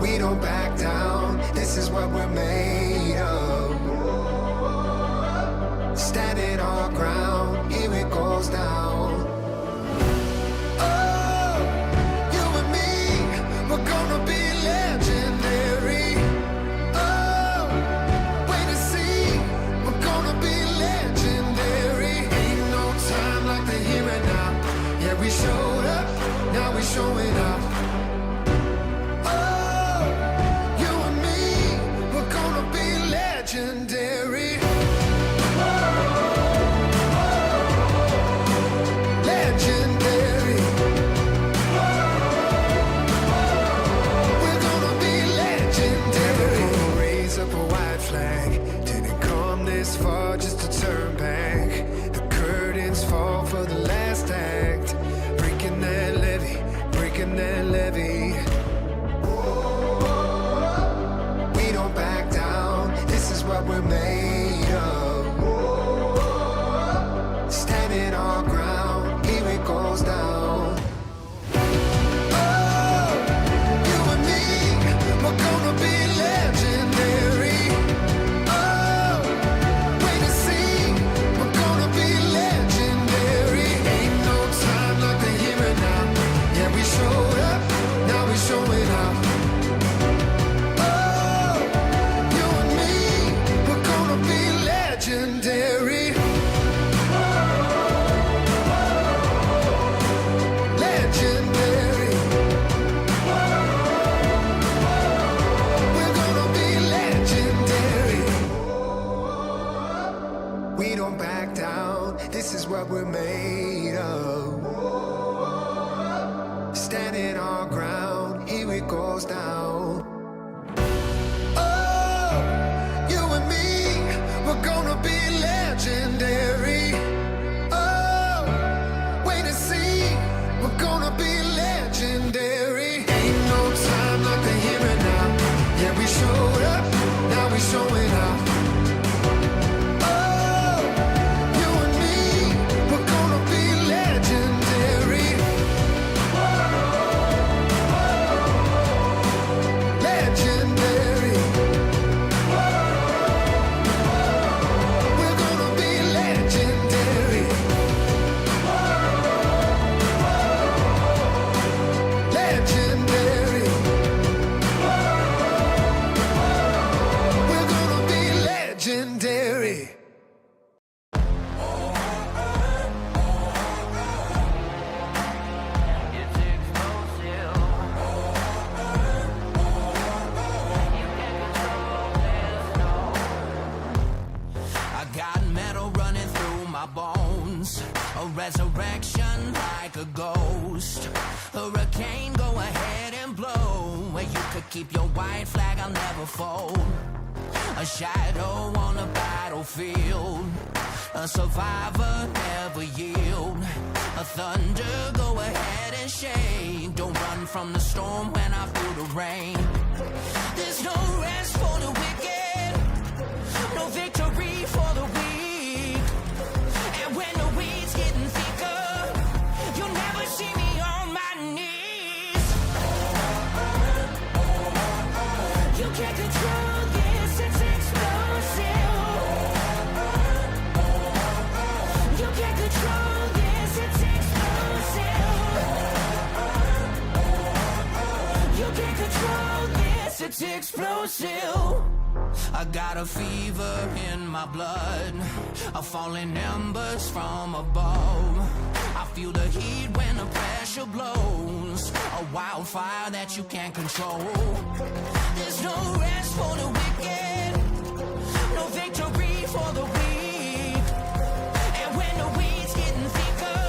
We don't back down, this is what we're made of. Standing our ground, here it goes down. Oh, you and me, we're gonna be legendary. Oh, wait to see, we're gonna be legendary. Ain't no time like the here and now. Yeah, we showed up, now we showing up. Legendary. Legendary. We're gonna be legendary. Raise up a white flag. Didn't come this far just to turn back. The curtains fall for the last act. Breaking that levee, breaking that levee. We don't back down. This is what we're made of. Standing our ground, here it goes down. Oh, you and me, we're gonna be legendary. Oh, wait to see, we're gonna be legendary. Ain't no time like the here and now. Yeah, we showed up, now we showing up. Legendary. Legendary. We're gonna be legendary. We don't back down, this is what we're made of. Standing our ground, here it goes down. We're gonna be legendary. Oh, wait to see, we're gonna be legendary. Ain't no time like the here and now. Yeah, we showed up, now we showing up. Oh, you and me, we're gonna be legendary. Legendary. Legendary. I got metal running through my bones, a resurrection like a ghost. Hurricane, go ahead and blow. Where you could keep your white flag, I'll never fold. A shadow on a battlefield, a survivor never yield. A thunder, go ahead and shade. Don't run from the storm when I feel the rain. There's no rest for the wicked, no victory for the weak. And when the weeds getting thicker, you'll never see me on my knees. You can't control this, it's explosive. You can't control this, it's explosive. You can't control this, it's explosive. I got a fever in my blood, a falling embers from above. I feel the heat when the pressure blows, a wildfire that you can't control. There's no rest for the wicked, no victory for the weak. And when the weeds getting thicker,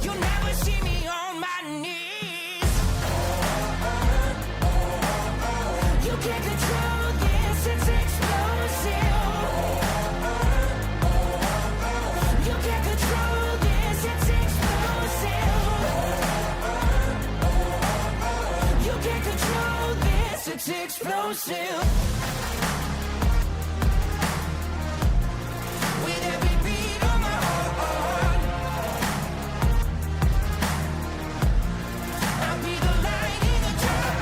you'll never see me on my knees. You can't control this, it's explosive. You can't control this, it's explosive. You can't control this, it's explosive. With every beat of my heart, I'll be the light in the dark.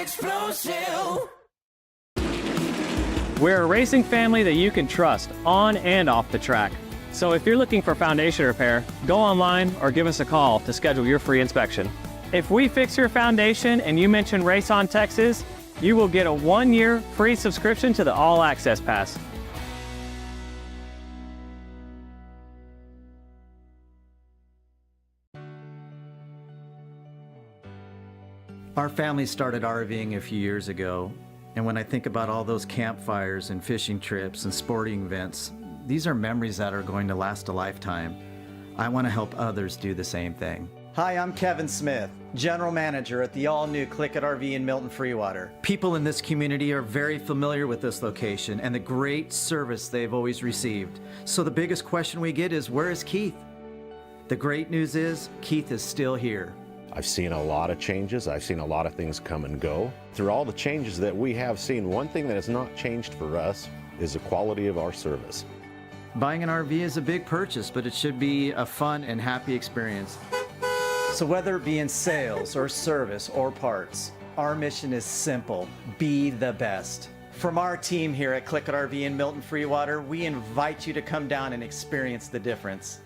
explosive. We're a racing family that you can trust on and off the track. So if you're looking for foundation repair, go online or give us a call to schedule your free inspection. If we fix your foundation and you mention Race On Texas, you will get a 1-year free subscription to the All Access Pass. Our family started RVing a few years ago, and when I think about all those campfires and fishing trips and sporting events, these are memories that are going to last a lifetime. I want to help others do the same thing. Hi, I'm Kevin Smith, General Manager at the all-new Click It RV in Milton Freewater. People in this community are very familiar with this location and the great service they've always received. So the biggest question we get is, where is Keith? The great news is, Keith is still here. I've seen a lot of changes. I've seen a lot of things come and go. Through all the changes that we have seen, one thing that has not changed for us is the quality of our service. Buying an RV is a big purchase, but it should be a fun and happy experience. So whether it be in sales or service or parts, our mission is simple: be the best. From our team here at Click It RV in Milton Freewater, we invite you to come down and experience the difference.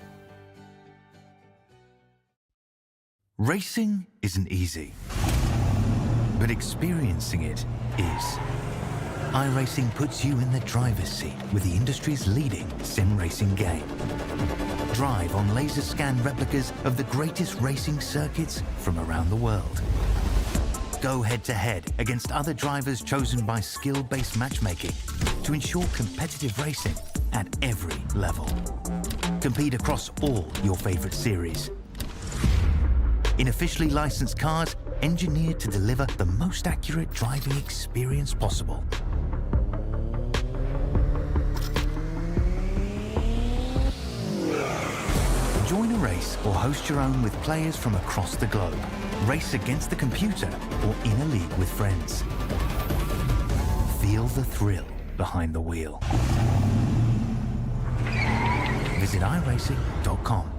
Racing isn't easy, but experiencing it is. iRacing puts you in the driver's seat with the industry's leading sim racing game. Drive on laser scan replicas of the greatest racing circuits from around the world. Go head to head against other drivers chosen by skill-based matchmaking to ensure competitive racing at every level. Compete across all your favorite series. In officially licensed cars, engineered to deliver the most accurate driving experience possible. Join a race or host your own with players from across the globe. Race against the computer or in a league with friends. Feel the thrill behind the wheel. Visit iRacing.com.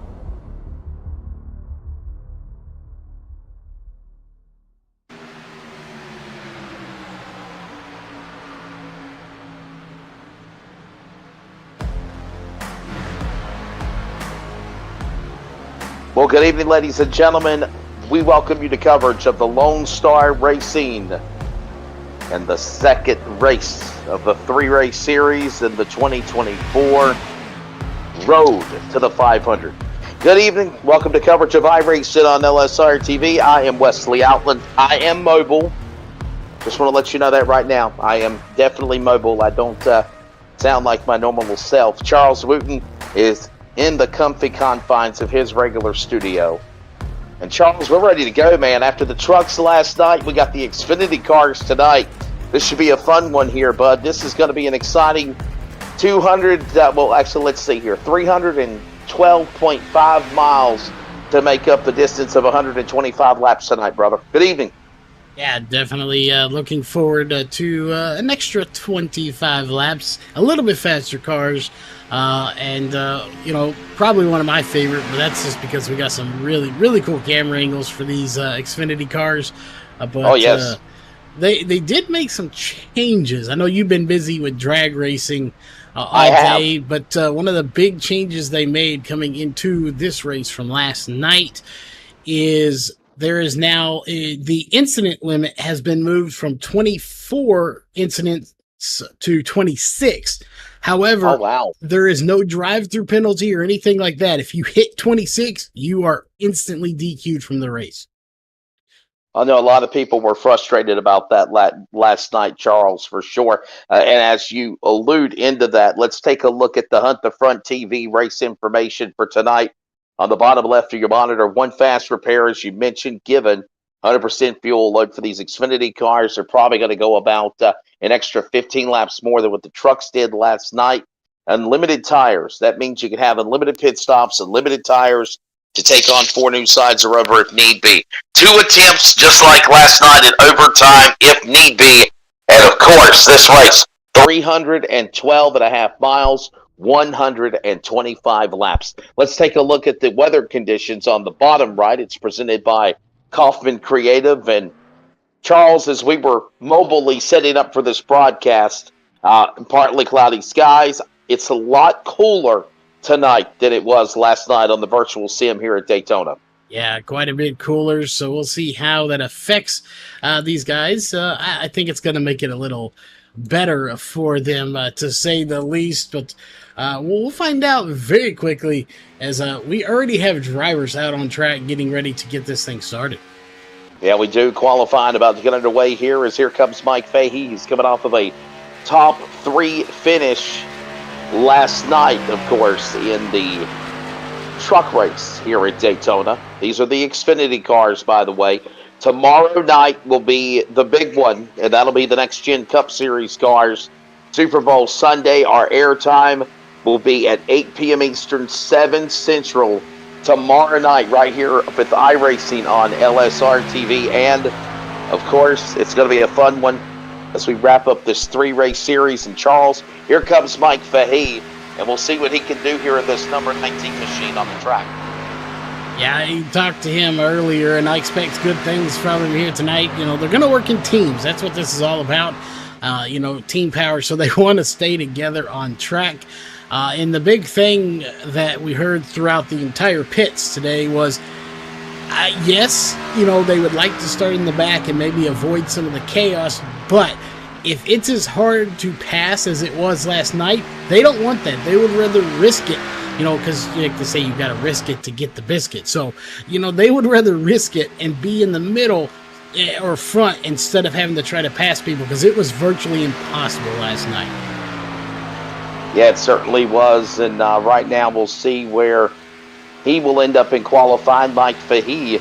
Well, good evening, ladies and gentlemen. We welcome you to coverage of the Lonestar Racing and the second race of the 3-race series in the 2024 Road to the 500. Good evening. Welcome to coverage of iRacing on LSRTV. I am Wesley Outland. I am mobile. Just want to let you know that right now. I am definitely mobile. I don't sound like my normal self. Charles Wooten is in the comfy confines of his regular studio. And Charles, we're ready to go, man. After the trucks last night, we got the Xfinity cars tonight. This should be a fun one here, bud. This is going to be an exciting 312.5 miles to make up the distance of 125 laps tonight, brother. Good evening. Yeah, definitely looking forward to an extra 25 laps, a little bit faster cars, and probably one of my favorite, but that's just because we got some really, really cool camera angles for these Xfinity cars. Oh, yes. They did make some changes. I know you've been busy with drag racing all day, but one of the big changes they made coming into this race from last night is there is now the incident limit has been moved from 24 incidents to 26. However, there is no drive-through penalty or anything like that. If you hit 26, you are instantly DQ'd from the race. I know a lot of people were frustrated about that last night, Charles, for sure. And as you allude into that, let's take a look at the Hunt the Front TV race information for tonight. On the bottom left of your monitor, one fast repair, as you mentioned, given 100% fuel load for these Xfinity cars. They're probably going to go about an extra 15 laps more than what the trucks did last night. Unlimited tires. That means you can have unlimited pit stops, unlimited tires to take on 4 new sides of rubber if need be. 2 attempts, just like last night, in overtime if need be. And, of course, this race, 312.5 miles. 125 laps. Let's take a look at the weather conditions on the bottom right. It's presented by Kaufman Creative, and Charles, as we were mobilely setting up for this broadcast, partly cloudy skies, it's a lot cooler tonight than it was last night on the virtual sim here at Daytona. Yeah, quite a bit cooler, so we'll see how that affects these guys. I think it's going to make it a little better for them, to say the least, but we'll find out very quickly as we already have drivers out on track getting ready to get this thing started. Yeah, we do. Qualifying about to get underway here as here comes Mike Fahey. He's coming off of a top 3 finish last night, of course, in the truck race here at Daytona. These are the Xfinity cars, by the way. Tomorrow night will be the big one, and that'll be the Next Gen Cup Series cars. Super Bowl Sunday, our airtime will be at 8 p.m. Eastern, 7 Central, tomorrow night right here with iRacing on LSRTV. And, of course, it's going to be a fun one as we wrap up this 3-race series. And, Charles, here comes Mike Fahey, and we'll see what he can do here in this number 19 machine on the track. Yeah, I talked to him earlier, and I expect good things from him here tonight. You know, they're going to work in teams. That's what this is all about, team power. So they want to stay together on track. And the big thing that we heard throughout the entire pits today was, yes, they would like to start in the back and maybe avoid some of the chaos, but if it's as hard to pass as it was last night, they don't want that. They would rather risk it, because like they say, you got to risk it to get the biscuit. So, they would rather risk it and be in the middle or front instead of having to try to pass people, because it was virtually impossible last night. Yeah, it certainly was, and right now we'll see where he will end up in qualifying. Mike Fahey,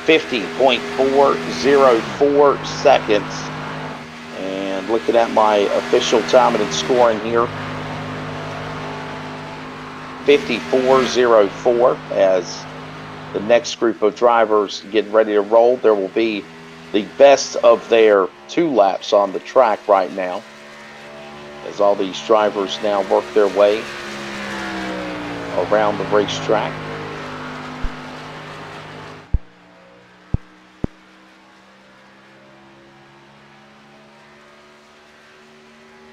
50.404 seconds. And looking at my official time and scoring here, 54.04 as the next group of drivers get ready to roll. There will be the best of their 2 laps on the track right now, as all these drivers now work their way around the racetrack.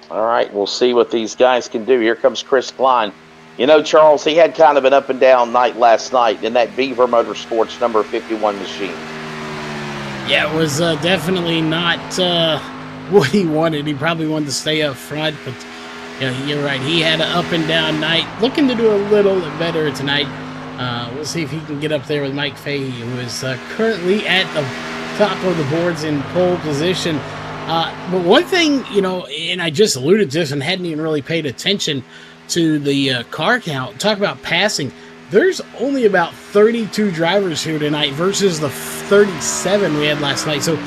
All right, we'll see what these guys can do. Here comes Chris Klein. Charles, he had kind of an up and down night last night in that Beaver Motorsports number 51 machine. Yeah, it was definitely not what he wanted. He probably wanted to stay up front, but you're right. He had an up and down night. Looking to do a little bit better tonight. We'll see if he can get up there with Mike Fahey, who is currently at the top of the boards in pole position. But one thing, and I just alluded to this and hadn't even really paid attention to the car count. Talk about passing. There's only about 32 drivers here tonight versus the 37 we had last night. So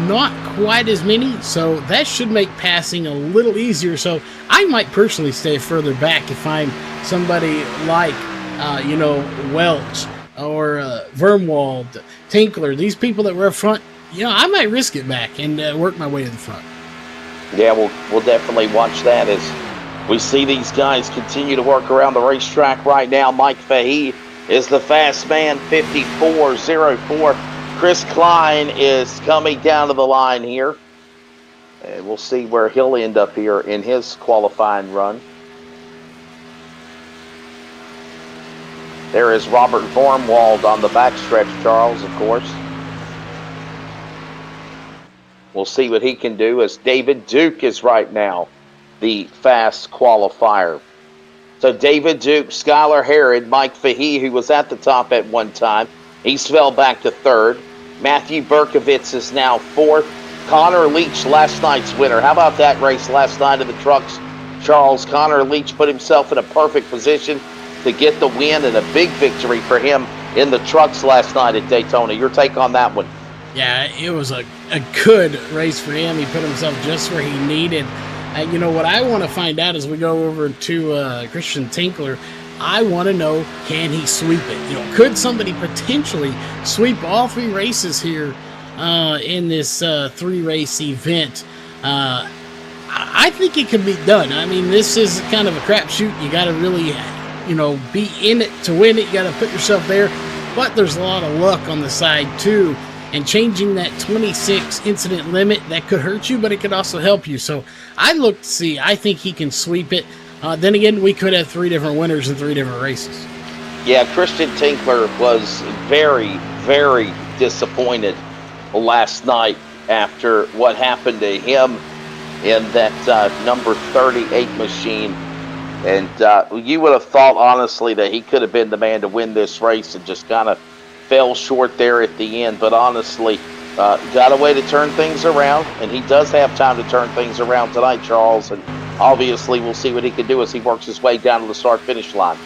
not quite as many. So that should make passing a little easier. So I might personally stay further back if I'm somebody like, Welch or Vermwald, Tinkler. These people that were up front, I might risk it back and work my way to the front. Yeah, we'll definitely watch that as we see these guys continue to work around the racetrack right now. Mike Fahey is the fast man, 54.04. Chris Klein is coming down to the line here. And we'll see where he'll end up here in his qualifying run. There is Robert Vormwald on the backstretch, Charles, of course. We'll see what he can do as David Duke is right now the fast qualifier. So David Duke, Skylar Herod, Mike Fahey, who was at the top at one time, he's fell back to 3rd. Matthew Berkovitz is now 4th. Connor Leach, last night's winner. How about that race last night in the trucks, Charles? Connor Leach put himself in a perfect position to get the win, and a big victory for him in the trucks last night at Daytona. Your take on that one? Yeah, it was a good race for him. He put himself just where he needed. What I want to find out as we go over to Christian Tinkler, I want to know, can he sweep it? Could somebody potentially sweep all 3 races here in this 3-race event? I think it could be done. I mean, this is kind of a crapshoot. You got to really, be in it to win it. You got to put yourself there. But there's a lot of luck on the side, too. and changing that 26 incident limit, that could hurt you, but it could also help you. So I look to see, I think he can sweep it. Then again, we could have 3 different winners in 3 different races. Yeah, Christian Tinkler was very, very disappointed last night after what happened to him in that number 38 machine. And you would have thought, honestly, that he could have been the man to win this race and just kind of fell short there at the end. But honestly, got a way to turn things around, and he does have time to turn things around tonight, Charles. And obviously, we'll see what he can do as he works his way down to the start-finish line.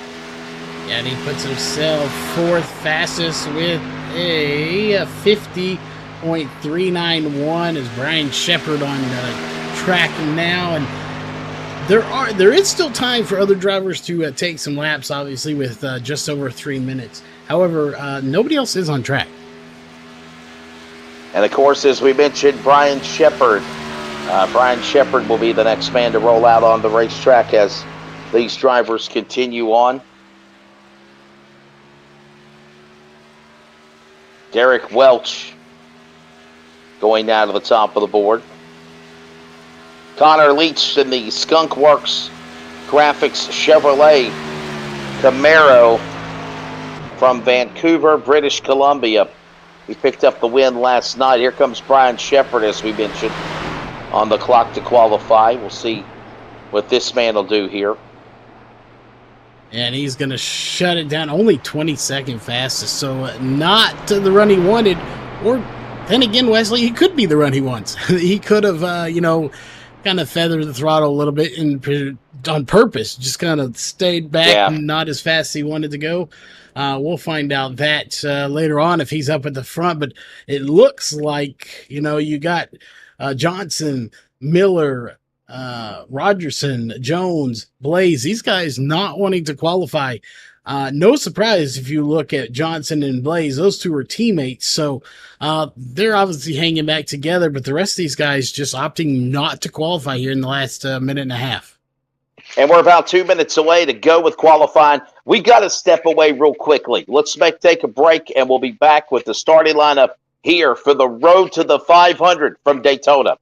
Yeah, and he puts himself 4th fastest with a 50.391 as Brian Shepard on track now. And there is still time for other drivers to take some laps, obviously, with just over 3 minutes. However, nobody else is on track. And, of course, as we mentioned, Brian Shepard. Brian Shepard will be the next man to roll out on the racetrack as these drivers continue on. Derek Welch going down to the top of the board. Connor Leach in the Skunk Works Graphics Chevrolet Camaro from Vancouver, British Columbia. He picked up the win last night. Here comes Brian Shepard, as we mentioned, on the clock to qualify. We'll see what this man will do here. And he's going to shut it down. Only 22nd fastest, so not the run he wanted. Or then again, Wesley, he could be the run he wants. He could have, kind of feathered the throttle a little bit on purpose. Just kind of stayed back, not as fast as he wanted to go. We'll find out that later on if he's up at the front. But it looks like, you got Johnson, Miller, Rogerson, Jones, Blaze, these guys not wanting to qualify. No surprise if you look at Johnson and Blaze, those two are teammates, so they're obviously hanging back together, but the rest of these guys just opting not to qualify here in the last minute and a half. And we're about 2 minutes away to go with qualifying. We got to step away real quickly. Let's take a break, and we'll be back with the starting lineup here for the Road to the 500 from Daytona.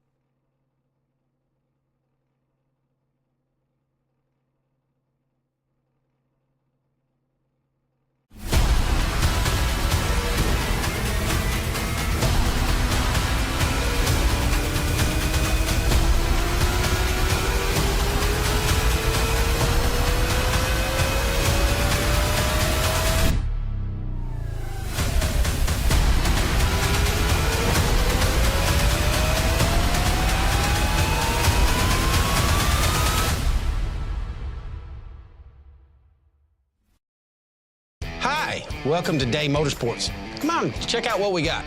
Welcome to Day Motorsports. Come on, check out what we got.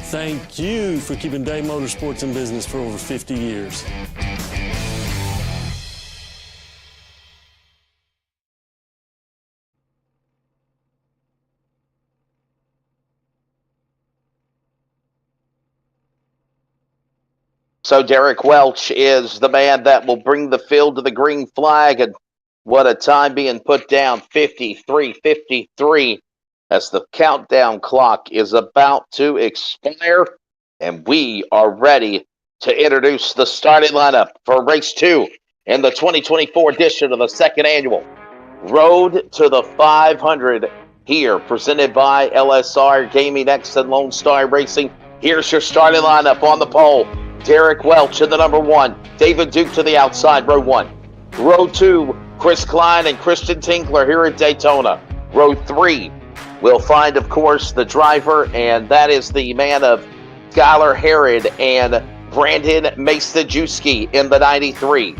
Thank you for keeping Day Motorsports in business for over 50 years. So Derek Welch is the man that will bring the field to the green flag. And what a time being put down, 53:53, as the countdown clock is about to expire. And we are ready to introduce the starting lineup for Race 2 in the 2024 edition of the second annual Road to the 500 here, presented by LSR Gaming X and Lonestar Racing. Here's your starting lineup on the pole. Derek Welch in the number 1. David Duke to the outside, row 1. Row 2, Chris Klein and Christian Tinkler here at Daytona. Row 3, we'll find, of course, the driver, and that is the man of Skylar Herod and Brandon Mastajewski in the 93.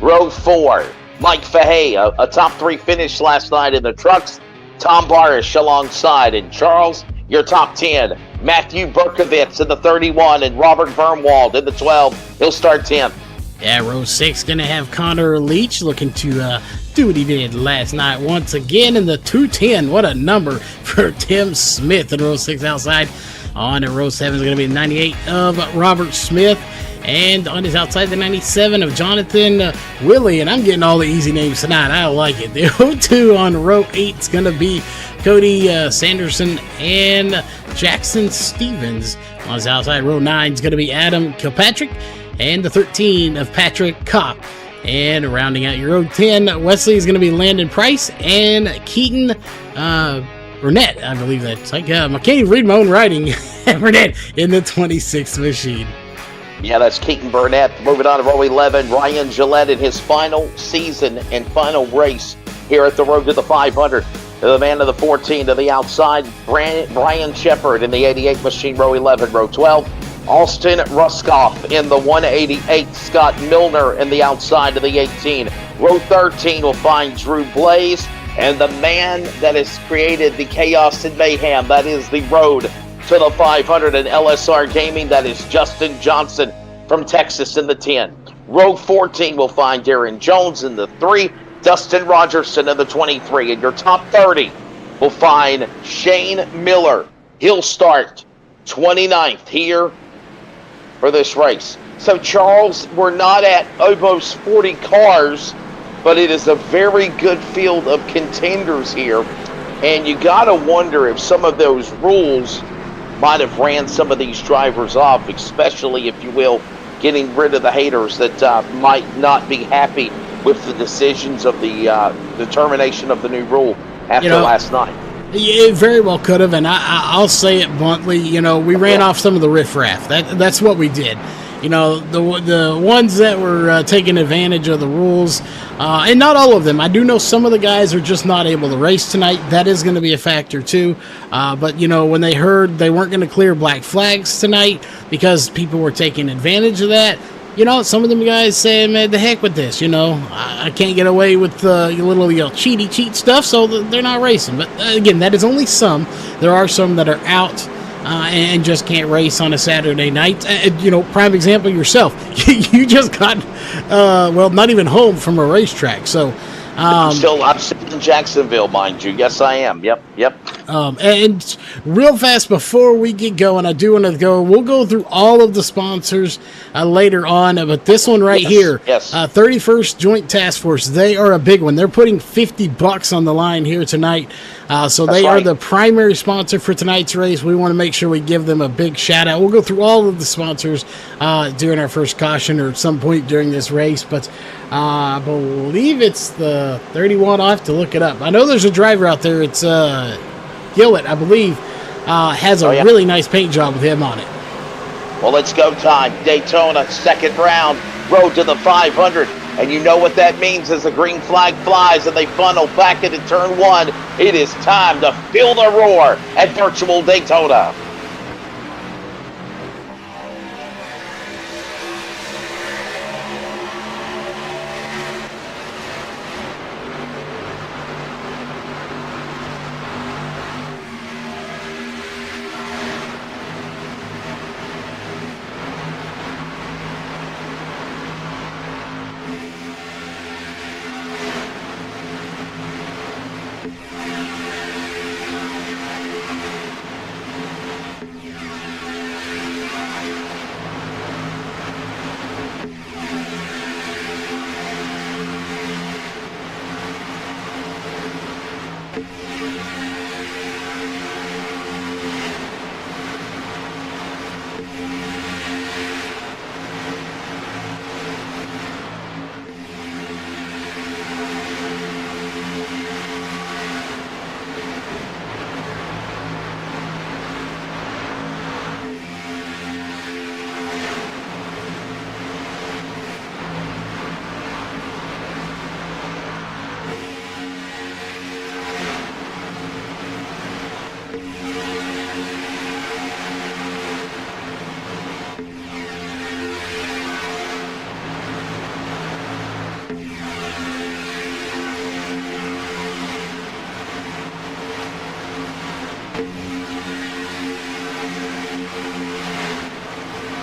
Row 4, Mike Fahey, a top 3 finish last night in the trucks. Tom Barish alongside. And Charles, your top 10. Matthew Berkovitz in the 31 and Robert Vermwald in the 12. He'll start 10th. Yeah, row 6 going to have Connor Leach looking to do what he did last night once again in the 210. What a number for Tim Smith in row 6 outside. On at row 7 is going to be the 98 of Robert Smith. And on his outside, the 97 of Jonathan Willie. And I'm getting all the easy names tonight. I like it. The 02 on row 8 is going to be Cody Sanderson and Jackson Stevens. On his outside, row 9 is going to be Adam Kilpatrick. And the 13 of Patrick Kopp. And rounding out your row 10, Wesley is going to be Landon Price and Keaton Burnett. I believe that's like, I can't even read my own writing. Burnett in the 26th machine. Yeah, that's Keaton Burnett. Moving on to row 11, Ryan Gillette in his final season and final race here at the Road to the 500. The man of the 14 to the outside, Brian Shepard in the 88 machine, row 11. Row 12, Austin Ruskoff in the 188, Scott Milner in the outside of the 18. Row 13 will find Drew Blaze, and the man that has created the chaos and mayhem, that is the Road to the 500 in LSR Gaming, that is Justin Johnson from Texas in the 10. Row 14 will find Darren Jones in the 3, Dustin Rogerson in the 23. And your top 30 will find Shane Miller. He'll start 29th here for this race. So, Charles, we're not at almost 40 cars, but it is a very good field of contenders here. And you got to wonder if some of those rules might have ran some of these drivers off, especially, if you will, getting rid of the haters that might not be happy with the decisions of the determination of the new rule after last night. It very well could have, and I'll say it bluntly. We ran off some of the riffraff. That's what we did. The ones that were taking advantage of the rules, and not all of them. I do know some of the guys are just not able to race tonight. That is going to be a factor too. But when they heard they weren't going to clear black flags tonight because people were taking advantage of that, some of them guys saying, man, the heck with this. I can't get away with little cheat stuff, so they're not racing. But again, that is only some. There are some that are out and just can't race on a Saturday night. Prime example yourself. You just got, not even home from a racetrack. So, I'm still in Jacksonville, mind you. Yes, I am. Yep. And real fast before we get going, I do want to we'll go through all of the sponsors later on, but this one right here, 31st Joint Task Force, they are a big one. They're putting $50 on the line here tonight. So they are the primary sponsor for tonight's race. We want to make sure we give them a big shout out. We'll go through all of the sponsors during our first caution or at some point during this race, but I believe it's the 31. I'll have to look it up. I know there's a driver out there. It's Gillett, I believe, has a really nice paint job with him on it. Well, let's go time. Daytona, second round, Road to the 500. And you know what that means as the green flag flies and they funnel back into turn 1. It is time to feel the roar at Virtual Daytona.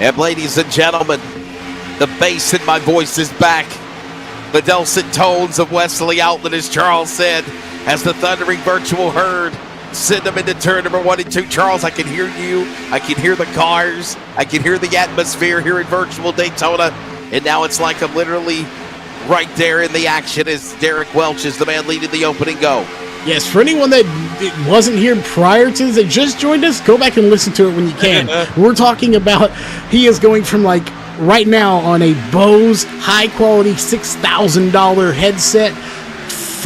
And ladies and gentlemen, the bass in my voice is back. The dulcet tones of Wesley Outland, as Charles said, as the thundering virtual herd send them into turn number 1 and 2. Charles, I can hear you. I can hear the cars. I can hear the atmosphere here in virtual Daytona. And now it's like I'm literally right there in the action as Derek Welch is the man leading the opening go. Yes, for anyone that wasn't here prior to this, that just joined us, go back and listen to it when you can. We're talking about he is going from like right now on a Bose high-quality $6,000 headset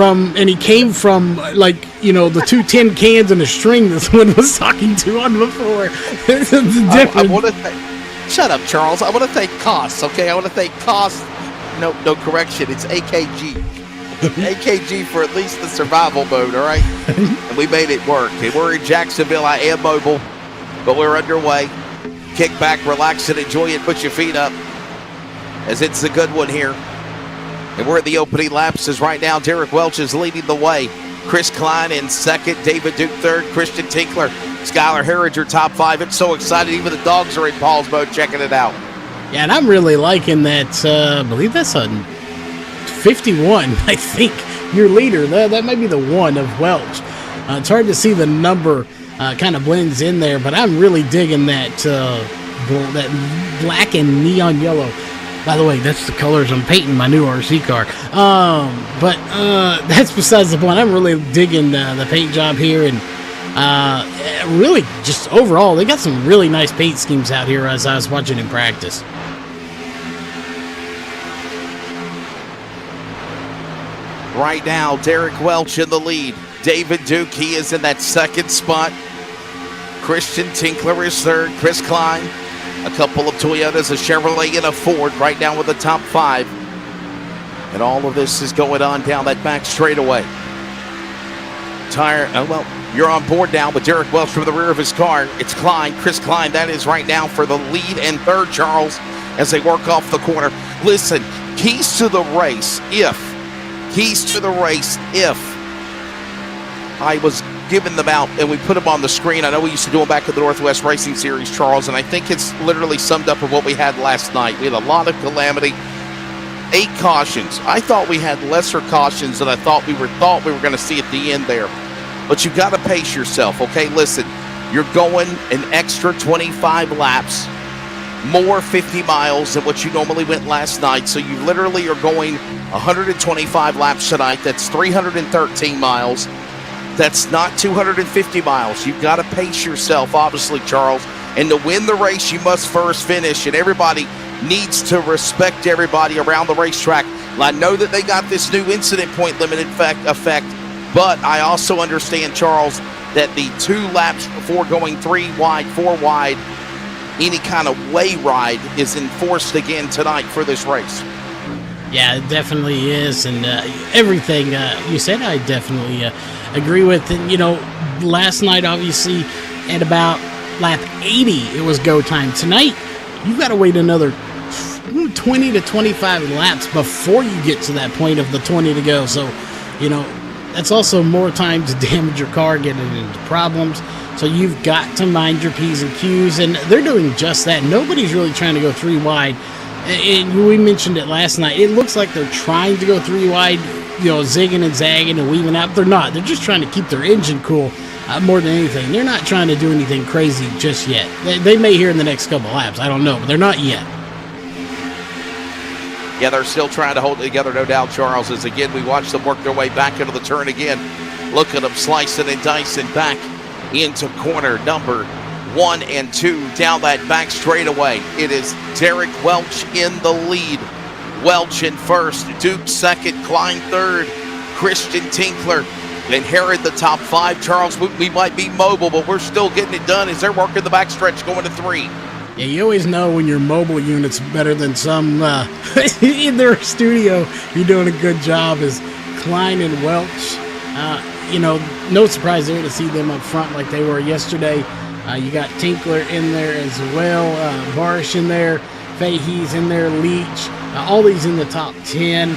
and he came from like, you know, the 2 tin cans and a string this one was talking to on before. I want to shut up, Charles. I want to thank costs, okay? I want to thank costs. No correction. It's AKG. AKG for at least the survival mode, all right? And we made it work. And we're in Jacksonville. I am mobile, but we're underway. Kick back, relax, and enjoy it. Put your feet up as it's a good one here. And we're at the opening laps as right now Derek Welch is leading the way. Chris Klein in second, David Duke third, Christian Tinkler, Skylar Herringer top 5. It's so excited. Even the dogs are in Paul's mode checking it out. Yeah, and I'm really liking that. I believe that's a 51, I think, your leader. That might be the one of Welch. It's hard to see the number kind of blends in there, but I'm really digging that black and neon yellow. By the way, that's the colors I'm painting my new RC car. But that's besides the point. I'm really digging the paint job here, and really just overall, they got some really nice paint schemes out here as I was watching in practice. Right now, Derek Welch in the lead. David Duke, he is in that second spot. Christian Tinkler is third. Chris Klein, a couple of Toyotas, a Chevrolet, and a Ford right now with the top 5. And all of this is going on down that back straightaway. You're on board now with Derek Welch from the rear of his car. It's Klein, Chris Klein, that is right now for the lead and third, Charles, as they work off the corner. Listen, keys to the race if I was giving them out and we put them on the screen. I know we used to do them back at the Northwest Racing Series, Charles, and I think it's literally summed up of what we had last night. We had a lot of calamity. 8 cautions. I thought we had lesser cautions than I thought we were going to see at the end there. But you got to pace yourself, okay? Listen, you're going an extra 25 laps, more 50 miles than what you normally went last night. So you literally are going 125 laps tonight. That's 313 miles. That's not 250 miles. You've got to pace yourself, obviously, Charles. And to win the race, you must first finish. And everybody needs to respect everybody around the racetrack. And I know that they got this new incident point limit effect, but I also understand, Charles, that the 2 laps before going 3 wide, 4 wide, any kind of way ride is enforced again tonight for this race. Yeah, it definitely is, and everything you said, I definitely agree with. And, you know, last night, obviously, at about lap 80, it was go time. Tonight, you've got to wait another 20 to 25 laps before you get to that point of the 20 to go. So, you know, that's also more time to damage your car, getting into problems. So you've got to mind your P's and Q's, and they're doing just that. Nobody's really trying to go 3 wide. And we mentioned it last night. It looks like they're trying to go 3 wide, you know, zigging and zagging and weaving out. They're not. They're just trying to keep their engine cool more than anything. They're not trying to do anything crazy just yet. They may here in the next couple laps. I don't know, but they're not yet. Yeah, they're still trying to hold it together, no doubt, Charles, as again we watch them work their way back into the turn again. Look at them slicing and dicing back into corner number 1 and 2 down that back straightaway. It is Derek Welch in the lead. Welch in first, Duke second, Klein third, Christian Tinkler and Herod the top 5. Charles, we might be mobile, but we're still getting it done as they're working the backstretch going to 3. Yeah, you always know when your mobile unit's better than some in their studio. You're doing a good job as Klein and Welch. You know, no surprise there to see them up front like they were yesterday. You got Tinkler in there as well, Barsh in there, Fahey's in there, Leach, all these in the top 10.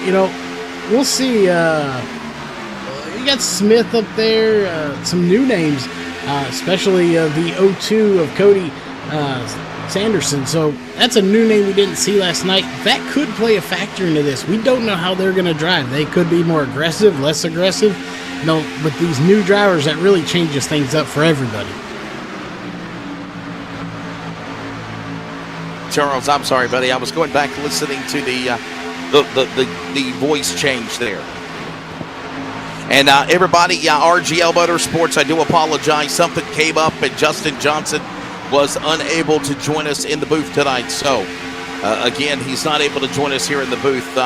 You know, we'll see. You got Smith up there, some new names, especially the 02 of Cody Sanderson. So that's a new name we didn't see last night. That could play a factor into this. We don't know how they're going to drive. They could be more aggressive, less aggressive. No, with these new drivers, that really changes things up for everybody. Charles, I'm sorry, buddy. I was going back listening to the voice change there. And everybody, RGL Motorsports, I do apologize. Something came up, and Justin Johnson was unable to join us in the booth tonight. So, again, he's not able to join us here in the booth.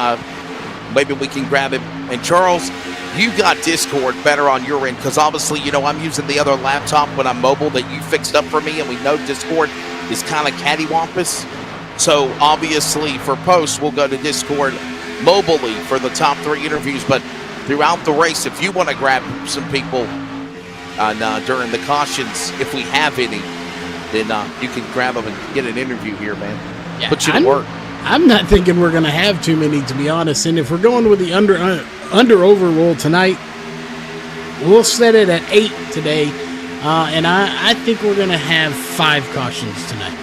Maybe we can grab him. And Charles, you got Discord better on your end, because obviously, I'm using the other laptop when I'm mobile that you fixed up for me, and we know Discord is kind of cattywampus. So, obviously, for posts, we'll go to Discord mobilely for the top 3 interviews. But throughout the race, if you want to grab some people during the cautions, if we have any, then you can grab them and get an interview here, man. Yeah, put you to work. I'm not thinking we're going to have too many, to be honest. And if we're going with the under-over rule tonight, we'll set it at 8 today. And I think we're going to have 5 cautions tonight.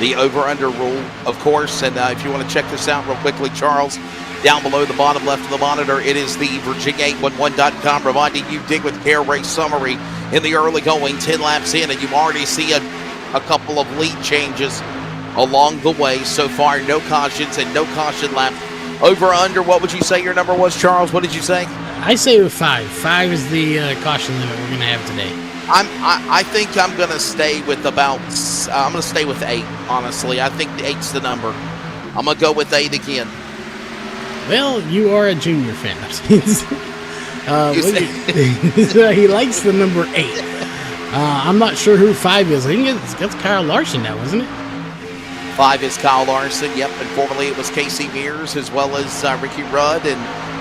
The over-under rule, of course. And if you want to check this out real quickly, Charles, down below the bottom left of the monitor, it is the Virginia811.com reminding you dig with care race summary in the early going, 10 laps in, and you already see a couple of lead changes along the way. So far, no cautions and no caution lap. Over or under, what would you say your number was, Charles? What did you say? I say with 5. 5 is the caution limit we're going to have today. I think I'm going to stay with I'm going to stay with 8, honestly. I think the 8's the number. I'm going to go with 8 again. Well, you are a Junior fan. He likes the number 8. I'm not sure who 5 is. I think that's Kyle Larson now, isn't it? 5 is Kyle Larson, yep. And formerly it was Casey Mears as well as Ricky Rudd. And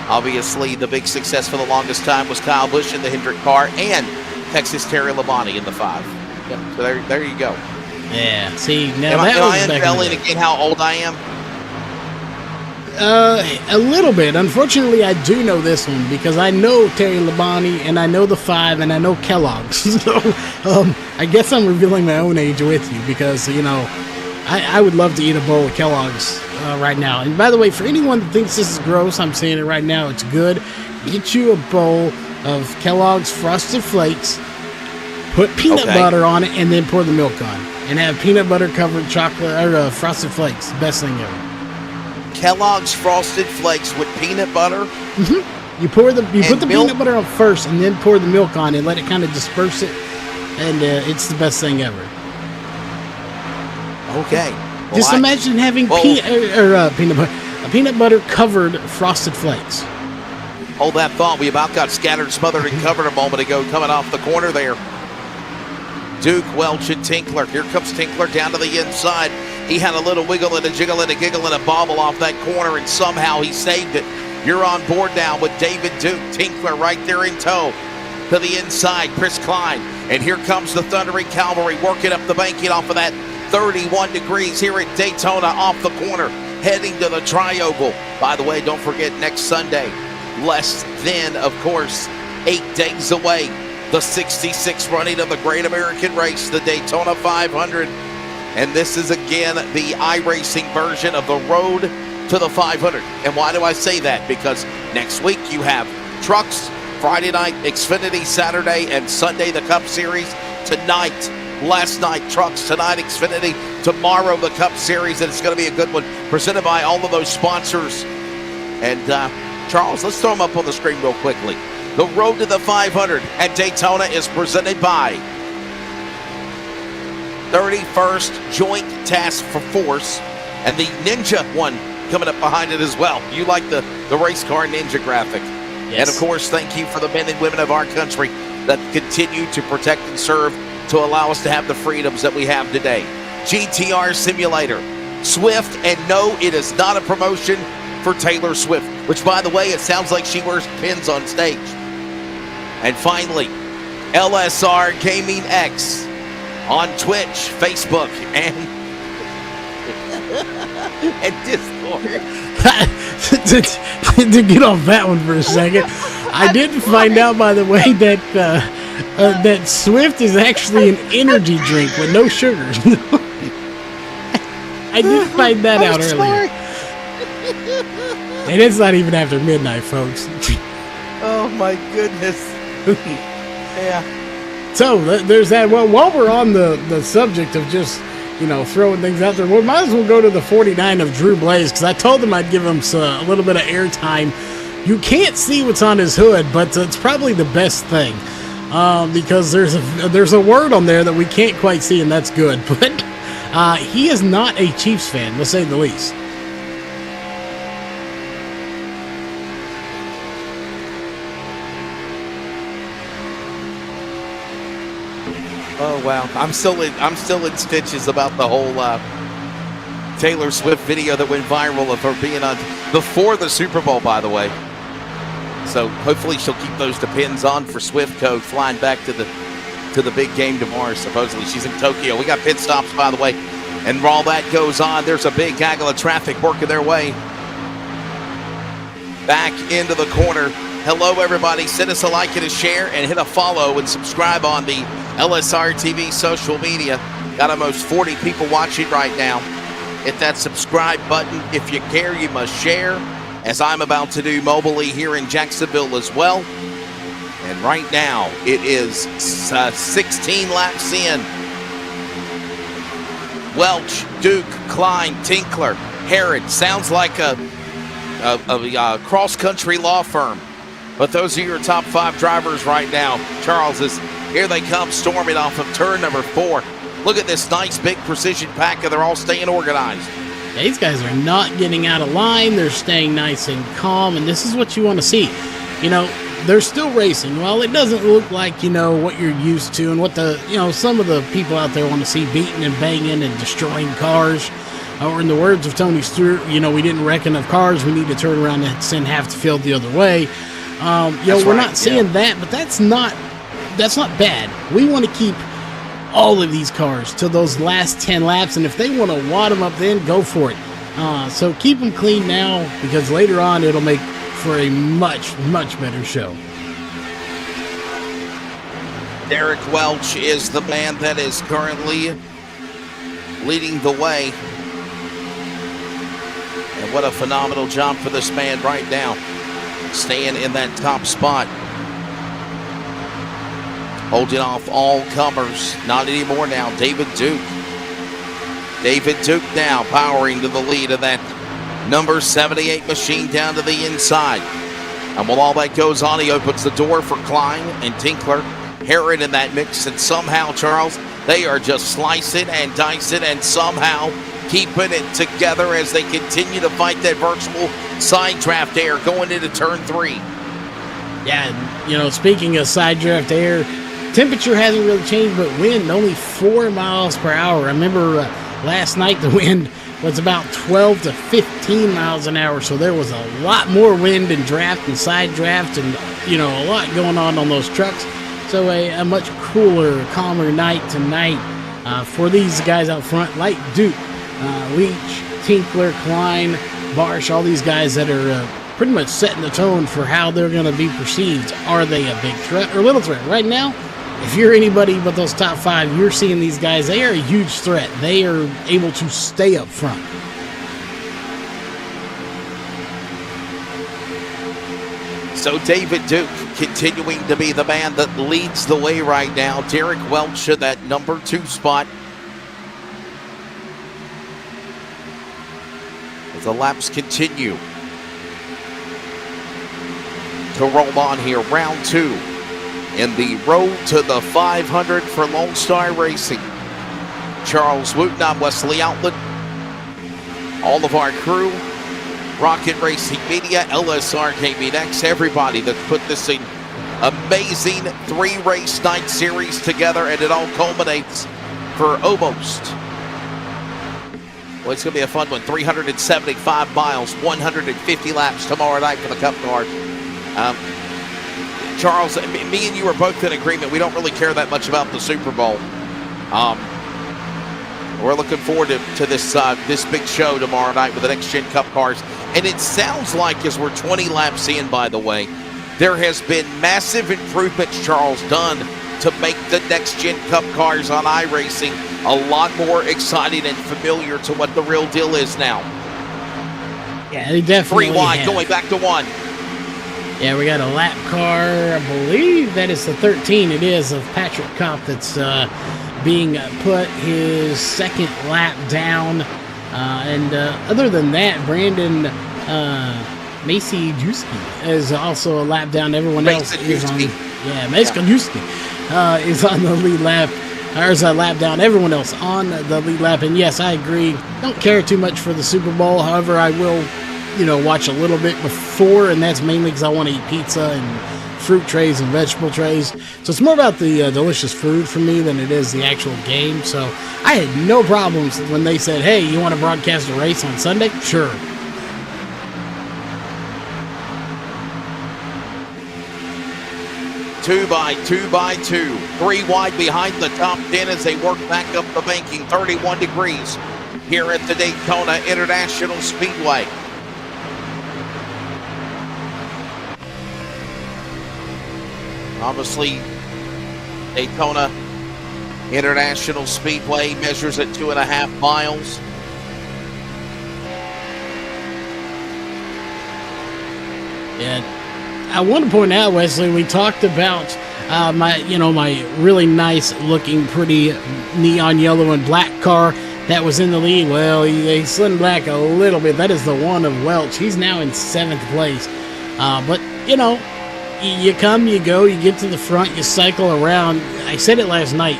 obviously the big success for the longest time was Kyle Busch in the Hendrick car and Texas Terry Labonte in the 5. Yep. So there you go. Yeah. See, now am I unveiling again how old I am? A little bit. Unfortunately, I do know this one because I know Terry Labonte and I know the 5 and I know Kellogg's. So I guess I'm revealing my own age with you because, I would love to eat a bowl of Kellogg's right now. And by the way, for anyone that thinks this is gross, I'm saying it right now, it's good. Get you a bowl of Kellogg's Frosted Flakes, put peanut butter on it, and then pour the milk on. And have peanut butter covered chocolate or Frosted Flakes. Best thing ever. Kellogg's Frosted Flakes with peanut butter. Mm-hmm. You put the peanut butter on first, and then pour the milk on and let it kind of disperse it, and it's the best thing ever. Okay. Well, just imagine having peanut butter covered Frosted Flakes. Hold that thought. We about got scattered, smothered, and covered a moment ago coming off the corner there. Duke, Welch, and Tinkler. Here comes Tinkler down to the inside. He had a little wiggle and a jiggle and a giggle and a bobble off that corner, and somehow he saved it. You're on board now with David Duke. Tinkler right there in tow. To the inside, Chris Klein. And here comes the Thundering Cavalry working up the banking off of that 31 degrees here at Daytona off the corner, heading to the Tri-Oval. By the way, don't forget next Sunday, less than, of course, 8 days away, the 66th running of the Great American Race, the Daytona 500. And this is, again, the iRacing version of the road to the 500. And why do I say that? Because next week you have trucks, Friday night, Xfinity, Saturday, and Sunday, the Cup Series. Tonight, last night, trucks. Tonight, Xfinity. Tomorrow, the Cup Series. And it's going to be a good one, presented by all of those sponsors. And, Charles, let's throw them up on the screen real quickly. The road to the 500 at Daytona is presented by 31st Joint Task Force and the Ninja one coming up behind it as well. You like the race car Ninja graphic. Yes. And, of course, thank you for the men and women of our country that continue to protect and serve to allow us to have the freedoms that we have today. GTR Simulator, Swift, and no, it is not a promotion for Taylor Swift, which, by the way, it sounds like she wears pins on stage. And finally, LSR Gaming X on Twitch, Facebook, and Discord. To get off that one for a second, I did find out, by the way, that that Swift is actually an energy drink with no sugar. I did find that out earlier. And it's not even after midnight, folks. Oh my goodness. Yeah. So there's that. Well, while we're on the subject of just, throwing things out there, we might as well go to the 49 of Drew Blaze, because I told them I'd give him a little bit of airtime. You can't see what's on his hood, but it's probably the best thing, because there's a word on there that we can't quite see, and that's good. But he is not a Chiefs fan, to say the least. Oh wow, I'm still in stitches about the whole Taylor Swift video that went viral of her being on before the Super Bowl, by the way. So hopefully she'll keep those depends on for Swift code flying back to the big game tomorrow. Supposedly she's in Tokyo. We got pit stops, by the way, and while that goes on, there's a big gaggle of traffic working their way back into the corner. Hello, everybody. Send us a like and a share and hit a follow and subscribe on the LSRTV social media. Got almost 40 people watching right now. Hit that subscribe button. If you care, you must share, as I'm about to do mobilely here in Jacksonville as well. And right now, it is 16 laps in. Welch, Duke, Klein, Tinkler, Herod. Sounds like a cross-country law firm. But those are your top 5 drivers right now. Charles, here they come storming off of turn number 4. Look at this nice big precision pack, and they're all staying organized. These guys are not getting out of line. They're staying nice and calm, and this is what you want to see. They're still racing. While it doesn't look like, what you're used to and what some of the people out there want to see, beating and banging and destroying cars. Or in the words of Tony Stewart, we didn't reckon of cars. We need to turn around and send half the field the other way. We're not seeing that, but that's not bad. We want to keep all of these cars till those last 10 laps, and if they want to wad them up then, go for it. So keep them clean now, because later on it'll make for a much, much better show. Derek Welch is the man that is currently leading the way. And what a phenomenal job for this man right now, staying in that top spot. Holding off all comers. Not anymore now. David Duke. David Duke now powering to the lead of that number 78 machine down to the inside. And while all that goes on, he opens the door for Klein and Tinkler. Herod in that mix, and somehow, Charles, they are just slicing and dicing and somehow keeping it together as they continue to fight that virtual side draft air going into turn 3. Yeah, speaking of side draft air, temperature hasn't really changed, but wind only 4 miles per hour. I remember last night the wind was about 12 to 15 miles an hour, so there was a lot more wind and draft and side draft and, a lot going on those trucks. So a much cooler, calmer night tonight for these guys out front, like Duke, Leach, Tinkler, Klein, Barsh, all these guys that are pretty much setting the tone for how they're going to be perceived. Are they a big threat or little threat? Right now, if you're anybody but those top 5, you're seeing these guys, they are a huge threat. They are able to stay up front. So David Duke continuing to be the man that leads the way right now. Derek Welch at that number 2 spot. As the laps continue to roll on here. Round 2 in the road to the 500 for Lonestar Racing. Charles Wooten, I'm Wesley Outlet. All of our crew, Rocket Racing Media, LSRTV Next, everybody that put this amazing 3-race night series together, and it all culminates for almost, well, it's going to be a fun one, 375 miles, 150 laps tomorrow night for the Cup cars. Charles, me and you are both in agreement. We don't really care that much about the Super Bowl. We're looking forward to this big show tomorrow night with the Next Gen Cup cars. And it sounds like, as we're 20 laps in, by the way, there has been massive improvements, Charles, done to make the Next Gen Cup cars on iRacing a lot more exciting and familiar to what the real deal is now. Yeah, they definitely 3 wide, have. going back to 1. Yeah, we got a lap car. I believe that is the 13. It is of Patrick Kopp that's being put his second lap down. And other than that, Brandon Macy Juski is also a lap down. Everyone else is on. Yeah, Macy Juski is on the lead lap. There's a lap down. Everyone else on the lead lap. And yes, I agree. Don't care too much for the Super Bowl. However, I will, watch a little bit before, and that's mainly because I want to eat pizza and fruit trays and vegetable trays. So it's more about the delicious food for me than it is the actual game. So I had no problems when they said, hey, you want to broadcast a race on Sunday? Sure. Two by two. 3 wide behind the top 10 as they work back up the banking. 31 degrees here at the Daytona International Speedway. Obviously, Daytona International Speedway measures at 2.5 miles. Yeah. I want to point out, Wesley, we talked about my really nice looking, pretty neon yellow and black car that was in the lead. Well, they slimmed back a little bit. That is the one of Welch. He's now in 7th place. But, you come, you go, you get to the front, you cycle around. I said it last night.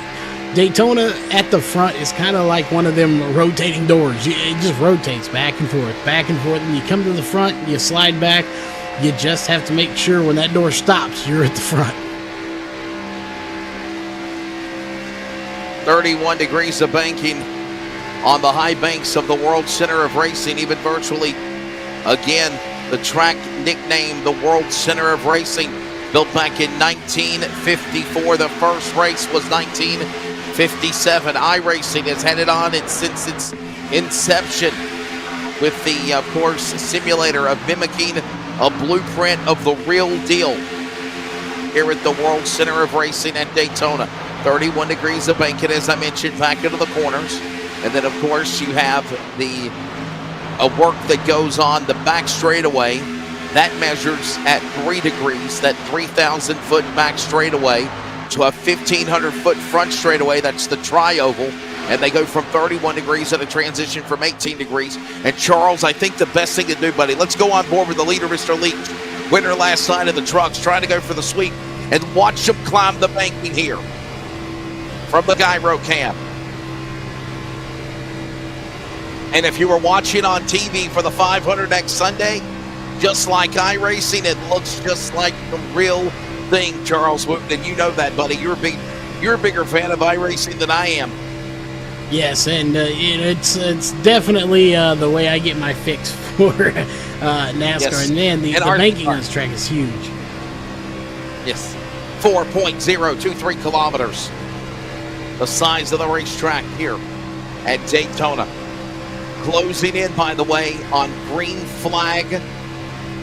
Daytona at the front is kind of like one of them rotating doors. It just rotates back and forth, and you come to the front, you slide back. You just have to make sure when that door stops, you're at the front. 31 degrees of banking on the high banks of the World Center of Racing, even virtually. Again, the track nicknamed the World Center of Racing, built back in 1954. The first race was 1957. iRacing has had it on since its inception with the, of course, simulator of mimicking a blueprint of the real deal here at the World Center of Racing at Daytona. 31 degrees of banking, as I mentioned, back into the corners. And then, of course, you have the work that goes on the back straightaway. That measures at 3 degrees, that 3,000-foot back straightaway to a 1,500-foot front straightaway. That's the tri-oval. And they go from 31 degrees at a transition from 18 degrees. And Charles, I think the best thing to do, buddy, let's go on board with the leader, Mr. Leach. Winner last night of the trucks, trying to go for the sweep. And watch him climb the banking here from the gyro cam. And if you were watching on TV for the 500 next Sunday, just like iRacing, it looks just like the real thing, Charles Wooten. And you know that, buddy. You're a bigger fan of iRacing than I am. Yes, and it's definitely the way I get my fix for NASCAR. Yes. And man, the banking on this track is huge. Yes, 4.023 kilometers. The size of the racetrack here at Daytona. Closing in, by the way, on green flag,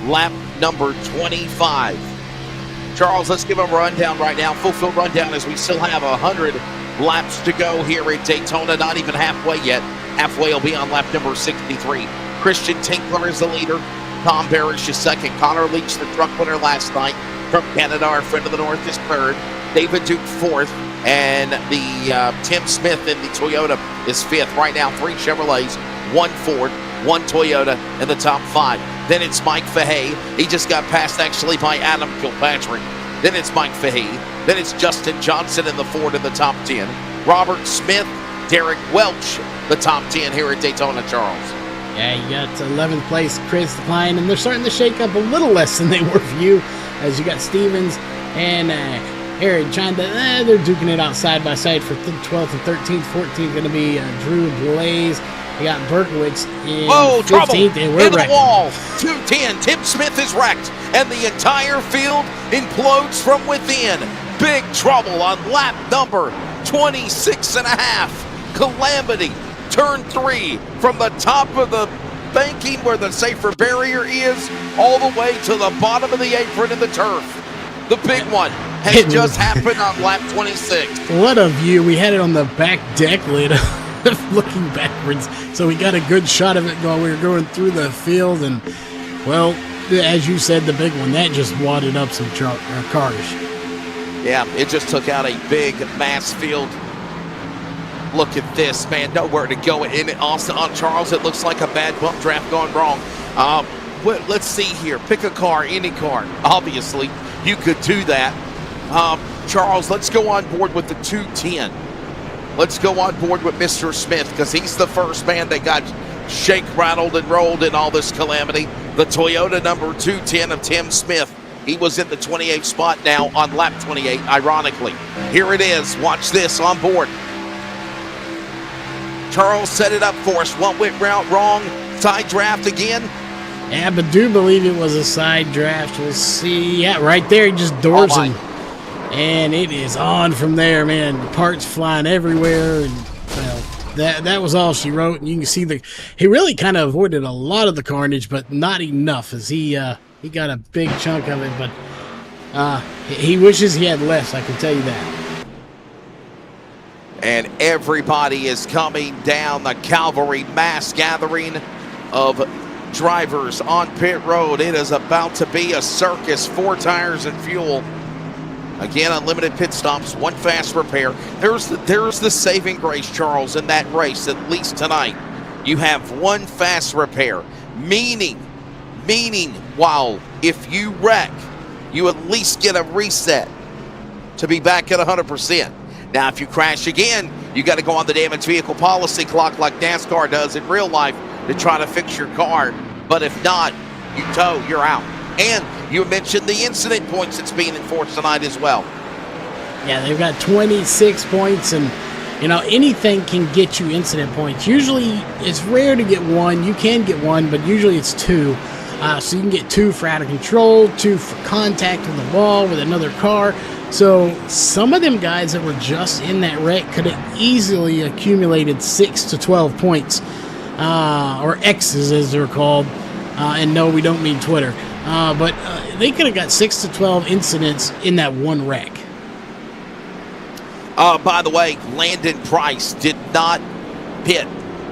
lap number 25. Charles, let's give them a rundown right now, full field rundown, as we still have 100 laps to go here at Daytona, not even halfway yet. Halfway will be on lap number 63. Christian Tinkler is the leader. Tom Parrish is second. Connor Leach, the truck winner last night from Canada, our friend of the North, is third. David Duke fourth. And the Tim Smith in the Toyota is fifth. Right now, 3 Chevrolets, 1 Ford, 1 Toyota in the top 5. Then it's Mike Fahey. He just got passed actually by Adam Kilpatrick. Then it's Mike Fahey. Then it's Justin Johnson in the Ford in the top 10. Robert Smith, Derek Welch, the top 10 here at Daytona, Charles. Yeah, you got 11th place Chris Klein, and they're starting to shake up a little less than they were for you, as you got Stevens and Aaron trying to, they're duking it out side by side for 12th and 13th. 14th going to be Drew Blaze. You got Berkowitz in 15th, and we're wrecked. The wall, 210. Tim Smith is wrecked, and the entire field implodes from within. Big trouble on lap number 26 and a half. Calamity, turn 3, from the top of the banking where the safer barrier is, all the way to the bottom of the apron in the turf. The big one has just happened on lap 26. What a view. We had it on the back deck lid looking backwards. So we got a good shot of it while we were going through the field. And, well, as you said, the big one, that just wadded up some cars. Yeah, it just took out a big mass field. Look at this, man. Nowhere to go. And also on Charles, it looks like a bad bump draft gone wrong. Let's see here. Pick a car, any car. Obviously, you could do that. Charles, let's go on board with the 210. Let's go on board with Mr. Smith because he's the first man that got shake, rattled, and rolled in all this calamity. The Toyota number 210 of Tim Smith. He was in the 28th spot now on lap 28, ironically. Here it is. Watch this on board. Charles set it up for us. What went wrong? Side draft again? Yeah, but do believe it was a side draft. We'll see. Yeah, right there. He just doors him. And it is on from there, man. Parts flying everywhere. And, well, that was all she wrote. And you can see he really kind of avoided a lot of the carnage, but not enough as he got a big chunk of it. But he wishes he had less, I can tell you that. And everybody is coming down the Calvary mass gathering of drivers on pit road. It is about to be a circus. 4 tires and fuel. Again, unlimited pit stops, 1 fast repair. There's the saving grace, Charles, in that race, at least tonight. You have 1 fast repair, meaning, while if you wreck, you at least get a reset to be back at 100%. Now, if you crash again, you got to go on the damaged vehicle policy clock like NASCAR does in real life to try to fix your car. But if not, you tow, you're out. And you mentioned the incident points that's being enforced tonight as well. Yeah, they've got 26 points, and, anything can get you incident points. Usually, it's rare to get 1. You can get 1, but usually it's 2. So you can get 2 for out of control, 2 for contact with the wall with another car. So some of them guys that were just in that wreck could have easily accumulated 6 to 12 points, or X's as they're called. And no, we don't mean Twitter. But they could have got 6 to 12 incidents in that one wreck. By the way, Landon Price did not pit.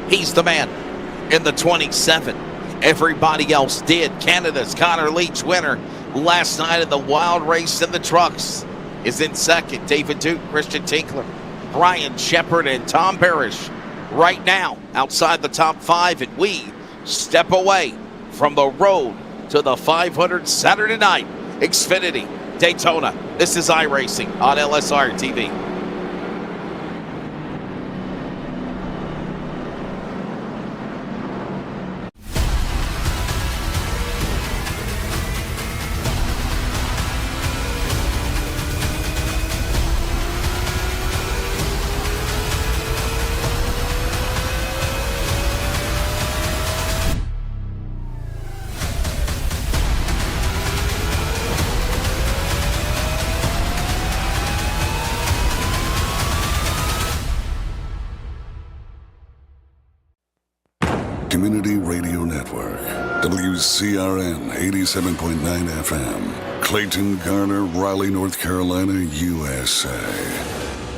He's the man in the 27. Everybody else did. Canada's Connor Leach, winner last night in the wild race in the trucks, is in second. David Duke, Christian Tinkler, Brian Shepard, and Tom Parrish right now outside the top 5, and we step away from the road to the 500 Saturday night Xfinity Daytona. This is iRacing on LSRTV. Community Radio Network, WCRN 87.9 FM, Clayton, Garner, Raleigh, North Carolina, USA.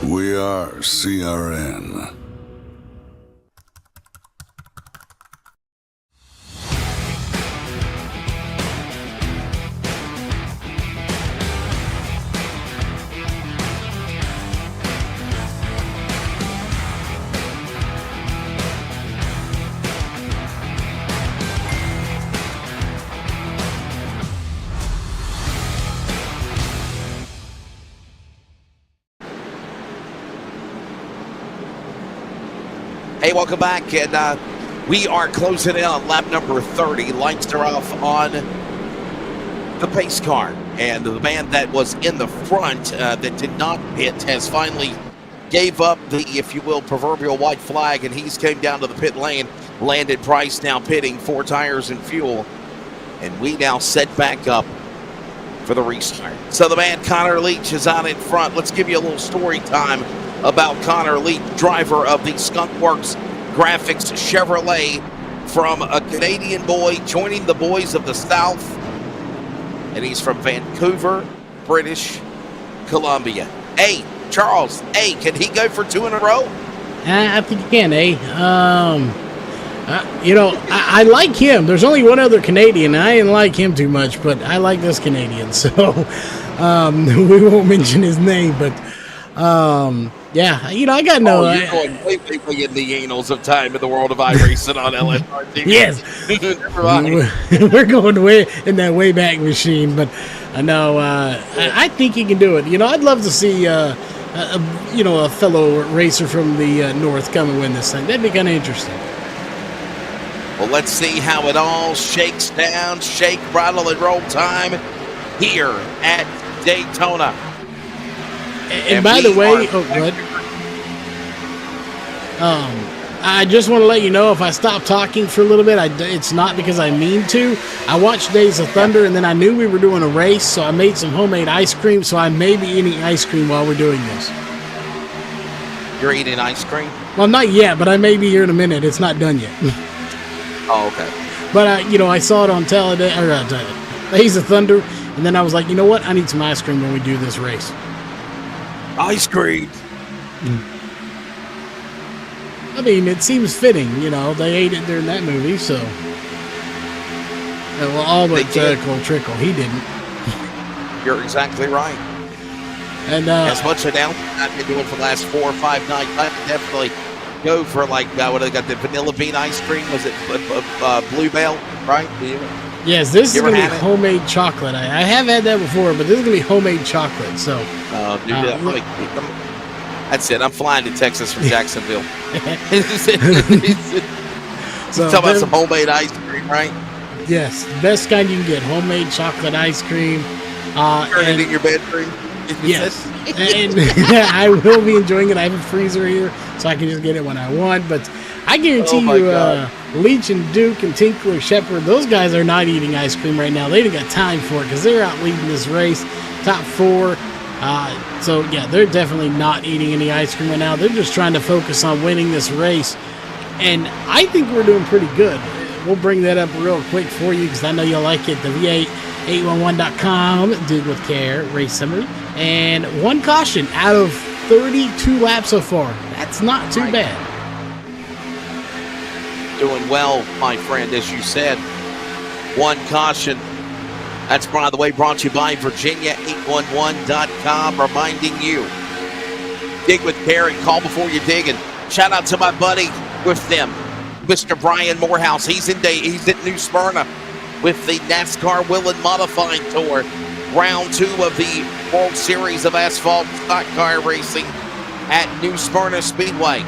We are CRN. Hey, welcome back, and we are closing in on lap number 30. Lights are off on the pace car, and the man that was in the front that did not pit has finally gave up the, if you will, proverbial white flag, and he's came down to the pit lane. Landon Price now pitting, 4 tires and fuel, and we now set back up for the restart. So the man Connor Leach is out in front. Let's give you a little story time about Connor Leach, driver of the Skunk Works Graphics Chevrolet, from a Canadian boy joining the boys of the South. And he's from Vancouver, British Columbia. Hey, Charles, hey, can he go for 2 in a row? I think you can, I like him. There's only one other Canadian. I didn't like him too much, but I like this Canadian. So we won't mention his name, but yeah, I got no. You're going way in the annals of time in the world of iRacing on LSRTV. Yes, we're going way in that Wayback Machine, but no, I think he can do it. I'd love to see a fellow racer from the north come and win this thing. That'd be kind of interesting. Well, let's see how it all shakes down. Shake, rattle, and roll time here at Daytona. And by the way, good. I just want to let you know, if I stop talking for a little bit, it's not because I mean to. I watched Days of Thunder, and then I knew we were doing a race, so I made some homemade ice cream, so I may be eating ice cream while we're doing this. You're eating ice cream? Well, not yet, but I may be here in a minute. It's not done yet. Oh, okay. But, I saw it on Days of Thunder, and then I was like, you know what? I need some ice cream when we do this race. Ice cream. I mean, it seems fitting, they ate it during that movie, so. Well, all but Trickle, he didn't. You're exactly right. And as much as I've been doing for the last 4 or 5 nights, I could definitely go for what they got, the vanilla bean ice cream. Was it Bluebell, right? Yes, this is going to be homemade chocolate. I have had that before, but this is going to be homemade chocolate. So, that's it. I'm flying to Texas from Jacksonville. So, talking about some homemade ice cream, right? Yes, best kind you can get, homemade chocolate ice cream. Turn it in your bedroom. Yes, and I will be enjoying it. I have a freezer here, so I can just get it when I want. But I guarantee Leach and Duke and Tinkler Shepard, those guys are not eating ice cream right now. They didn't got time for it because they're out leading this race, top 4. So, yeah, they're definitely not eating any ice cream right now. They're just trying to focus on winning this race. And I think we're doing pretty good. We'll bring that up real quick for you because I know you'll like it. The V8811.com, Dig with Care, race summary. And 1 caution out of 32 laps so far. That's not too bad. Doing well, my friend, as you said. 1 caution. That's, by the way, brought to you by Virginia811.com, reminding you, dig with care and call before you dig. And shout out to my buddy with them, Mr. Brian Morehouse. He's at New Smyrna with the NASCAR Will and Modifying Tour. Round 2 of the World Series of Asphalt Stock Car Racing at New Smyrna Speedway.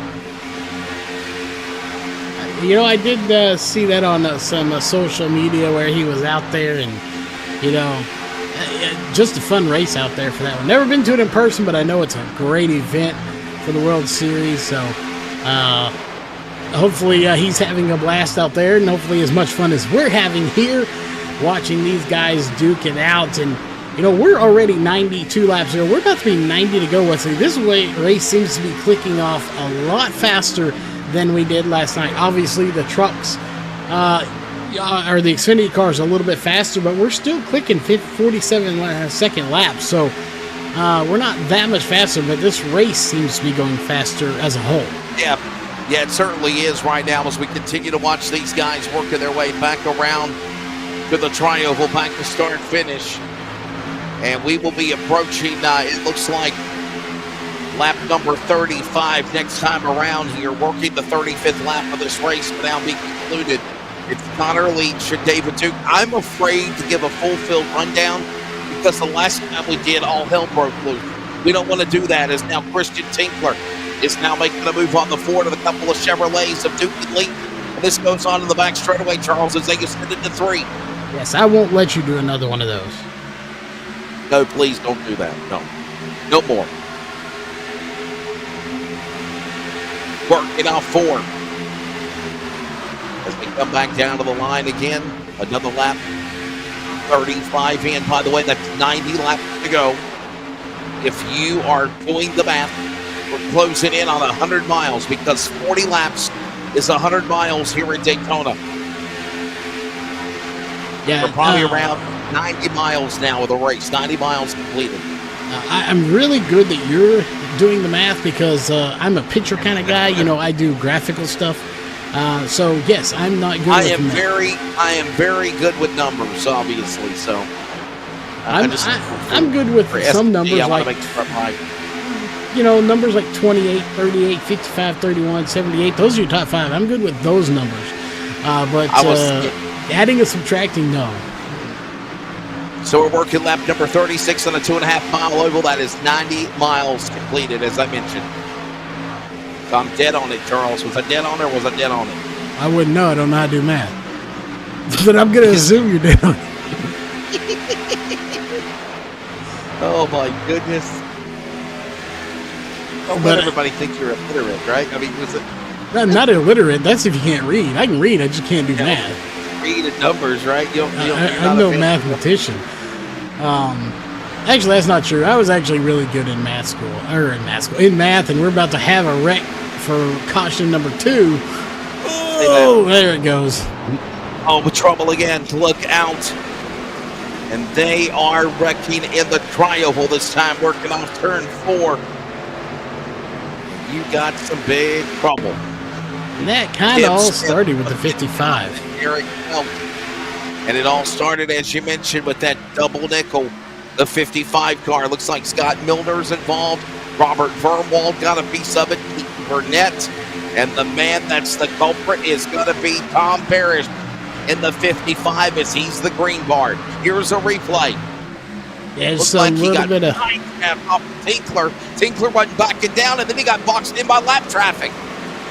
I did see that on some social media where he was out there, and just a fun race out there for that one. Never been to it in person, but I know it's a great event for the World Series. So hopefully he's having a blast out there, and hopefully as much fun as we're having here watching these guys duke it out. And we're already 92 laps here. We're about to be 90 to go. Wesley. This race seems to be clicking off a lot faster than we did last night. Obviously, the trucks or the Xfinity cars a little bit faster, but we're still clicking 47-second laps. So we're not that much faster, but this race seems to be going faster as a whole. Yeah, it certainly is right now as we continue to watch these guys working their way back around to the tri-oval, back to start finish. And we will be approaching, it looks like, lap number 35 next time around here, working the 35th lap of this race will now be concluded. It's Connor Leach and David Duke. I'm afraid to give a full-filled rundown because the last time we did, all hell broke loose. We don't want to do that, as now Christian Tinkler is now making a move on the Ford with a couple of Chevrolets of Duke and Leach. And this goes on in the back straightaway, Charles, as they extend it to 3. Yes, I won't let you do another one of those. No, please don't do that. No more. Working off 4. As we come back down to the line again, another lap. 35 in. By the way, that's 90 laps to go. If you are doing the math, we're closing in on 100 miles because 40 laps is 100 miles here at Daytona. Yeah, we're probably around 90 miles now of the race, 90 miles completed. I'm really good that you're doing the math because I'm a picture kind of guy. I do graphical stuff. So yes, I'm not good. I am very good with numbers, obviously. So I'm good with some numbers like numbers like 28, 38, 55, 31, 78. Those are your top 5. I'm good with those numbers. But adding and subtracting, no. So we're working lap number 36 on a 2.5-mile oval. That is 90 miles completed, as I mentioned. So I'm dead on it, Charles. Was I dead on it or was I dead on it? I wouldn't know. I don't know how to do math. But I'm going to assume you're dead on it. Oh, my goodness. Don't let everybody think you're illiterate, right? I mean, was it... I'm not illiterate. That's if you can't read. I can read. I just can't do math. Read the numbers, right? I'm no mathematician. Actually, that's not true. I was actually really good in math, and we're about to have a wreck for caution number 2. Oh, there it goes. Oh, with trouble again. Look out. And they are wrecking in the tri-oval this time, working off turn 4. You got some big trouble. And that kind of all started with the 55. And it all started, as you mentioned, with that double nickel, the 55 car. Looks like Scott Milner's involved. Robert Verwald got a piece of it. Pete Burnett. And the man that's the culprit is going to be Tom Parrish in the 55 as he's the green bar. Here's a replay. Yeah, looks like he got off Tinkler. Tinkler wasn't backing down, and then he got boxed in by lap traffic.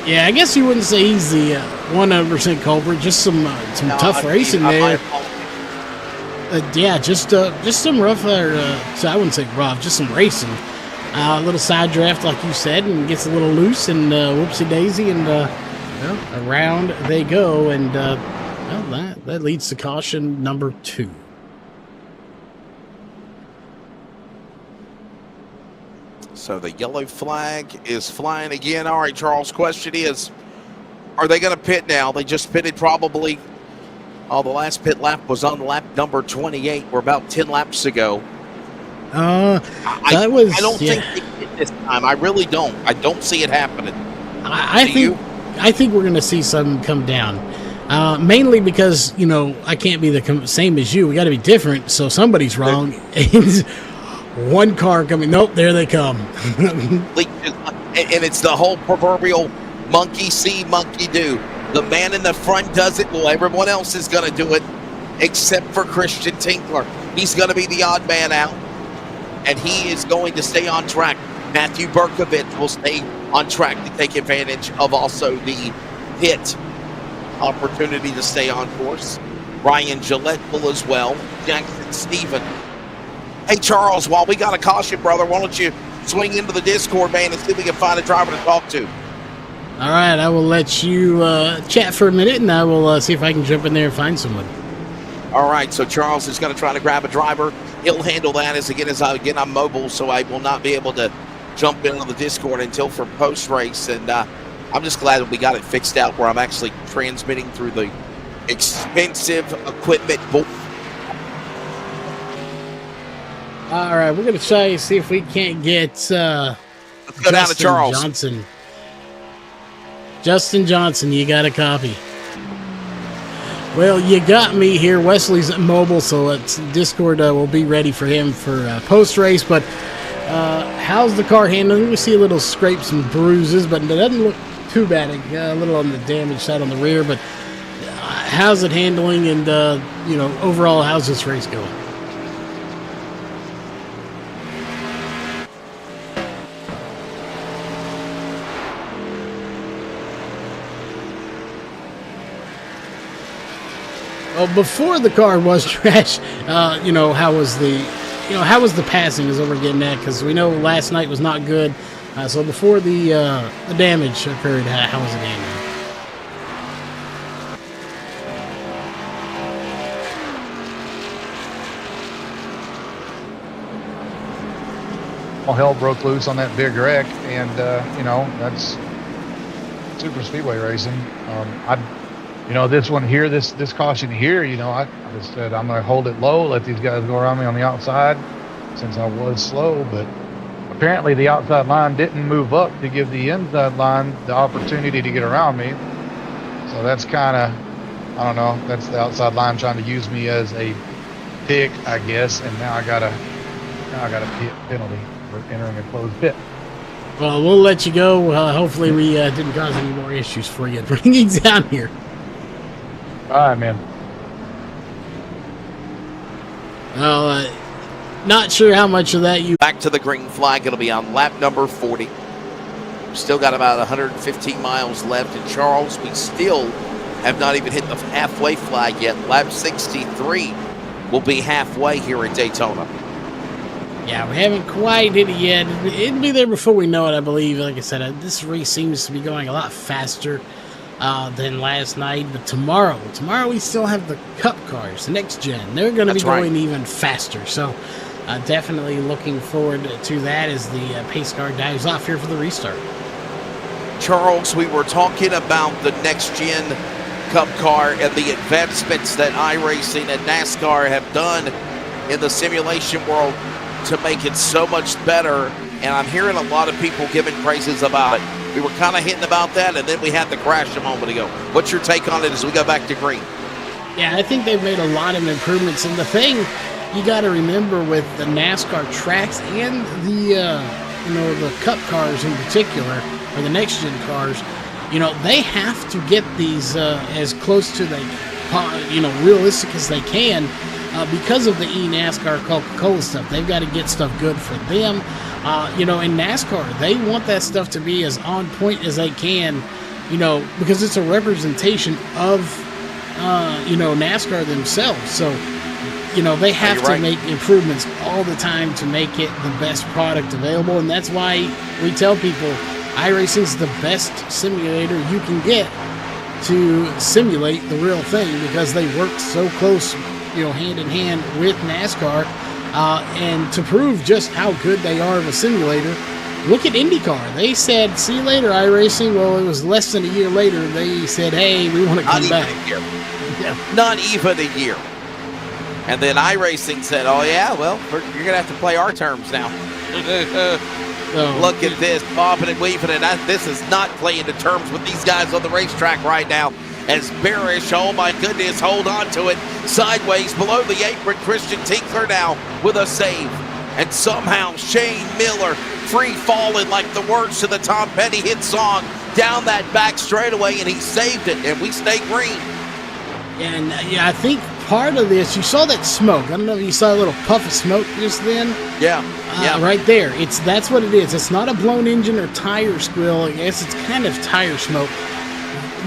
Yeah, I guess you wouldn't say he's the 100% culprit. Just some tough racing there. Just some rough. So I wouldn't say rough, just some racing. A little side draft, like you said, and gets a little loose, and whoopsie daisy, and around they go, and that leads to caution number 2. So the yellow flag is flying again. All right, Charles, question is, are they going to pit now? They just pitted probably, the last pit lap was on lap number 28. We're about 10 laps to go. I don't think they pit this time. I really don't. I don't see it happening. I think we're going to see some come down. Mainly because, I can't be the same as you. We got to be different, so somebody's wrong. One car coming. Nope, there they come. And it's the whole proverbial monkey see, monkey do. The man in the front does it. Well, everyone else is going to do it except for Christian Tinkler. He's going to be the odd man out, and he is going to stay on track. Matthew Berkovich will stay on track to take advantage of also the pit opportunity to stay on course. Ryan Gillette will as well. Jackson Stephen. Hey, Charles, while we got a caution, brother, why don't you swing into the Discord, man, and see if we can find a driver to talk to. All right, I will let you chat for a minute, and I will see if I can jump in there and find someone. All right, so Charles is going to try to grab a driver. He'll handle that I'm mobile, so I will not be able to jump in on the Discord until for post-race. And I'm just glad that we got it fixed out where I'm actually transmitting through the expensive equipment board. All right, we're going to try to see if we can't get let's go down to Charles. Justin Johnson, you got a copy. Well, you got me here. Wesley's mobile, so Discord will be ready for him for post-race. But how's the car handling? We see a little scrapes and bruises, but it doesn't look too bad. A little on the damaged side on the rear, but how's it handling? And, overall, how's this race going? Well, before the car was trash, how was the passing is what we're getting at, because we know last night was not good. So before the damage occurred, how was it handled? All hell broke loose on that big wreck, and that's super speedway racing. this one here, this caution here, I just said I'm going to hold it low, let these guys go around me on the outside since I was slow. But apparently the outside line didn't move up to give the inside line the opportunity to get around me. So that's kind of, I don't know, that's the outside line trying to use me as a pick, I guess. And now I got a penalty for entering a closed pit. Well, we'll let you go. Hopefully we didn't cause any more issues for you bringing down here. All right, man. Well, not sure how much of that you... Back to the green flag. It'll be on lap number 40. Still got about 115 miles left. And Charles, we still have not even hit the halfway flag yet. Lap 63 will be halfway here at Daytona. Yeah, we haven't quite hit it yet. It'll be there before we know it, I believe. Like I said, this race seems to be going a lot faster than last night. But tomorrow we still have the Cup cars, the next gen. They're going to be going even faster. So definitely looking forward to that as the pace car dives off here for the restart. Charles, we were talking about the next gen Cup car and the advancements that iRacing and NASCAR have done in the simulation world to make it so much better, and I'm hearing a lot of people giving praises about it. We were kind of hitting about that, and then we had the crash a moment ago. What's your take on it as we go back to green? Yeah, I think they've made a lot of improvements, and the thing you got to remember with the NASCAR tracks and the Cup cars in particular, or the next gen cars, they have to get these as close to realistic as they can. Because of the eNASCAR Coca-Cola stuff, they've got to get stuff good for them. In NASCAR, they want that stuff to be as on point as they can, because it's a representation of, NASCAR themselves. So, they have to make improvements all the time to make it the best product available. And that's why we tell people iRacing is the best simulator you can get to simulate the real thing, because they work so close hand in hand with NASCAR, and to prove just how good they are of a simulator, look at IndyCar. They said, see you later, iRacing. Well, it was less than a year later, they said, hey, we want to come back. Not even a year. And then iRacing said, oh, yeah, well, you're going to have to play our terms now. Look at this, bobbing and weaving, and this is not playing the terms with these guys on the racetrack right now. As Barish, oh my goodness, hold on to it. Sideways below the apron, Christian Tinkler now with a save. And somehow Shane Miller free falling like the words to the Tom Petty hit song down that back straightaway, and he saved it, and we stay green. And I think part of this, you saw that smoke. I don't know if you saw a little puff of smoke just then. Yeah. Right there. That's what it is. It's not a blown engine or tire squill. I guess it's kind of tire smoke.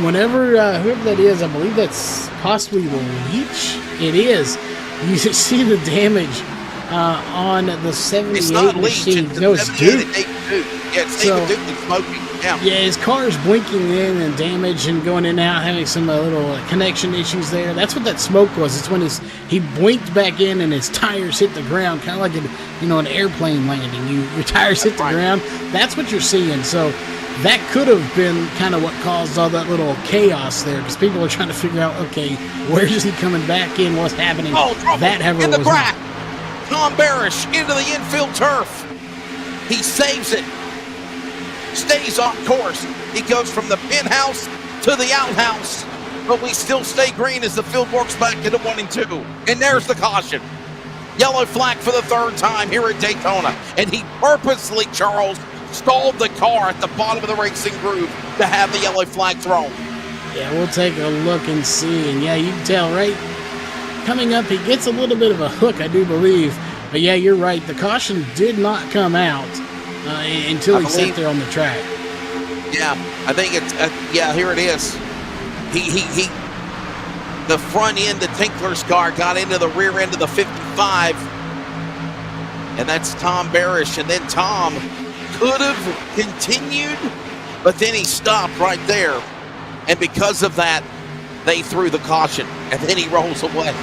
Whenever, whoever that is, I believe that's possibly the Leach. It is. You see the damage on the 78 it's not machine. Leach, No, it's Duke. Yeah, it's David Duke that's smoking. Yeah, his car's blinking in and damaged and going in and out, having some little connection issues there. That's what that smoke was. It's when he blinked back in and his tires hit the ground, kind of like an airplane landing. Your tires hit the ground. That's what you're seeing. So that could have been kind of what caused all that little chaos there, because people are trying to figure out, okay, where is he coming back in? What's happening? Oh, trouble that in the crack. Tom Barish into the infield turf. He saves it. Stays on course. He goes from the penthouse to the outhouse, but we still stay green as the field works back into 1 and 2. And there's the caution. Yellow flag for the third time here at Daytona. And he purposely, Charles, stalled the car at the bottom of the racing groove to have the yellow flag thrown. Yeah, we'll take a look and see. And yeah, you can tell, right? Coming up, he gets a little bit of a hook, I do believe. But yeah, you're right. The caution did not come out until he sat there on the track. Yeah, I think it's, here it is. The front end of Tinkler's car got into the rear end of the 55. And that's Tom Barish. And then Tom could have continued, but then he stopped right there. And because of that, they threw the caution. And then he rolls away.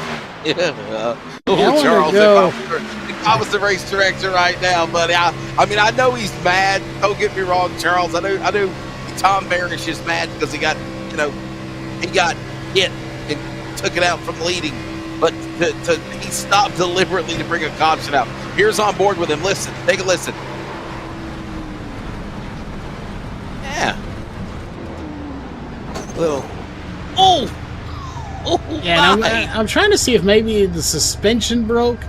Charles, if I was the race director right now, buddy, I know he's mad. Don't get me wrong, Charles. I know Tom Barish is mad because he got hit and took it out from leading. But he stopped deliberately to bring a caution out. Here's on board with him. Listen, take a listen. Yeah. Little. Oh! Yeah, and I'm trying to see if maybe the suspension broke.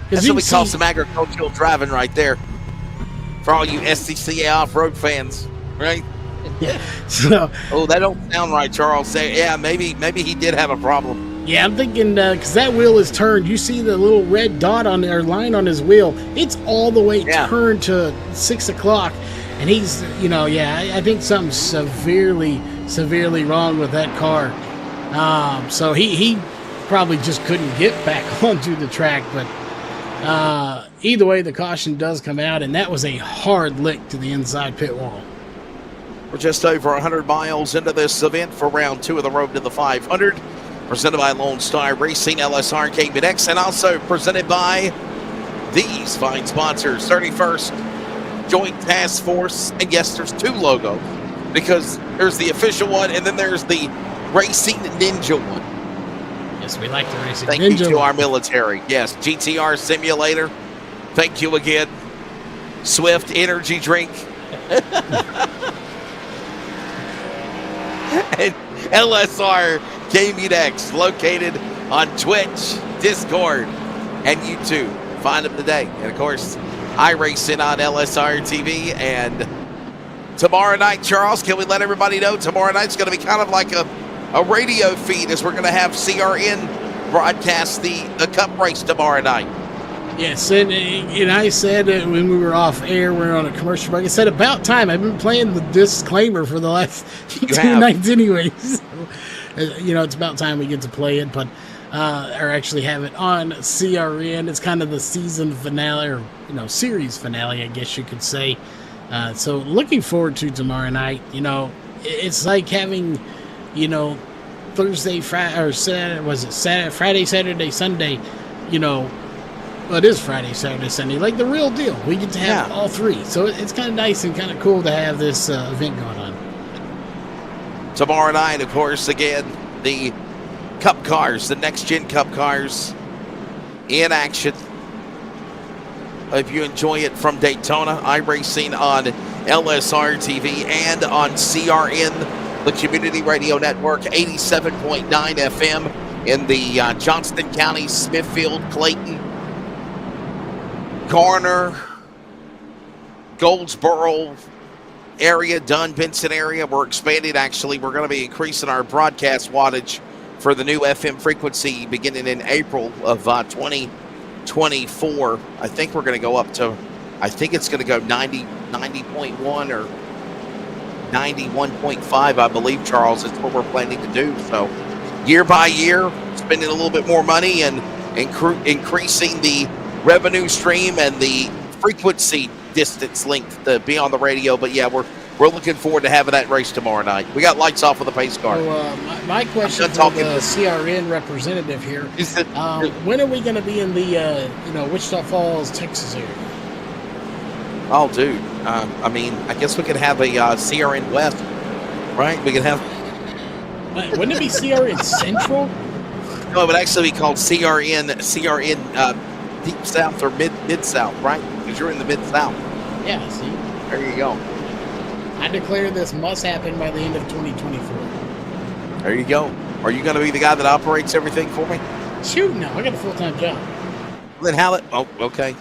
That's what we call some agricultural driving right there. For all you SCCA off-road fans, right? Yeah. So, that don't sound right, Charles. Say, yeah, maybe he did have a problem. Yeah, I'm thinking because that wheel is turned. You see the little red dot on or line on his wheel. It's all the way turned to 6 o'clock, and he's, I think something's severely wrong with that car. So he probably just couldn't get back onto the track. But either way, the caution does come out, and that was a hard lick to the inside pit wall. We're just over 100 miles into this event for round 2 of the Road to the 500. Presented by Lonestar Racing, LSRTV X, and also presented by these fine sponsors. 31st Joint Task Force, and yes, there's 2 logos because there's the official one and then there's the Racing Ninja one. Yes, we like the Racing Ninja. Thank you to our military. Yes, GTR Simulator. Thank you again. Swift Energy Drink. And LSR Gaming X, located on Twitch, Discord, and YouTube. Find them today. And of course, iRacing on LSRTV. And tomorrow night, Charles, can we let everybody know tomorrow night's going to be kind of like a radio feed, as we're going to have CRN broadcast the Cup race tomorrow night. Yes, and I said when we were off air, we were on a commercial break, I said about time. I've been playing the disclaimer for the last 2 nights anyways. It's about time we get to play it, but or actually have it on CRN. It's kind of the season finale, or series finale, I guess you could say. So looking forward to tomorrow night. It's like having, Thursday, Friday, or Saturday, was it Saturday, Friday, Saturday, Sunday, well, it is Friday, Saturday, Sunday, like the real deal. We get to have all 3. So it's kind of nice and kind of cool to have this event going on. Tomorrow night, of course, again, the Cup cars, the next-gen Cup cars in action. If you enjoy it from Daytona, iRacing on LSRTV and on CRN, the Community Radio Network, 87.9 FM in the Johnston County, Smithfield, Clayton, Garner, Goldsboro area, Dunn, Benson area. We're expanding, actually. We're going to be increasing our broadcast wattage for the new FM frequency beginning in April of 2024. I think we're going to go up to, it's going to go 90.1 or 91.5, I believe, Charles. It's what we're planning to do. So year by year, spending a little bit more money and increasing the revenue stream and the frequency distance length to be on the radio. But yeah, we're looking forward to having that race tomorrow night. We got lights off with the pace car. So, my question for the CRN representative here, when are we going to be in the Wichita Falls, Texas area? Oh, dude. I guess we could have a CRN West, right? We could have. Wouldn't it be CRN Central? No, it would actually be called CRN Deep South or Mid South, right? Because you're in the Mid South. Yeah, see? There you go. I declare this must happen by the end of 2024. There you go. Are you going to be the guy that operates everything for me? Shoot, no. I got a full-time job. Then okay.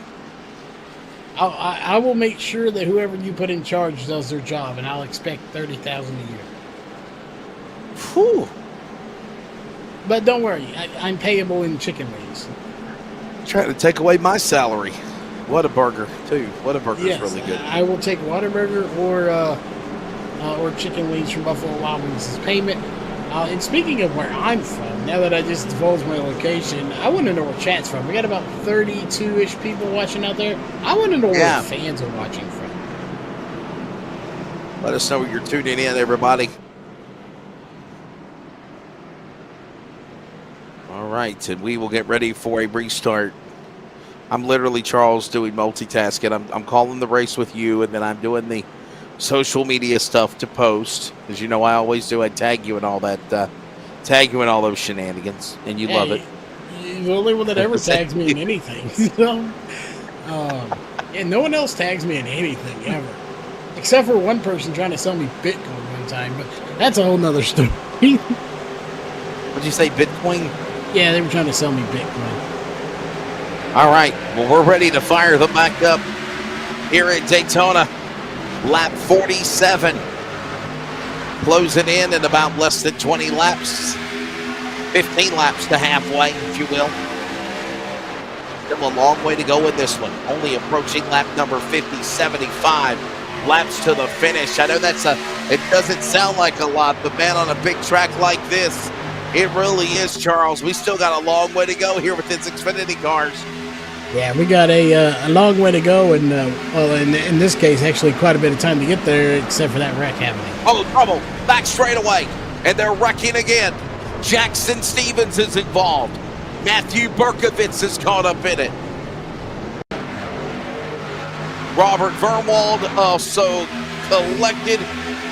I will make sure that whoever you put in charge does their job, and I'll expect $30,000 a year. Whew. But don't worry, I'm payable in chicken wings. Trying to take away my salary. Whataburger, too. Whataburger is really good. I will take Whataburger or chicken wings from Buffalo Wild Wings as payment. And speaking of where I'm from, now that I just divulged my location, I want to know where chat's from. We got about 32-ish people watching out there. I want to know where the fans are watching from. Let us know where you're tuning in, everybody. All right, and we will get ready for a restart. I'm literally, Charles, doing multitasking. I'm calling the race with you, and then I'm doing the social media stuff to post. As you know, I always do. I tag you and all that tag you in all those shenanigans, and you love it. You're the only one that ever tags me in anything. So, yeah, no one else tags me in anything ever, except for one person trying to sell me Bitcoin one time. But that's a whole nother story. Would you say Bitcoin? Yeah, they were trying to sell me Bitcoin. All right. Well, we're ready to fire them back up here at Daytona. Lap 47. Closing in about less than 20 laps. 15 laps to halfway, if you will. Still a long way to go in this one. Only approaching lap number 50, 75 laps to the finish. I know it doesn't sound like a lot, but man, on a big track like this, it really is, Charles. We still got a long way to go here with these Xfinity cars. Yeah, we got a long way to go, and well, in this case, actually quite a bit of time to get there, except for that wreck happening. Oh, trouble! Back straight away, and they're wrecking again. Jackson Stevens is involved. Matthew Berkovitz is caught up in it. Robert Verwald also collected,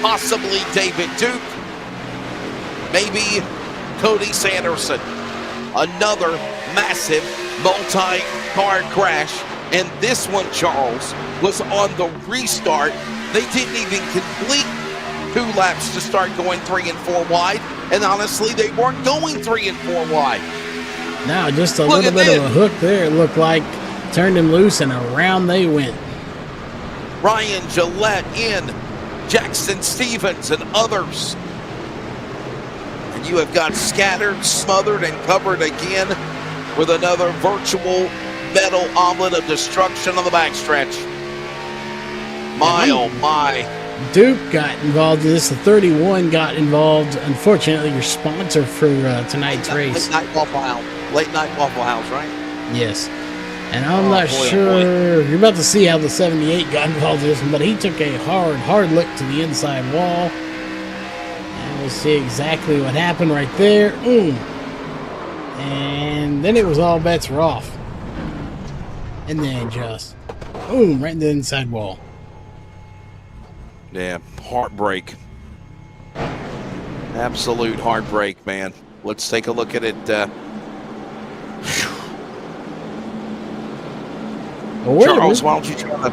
possibly David Duke, maybe Cody Sanderson. Another massive multi-car crash, and this one, Charles, was on the restart. They didn't even complete 2 laps to start going 3 and 4 wide, and honestly, they weren't going 3 and 4 wide. No, just a little bit of a hook there, it looked like. Turned him loose, and around they went. Ryan Gillette in, Jackson Stevens, and others. And you have got scattered, smothered, and covered again with another virtual metal omelet of destruction on the backstretch. My, oh my. Duke got involved in this. The 31 got involved. Unfortunately, your sponsor for tonight's race. Late Night Waffle House, right? Yes. And I'm not sure. You're about to see how the 78 got involved in this one, but he took a hard look to the inside wall. And we'll see exactly what happened right there. And then it was all bets were off. And then just, boom, right in the inside wall. Yeah, heartbreak. Absolute heartbreak, man. Let's take a look at it. Charles, why don't you try to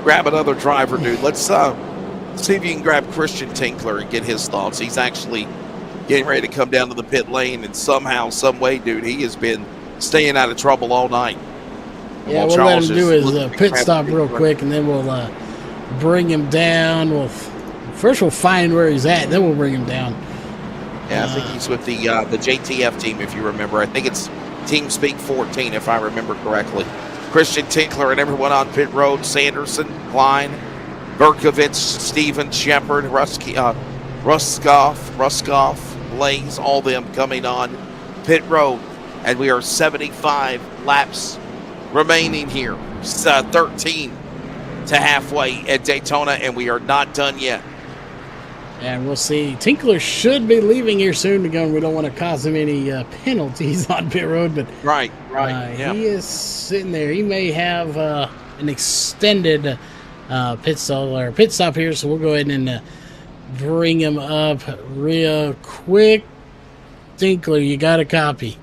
grab another driver, dude? Let's see if you can grab Christian Tinkler and get his thoughts. He's actually getting ready to come down to the pit lane, and somehow, some way, dude, he has been staying out of trouble all night. Yeah, we'll let him do his pit stop real quick, and then we'll bring him down. First we'll find where he's at, then we'll bring him down. Yeah, I think he's with the JTF team, if you remember. I think it's Team Speak 14, if I remember correctly. Christian Tinkler and everyone on pit road: Sanderson, Klein, Berkovitz, Steven, Shepard, Ruskoff, Blaze, all them coming on pit road. And we are 75 laps remaining here. 13 to halfway at Daytona, and we are not done yet. And we'll see. Tinkler should be leaving here soon to go. We don't want to cause him any penalties on pit road, but right. He is sitting there. He may have an extended pit stop here, so we'll go ahead and bring him up real quick. Tinkler, you got a copy?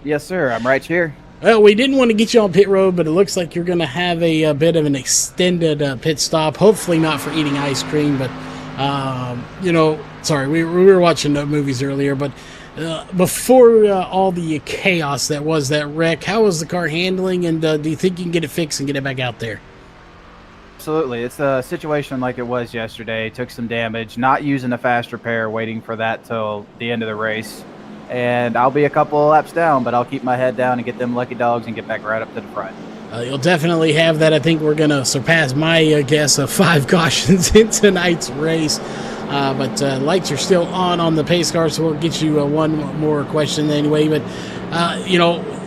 Yes, sir. I'm right here. Well, we didn't want to get you on pit road, but it looks like you're going to have a bit of an extended pit stop. Hopefully not for eating ice cream, but sorry, we were watching movies earlier, but before all the chaos that was that wreck, how was the car handling, and do you think you can get it fixed and get it back out there? Absolutely. It's a situation like it was yesterday. Took some damage, not using a fast repair, waiting for that till the end of the race. And I'll be a couple of laps down, but I'll keep my head down and get them lucky dogs and get back right up to the front. You'll definitely have that. I think we're going to surpass my guess of 5 cautions in tonight's race. But lights are still on the pace car, so we'll get you one more question anyway. But,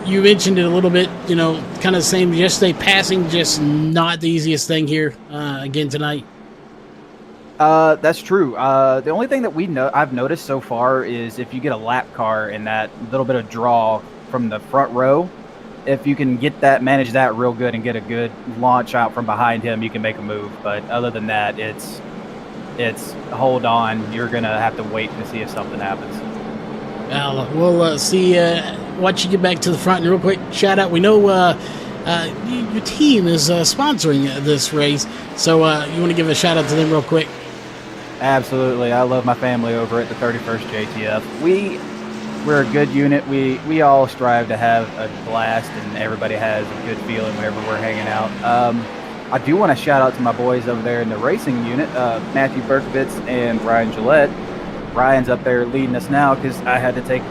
you mentioned it a little bit, kind of the same yesterday. Passing, just not the easiest thing here again tonight. That's true. The only thing that I've noticed so far is if you get a lap car in that little bit of draw from the front row, if you can manage that real good and get a good launch out from behind him, you can make a move. But other than that, it's hold on. You're going to have to wait to see if something happens. We'll see. Watch you get back to the front. And real quick, shout out. We know your team is sponsoring this race, so you want to give a shout out to them real quick? Absolutely. I love my family over at the 31st JTF. We're a good unit. We all strive to have a blast, and everybody has a good feeling whenever we're hanging out. I do want to shout out to my boys over there in the racing unit, Matthew Berkovitz and Ryan Gillette. Ryan's up there leading us now because I had to take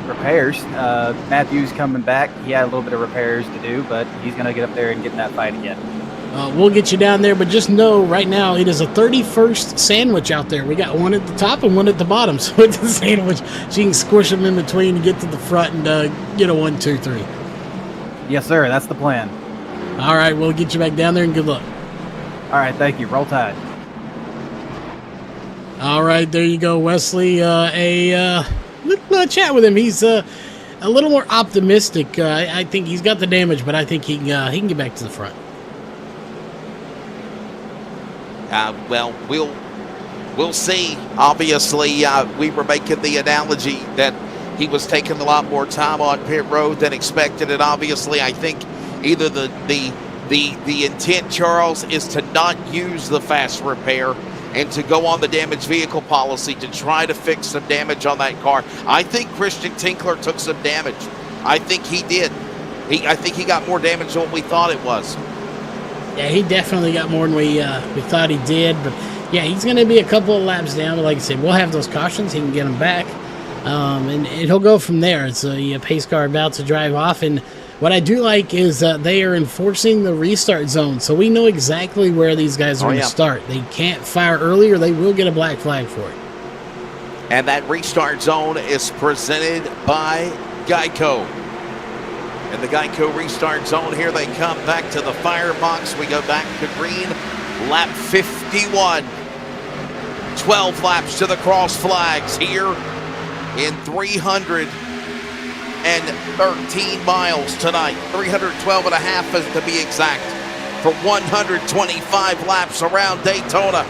repairs. Matthew's coming back. He had a little bit of repairs to do, but he's going to get up there and get in that fight again. We'll get you down there, but just know right now it is a 31st sandwich out there. We got one at the top and one at the bottom. So it's a sandwich. So you can squish them in between and get to the front and get a 1, 2, 3. Yes, sir. That's the plan. All right. We'll get you back down there and good luck. All right. Thank you. Roll Tide. All right. There you go, Wesley. Let's chat with him. He's a little more optimistic. I think he's got the damage, but I think he can get back to the front. Well, we'll see. Obviously, we were making the analogy that he was taking a lot more time on pit road than expected, and obviously, I think either the intent, Charles, is to not use the fast repair and to go on the damaged vehicle policy to try to fix some damage on that car. I think Christian Tinkler took some damage. I think he did. I think he got more damage than what we thought it was. Yeah, he definitely got more than we thought he did. But, yeah, he's going to be a couple of laps down. But like I said, we'll have those cautions. He can get them back. And he'll go from there. It's a pace car about to drive off. And what I do like is they are enforcing the restart zone. So we know exactly where these guys are going to start. They can't fire early or they will get a black flag for it. And that restart zone is presented by Geico. And the Geico restart zone, here they come back to the firebox. We go back to green, lap 51. 12 laps to the cross flags here in 313 miles tonight. 312 and a half is to be exact, for 125 laps around Daytona.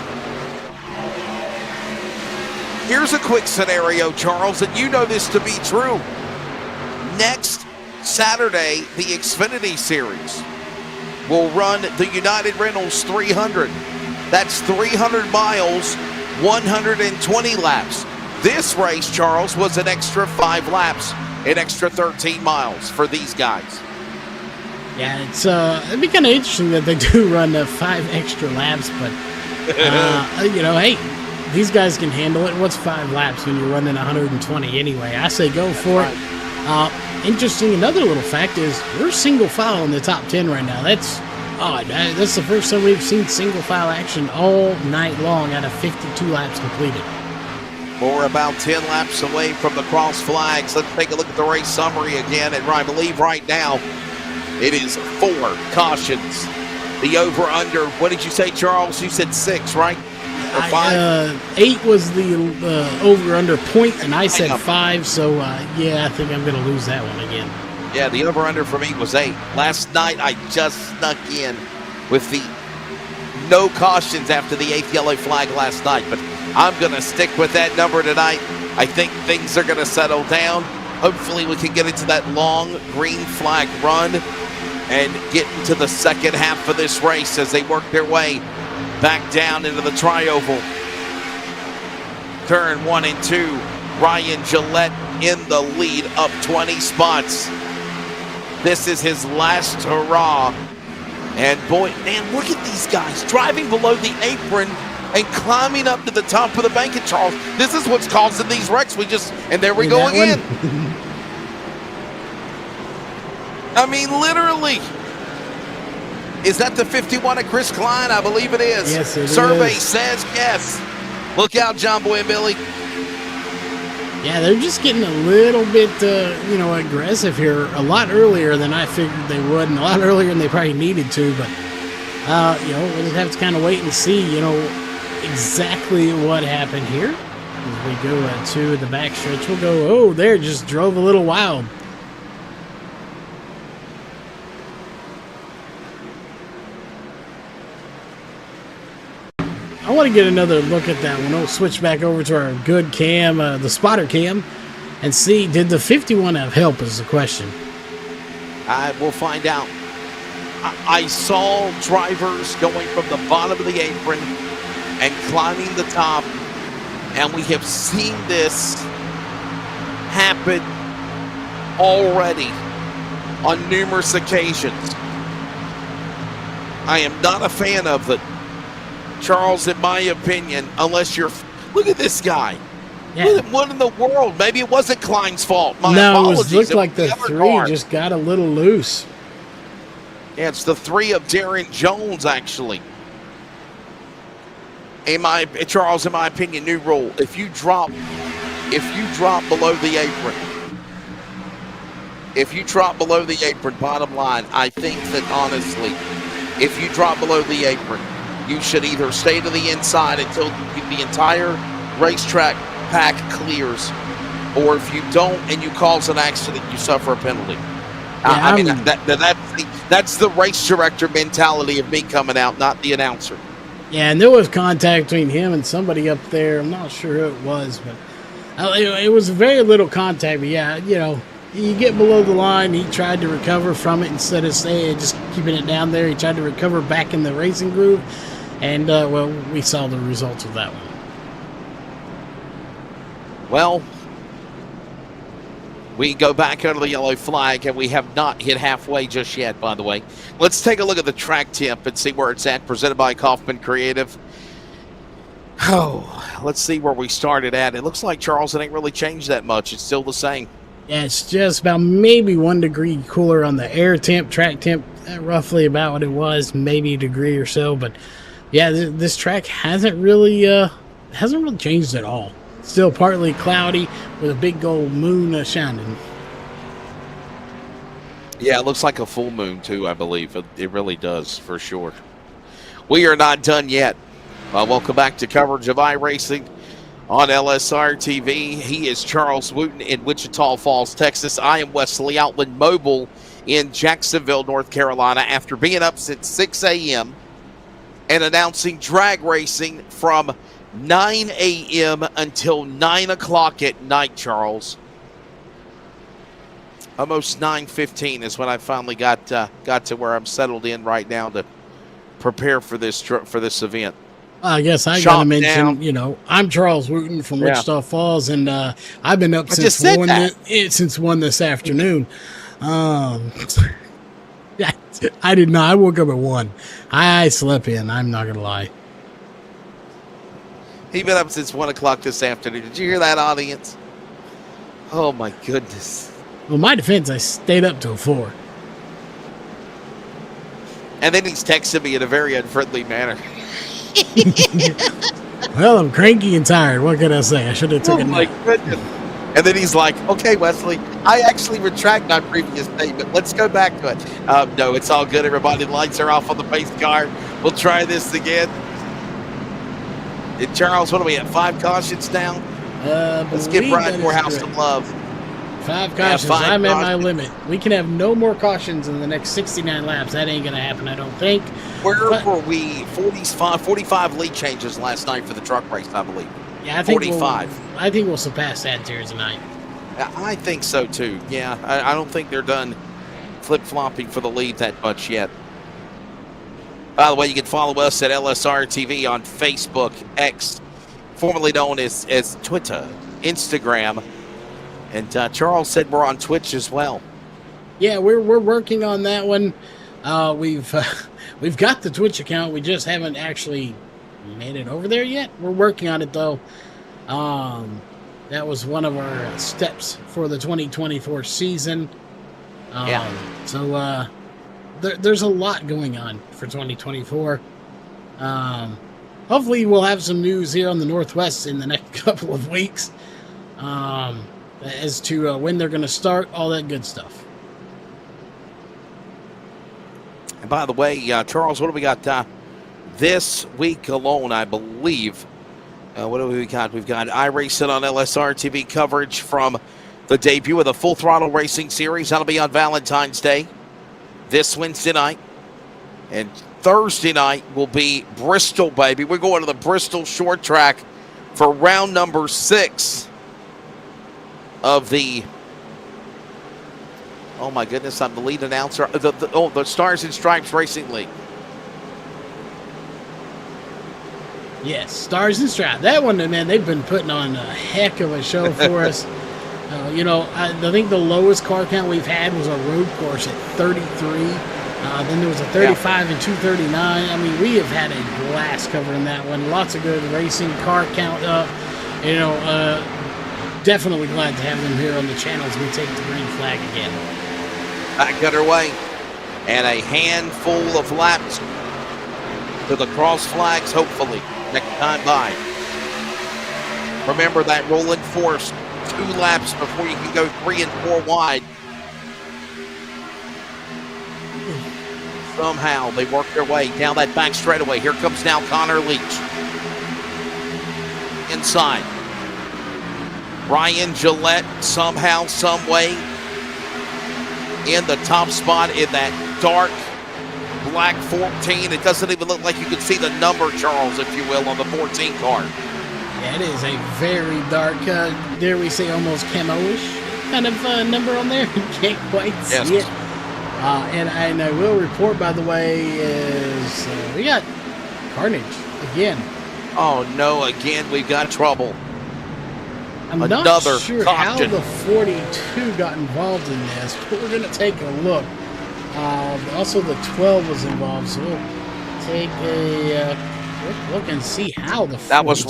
Here's a quick scenario, Charles, and you know this to be true. Next Saturday, the Xfinity Series will run the United Rentals 300. That's 300 miles, 120 laps. This race, Charles, was an extra 5 laps, an extra 13 miles for these guys. Yeah, it'd be kind of interesting that they do run 5 extra laps, but hey, these guys can handle it. What's 5 laps when you're running 120 anyway? I say go for it. Interesting, another little fact is we're single file in the top 10 right now. That's odd. That's the first time we've seen single file action all night long out of 52 laps completed. We're about 10 laps away from the cross flags. Let's take a look at the race summary again. And I believe right now it is 4 cautions. The over-under, what did you say, Charles? You said 6, right? Or 5? 8 was the over-under point, and I said 5. So, I think I'm going to lose that one again. Yeah, the over-under for me was 8. Last night I just snuck in with the no cautions after the 8th yellow flag last night. But I'm going to stick with that number tonight. I think things are going to settle down. Hopefully we can get into that long green flag run and get into the second half of this race as they work their way back down into the tri-oval. Turn 1 and 2. Ryan Gillette in the lead, up 20 spots. This is his last hurrah. And boy, man, look at these guys driving below the apron and climbing up to the top of the bank. And Charles, this is what's causing these wrecks. And there we go again. I mean, literally. Is that the 51 of Chris Klein? I believe it is. Yes, it Survey is. says yes. Look out, John Boy and Billy. Yeah, they're just getting a little bit, aggressive here a lot earlier than I figured they would, and a lot earlier than they probably needed to. But, we'll just have to kind of wait and see, exactly what happened here. As we go to the backstretch, we'll go, there, just drove a little wild. I want to get another look at that one. We'll switch back over to our good cam, the spotter cam, and see, did the 51 have help is the question. I will find out. I saw drivers going from the bottom of the apron and climbing the top, and we have seen this happen already on numerous occasions. I am not a fan of it, Charles, in my opinion, unless you're... Look at this guy. Yeah. What in the world? Maybe it wasn't Klein's fault. My no, apologies. it looked like the other three car. just got a little loose. Yeah, it's the 3 of Darren Jones, actually. Charles, in my opinion, new rule. If you drop below the apron, bottom line, I think that honestly, if you drop below the apron, you should either stay to the inside until the entire racetrack pack clears, or if you don't and you cause an accident, you suffer a penalty. That's the race director mentality of me coming out, not the announcer. Yeah, and there was contact between him and somebody up there. I'm not sure who it was, but it was very little contact. But yeah, you get below the line. He tried to recover from it instead of just keeping it down there. He tried to recover back in the racing groove, and we saw the results of that one. Well, we go back under the yellow flag, and we have not hit halfway just yet, by the way. Let's take a look at the track temp and see where it's at, presented by Kaufman Creative. Oh, let's see where we started at. It looks like, Charles, it ain't really changed that much. It's still the same. Yeah, it's just about maybe 1 degree cooler on the air temp, track temp, roughly about what it was, maybe a degree or so. But yeah, this track hasn't really changed at all. Still partly cloudy with a big gold moon shining. Yeah, it looks like a full moon, too, I believe. It really does, for sure. We are not done yet. Welcome back to coverage of iRacing on LSRTV. He is Charles Wooten in Wichita Falls, Texas. I am Wesley Outland Mobile in Jacksonville, North Carolina, after being up since 6 a.m. and announcing drag racing from 9 a.m. until 9 o'clock at night, Charles. Almost 9:15 is when I finally got to where I'm settled in right now to prepare for this event. I guess I got to mention, I'm Charles Wooten from Wichita Falls, and I've been up since 1 this afternoon. I did not. I woke up at 1. I slept in. I'm not going to lie. He's been up since 1 o'clock this afternoon. Did you hear that, audience? Oh, my goodness. Well, my defense, I stayed up till 4. And then he's texting me in a very unfriendly manner. Well, I'm cranky and tired. What can I say? I should have taken my goodness. And then he's like, okay, Wesley, I actually retract my previous statement. Let's go back to it. No, it's all good, everybody. The lights are off on the pace car. We'll try this again. And Charles, what are we at? 5 cautions down? Let's give Brian Morehouse some love. 5 cautions. I'm at my limit. We can have no more cautions in the next 69 laps. That ain't going to happen, I don't think. Where were we? 45 lead changes last night for the truck race, I believe. Yeah, I think 45. I think we'll surpass that here tonight. I think so, too. Yeah, I don't think they're done flip-flopping for the lead that much yet. By the way, you can follow us at LSRTV on Facebook, X, formerly known as Twitter, Instagram. And Charles said we're on Twitch as well. Yeah, we're working on that one. We've got the Twitch account. We just haven't actually made it over there yet. We're working on it, though. That was one of our steps for the 2024 season. So there's a lot going on for 2024. Hopefully we'll have some news here on the Northwest in the next couple of weeks. As to when they're going to start, all that good stuff. And by the way, Charles, what do we got this week alone, I believe? What do we got? We've got iRacing on LSRTV coverage from the debut of the Full Throttle Racing Series. That'll be on Valentine's Day this Wednesday night. And Thursday night will be Bristol, baby. We're going to the Bristol short track for round number 6 of the, oh my goodness, I'm the lead announcer, the Stars and Stripes Racing League. Yes, Stars and Stripes. That one, man, they've been putting on a heck of a show for us. I think the lowest car count we've had was a road course at 33. Then there was a 35 and 239. I mean, we have had a blast covering that one. Lots of good racing, car count up. Definitely glad to have them here on the channel as we take the green flag again. Back underway, and a handful of laps to the cross flags, hopefully, next time by. Remember that rolling force, 2 laps before you can go 3 and 4 wide. Somehow they work their way down that back straightaway. Here comes now Connor Leach. Inside. Ryan Gillette, somehow, some way, in the top spot in that dark black 14. It doesn't even look like you can see the number, Charles, if you will, on the 14 car. Yeah, it is a very dark, dare we say, almost camo-ish kind of number on there. You can't quite see it. And I will report, by the way, is we got carnage again. Oh, no, again, we've got trouble. I'm not sure how the 42 got involved in this, but we're going to take a look. Also, the 12 was involved, so we'll take a quick look and see how the 42 That was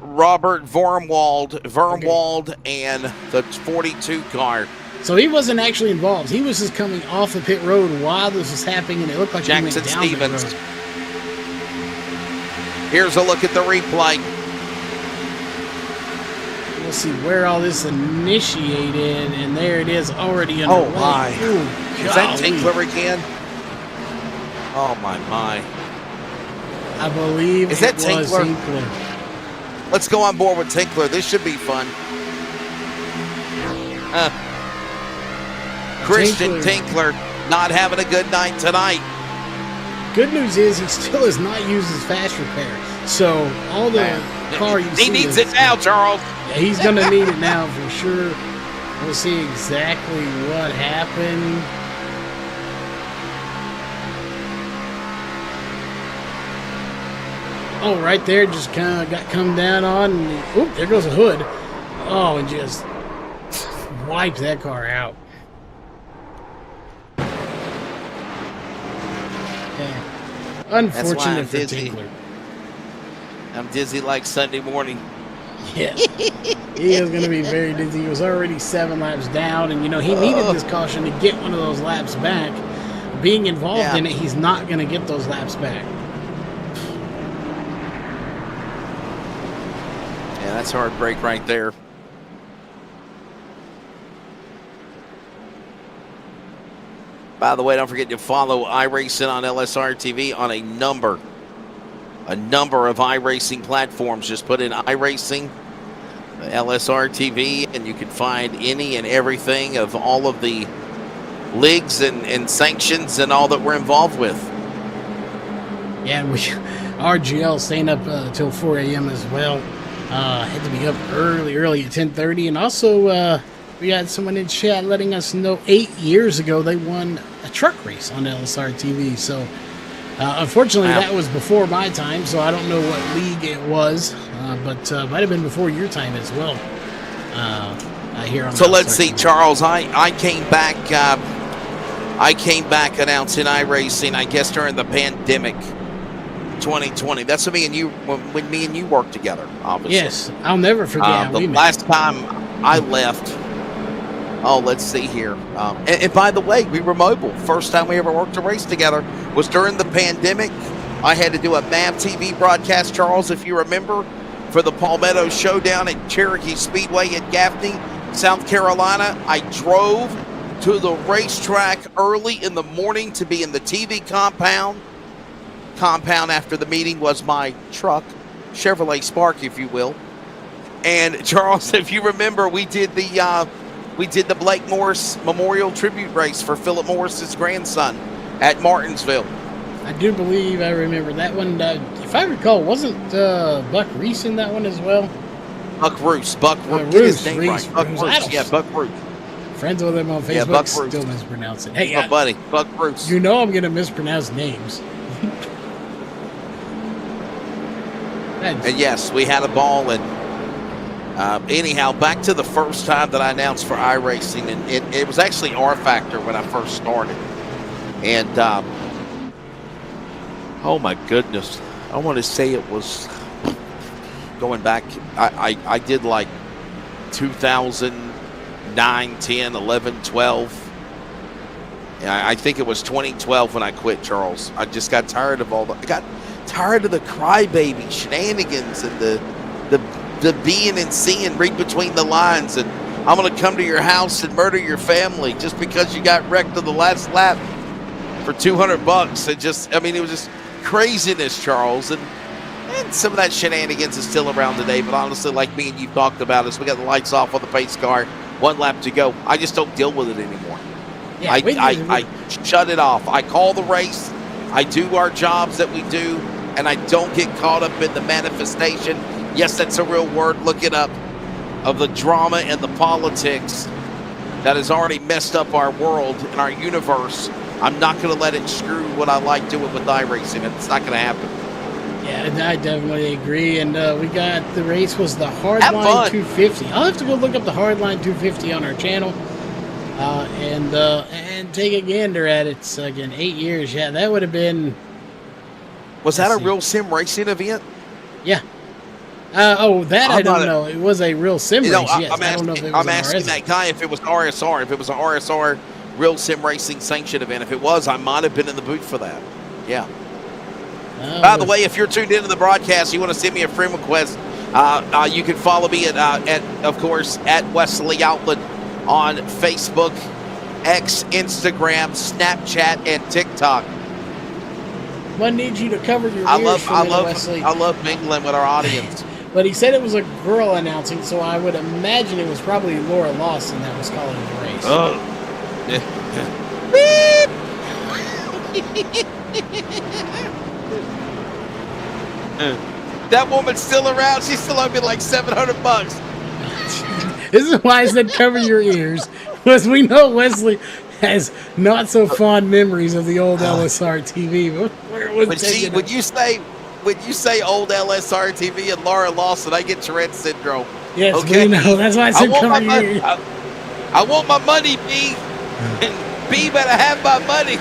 Robert Vermwald and the 42 car. So he wasn't actually involved. He was just coming off the pit road while this was happening, and it looked like Jackson he went down Stevens. the road. Here's a look at the replay. We'll see where all this initiated, and there it is already underway. Oh, my. Ooh, is that Tinkler again? Oh, my. I believe is that was Tinkler. Let's go on board with Tinkler. This should be fun. Christian Tinkler not having a good night tonight. Good news is he still has not used his fast repair. So all the car you see, he needs it now, Charles. Yeah, he's going to need it now for sure. We'll see exactly what happened. Oh, right there, just kind of got come down on. And, oop, there goes a hood. Oh, and just wiped that car out. Yeah. Unfortunate for Tinkler. I'm dizzy like Sunday morning. Yeah. He is going to be very dizzy. He was already 7 laps down, and, he needed this caution to get one of those laps back. Being involved in it, he's not going to get those laps back. Yeah, that's a hard break right there. By the way, don't forget to follow iRacing on LSRTV on a number of iRacing platforms. Just put in iRacing, LSRTV, and you can find any and everything of all of the leagues and sanctions and all that we're involved with. Yeah, RGL staying up till 4 a.m. as well. Had to be up early at 10:30, and also we had someone in chat letting us know 8 years ago they won a truck race on LSRTV. So unfortunately, that was before my time, so I don't know what league it was, but might have been before your time as well. Here on so let's see, Charles. I came back. I came back announcing iRacing, I guess, during the pandemic. 2020. That's when me and you worked together, obviously. Yes, I'll never forget. The last time I left. Oh, let's see here. And by the way, we were mobile. First time we ever worked a race together was during the pandemic. I had to do a MAV TV broadcast, Charles, if you remember, for the Palmetto Showdown at Cherokee Speedway in Gaffney, South Carolina. I drove to the racetrack early in the morning to be in the TV compound. After the meeting was my truck, Chevrolet Spark, if you will. And Charles, if you remember, we did the Blake Morris Memorial Tribute Race for Philip Morris's grandson at Martinsville. I do believe I remember that one. If I recall, wasn't Buck Reese in that one as well? Buck Roos. Buck Roos. Roos, Get his name Reese, right. Buck Roos. Roos. Yeah, Buck Roos. Friends with him on Facebook. Yeah, Buck Roos. Still mispronounce it. Hey, My buddy, Buck Roos. you know I'm going to mispronounce names. And yes, we had a ball. And anyhow, back to the first time that I announced for iRacing, and it was actually R Factor when I first started. And oh my goodness, I want to say it was going back. I did like 2009, 10, 11, 12. I think it was 2012 when I quit, Charles. I just got tired of I got tired of the crybaby shenanigans and the being and seeing, read between the lines, and I'm going to come to your house and murder your family just because you got wrecked on the last lap for $200. It just, I mean, it was just craziness, Charles. And some of that shenanigans is still around today, but honestly, like me and you talked about, as we got the lights off on the pace car, 1 lap to go, I just don't deal with it anymore. Yeah, I shut it off. I call the race. I do our jobs that we do, and I don't get caught up in the manifestation. Yes, that's a real word. Look it up. Of the drama and the politics that has already messed up our world and our universe. I'm not going to let it screw what I like doing with iRacing. It's not going to happen. Yeah, I definitely agree. And we got the race was the Hardline 250. I'll have to go look up the Hardline 250 on our channel and take a gander at it. So again, 8 years. Yeah, that would have been. Was that a real sim racing event? Yeah. I don't know. It was a real sim race. Yes. I'm asking that guy if it was RSR. If it was an RSR real sim racing sanctioned event. If it was, I might have been in the booth for that. Yeah. By the way, if you're tuned into the broadcast, you want to send me a friend request, you can follow me at of course, at Wesley Outlet on Facebook, X, Instagram, Snapchat, and TikTok. I need you to cover your ears for me, Wesley. I love mingling with our audience. But he said it was a girl announcing, so I would imagine it was probably Laura Lawson that was calling the race. Oh. That woman's still around. She's still owed me like $700. This is why I said cover your ears, because we know Wesley has not so fond memories of the old LSRTV. When you say old LSRTV and Laura Lawson, I get Tourette's syndrome. Yes, okay? we know. That's why I said cover your ears. I want my money, B. And B better have my money.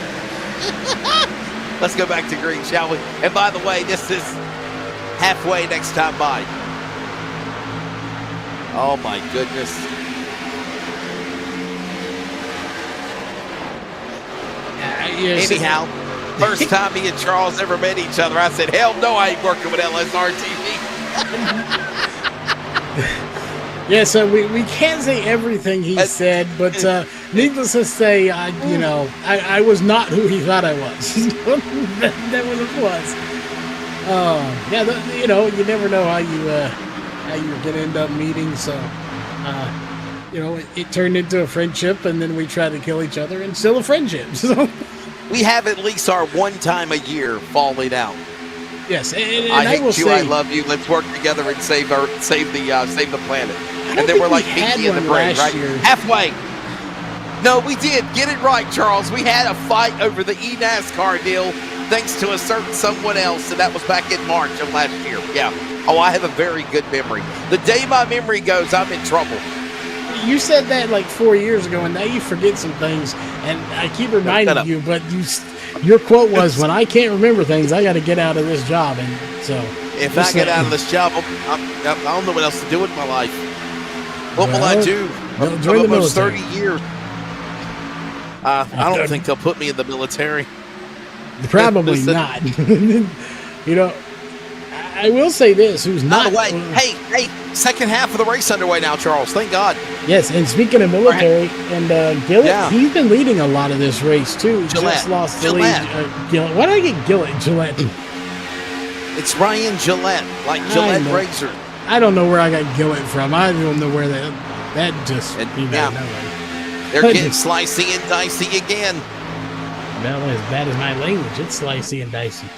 Let's go back to green, shall we? And by the way, this is halfway next time by. Oh, my goodness. Anyhow, first time me and Charles ever met each other, I said, hell no, I ain't working with LSRTV. Yeah, so we can't say everything he said, but needless to say, I was not who he thought I was. that was a plus. You never know how you're gonna end up meeting. So, it turned into a friendship, and then we tried to kill each other, and still a friendship. So we have at least our one time a year falling out. Yes, and I hate you. I love you. Let's work together and save the planet. And then we're like Pinky and the Brain, right? Halfway. No, we did. Get it right, Charles. We had a fight over the eNASCAR deal thanks to a certain someone else, and that was back in March of last year. Yeah. Oh, I have a very good memory. The day my memory goes, I'm in trouble. You said that like 4 years ago, and now you forget some things, and I keep reminding you, but your quote was, when I can't remember things, I got to get out of this job. And so if I get out of this job, I don't know what else to do with my life. What will I do? Join the military. 30 years. I don't think they'll put me in the military. Probably not. I will say this: who's not? By the way, hey, second half of the race underway now, Charles. Thank God. Yes, and speaking of military, and Gillett, he's been leading a lot of this race too. Gillette. Just lost the lead. Gillett. Why did I get Gillett? Gillette. It's Ryan Gillette, like Gillette razor. I don't know where I got Gillett from. I don't know where that just. They're getting slicey and dicey again. Well, as bad as my language, it's slicey and dicey.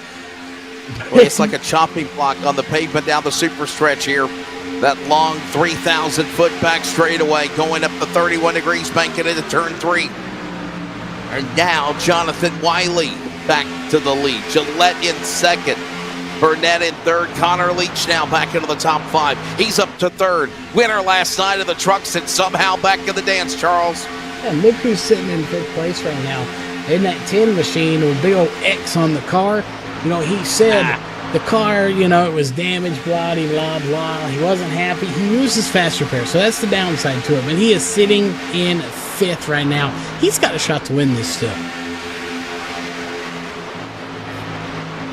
Well, it's like a chopping block on the pavement down the super stretch here. That long 3,000-foot back straightaway going up the 31 degrees, banking into turn 3. And now Jonathan Wiley back to the lead. Gillette in second. Burnett in third. Connor Leach now back into the top 5. He's up to third. Winner last night of the trucks and somehow back in the dance, Charles. And look who's sitting in fifth place right now. In that 10 machine with a big old X on the car. You know, he said the car, you know, it was damaged, blah, blah, blah. He wasn't happy. He used his fast repair, so that's the downside to it. But he is sitting in fifth right now. He's got a shot to win this still.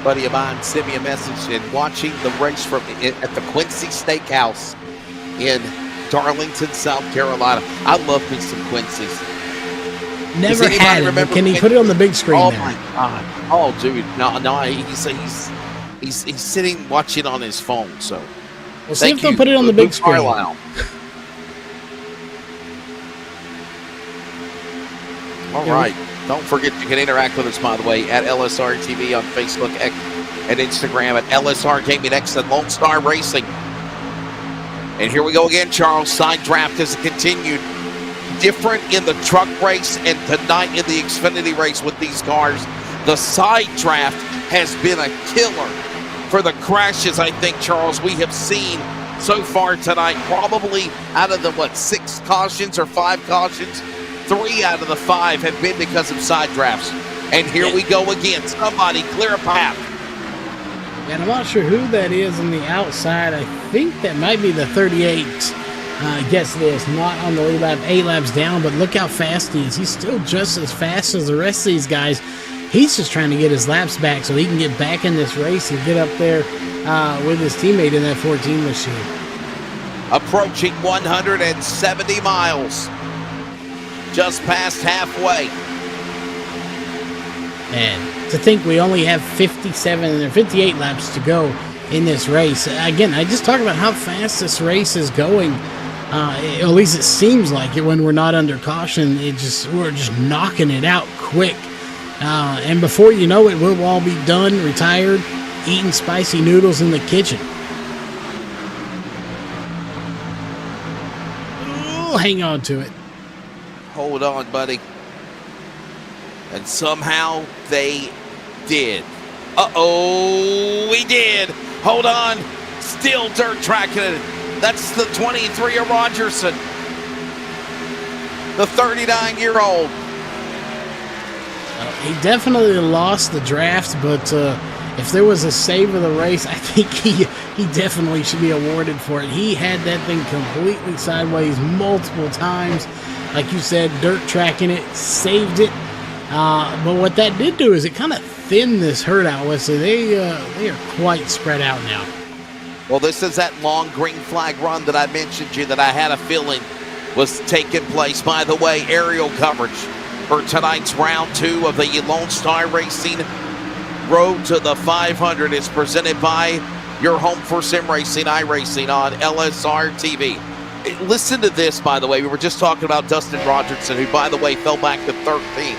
Buddy of mine sent me a message and watching the race from at the Quincy Steakhouse in Darlington, South Carolina. I love me some Quincy's. Never had it. Can he put it on the big screen? Oh there? My God! Oh, dude, no. He's sitting watching on his phone. So, well, see if they'll put it on the big screen. Carlisle. All right. Don't forget you can interact with us, by the way, at LSRTV on Facebook and Instagram, at LSR Gaming X and Lonestar Racing. And here we go again, Charles. Side draft has continued. Different in the truck race and tonight in the Xfinity race with these cars. The side draft has been a killer for the crashes, I think, Charles, we have seen so far tonight. Probably out of the, 6 cautions or 5 cautions, 3 out of the 5 have been because of side drafts. And here we go again. Somebody clear a path. And I'm not sure who that is on the outside. I think that might be the 38. Guess it is. Not on the lead lap, 8 laps down, but look how fast he is. He's still just as fast as the rest of these guys. He's just trying to get his laps back so he can get back in this race and get up there with his teammate in that 14 machine. Approaching 170 miles. Just past halfway. And to think we only have 57 or 58 laps to go in this race. Again, I just talked about how fast this race is going. At least it seems like it when we're not under caution. We're just knocking it out quick. And before you know it, we'll all be done, retired, eating spicy noodles in the kitchen. Ooh, hang on to it. Hold on, buddy. And somehow they did. Uh-oh, we did. Hold on. Still dirt tracking it. That's the 23 of Rogerson. The 39-year-old. He definitely lost the draft, but if there was a save of the race, I think he definitely should be awarded for it. He had that thing completely sideways multiple times. Like you said, dirt tracking it, saved it. But what that did do is it kind of thinned this herd out, Wesley. They are quite spread out now. Well, this is that long green flag run that I mentioned to you that I had a feeling was taking place. By the way, aerial coverage for tonight's round 2 of the Lonestar Racing Road to the 500 is presented by your home for sim racing, iRacing on LSRTV. Listen to this, by the way. We were just talking about Dustin Rogerson, who, by the way, fell back to 13th.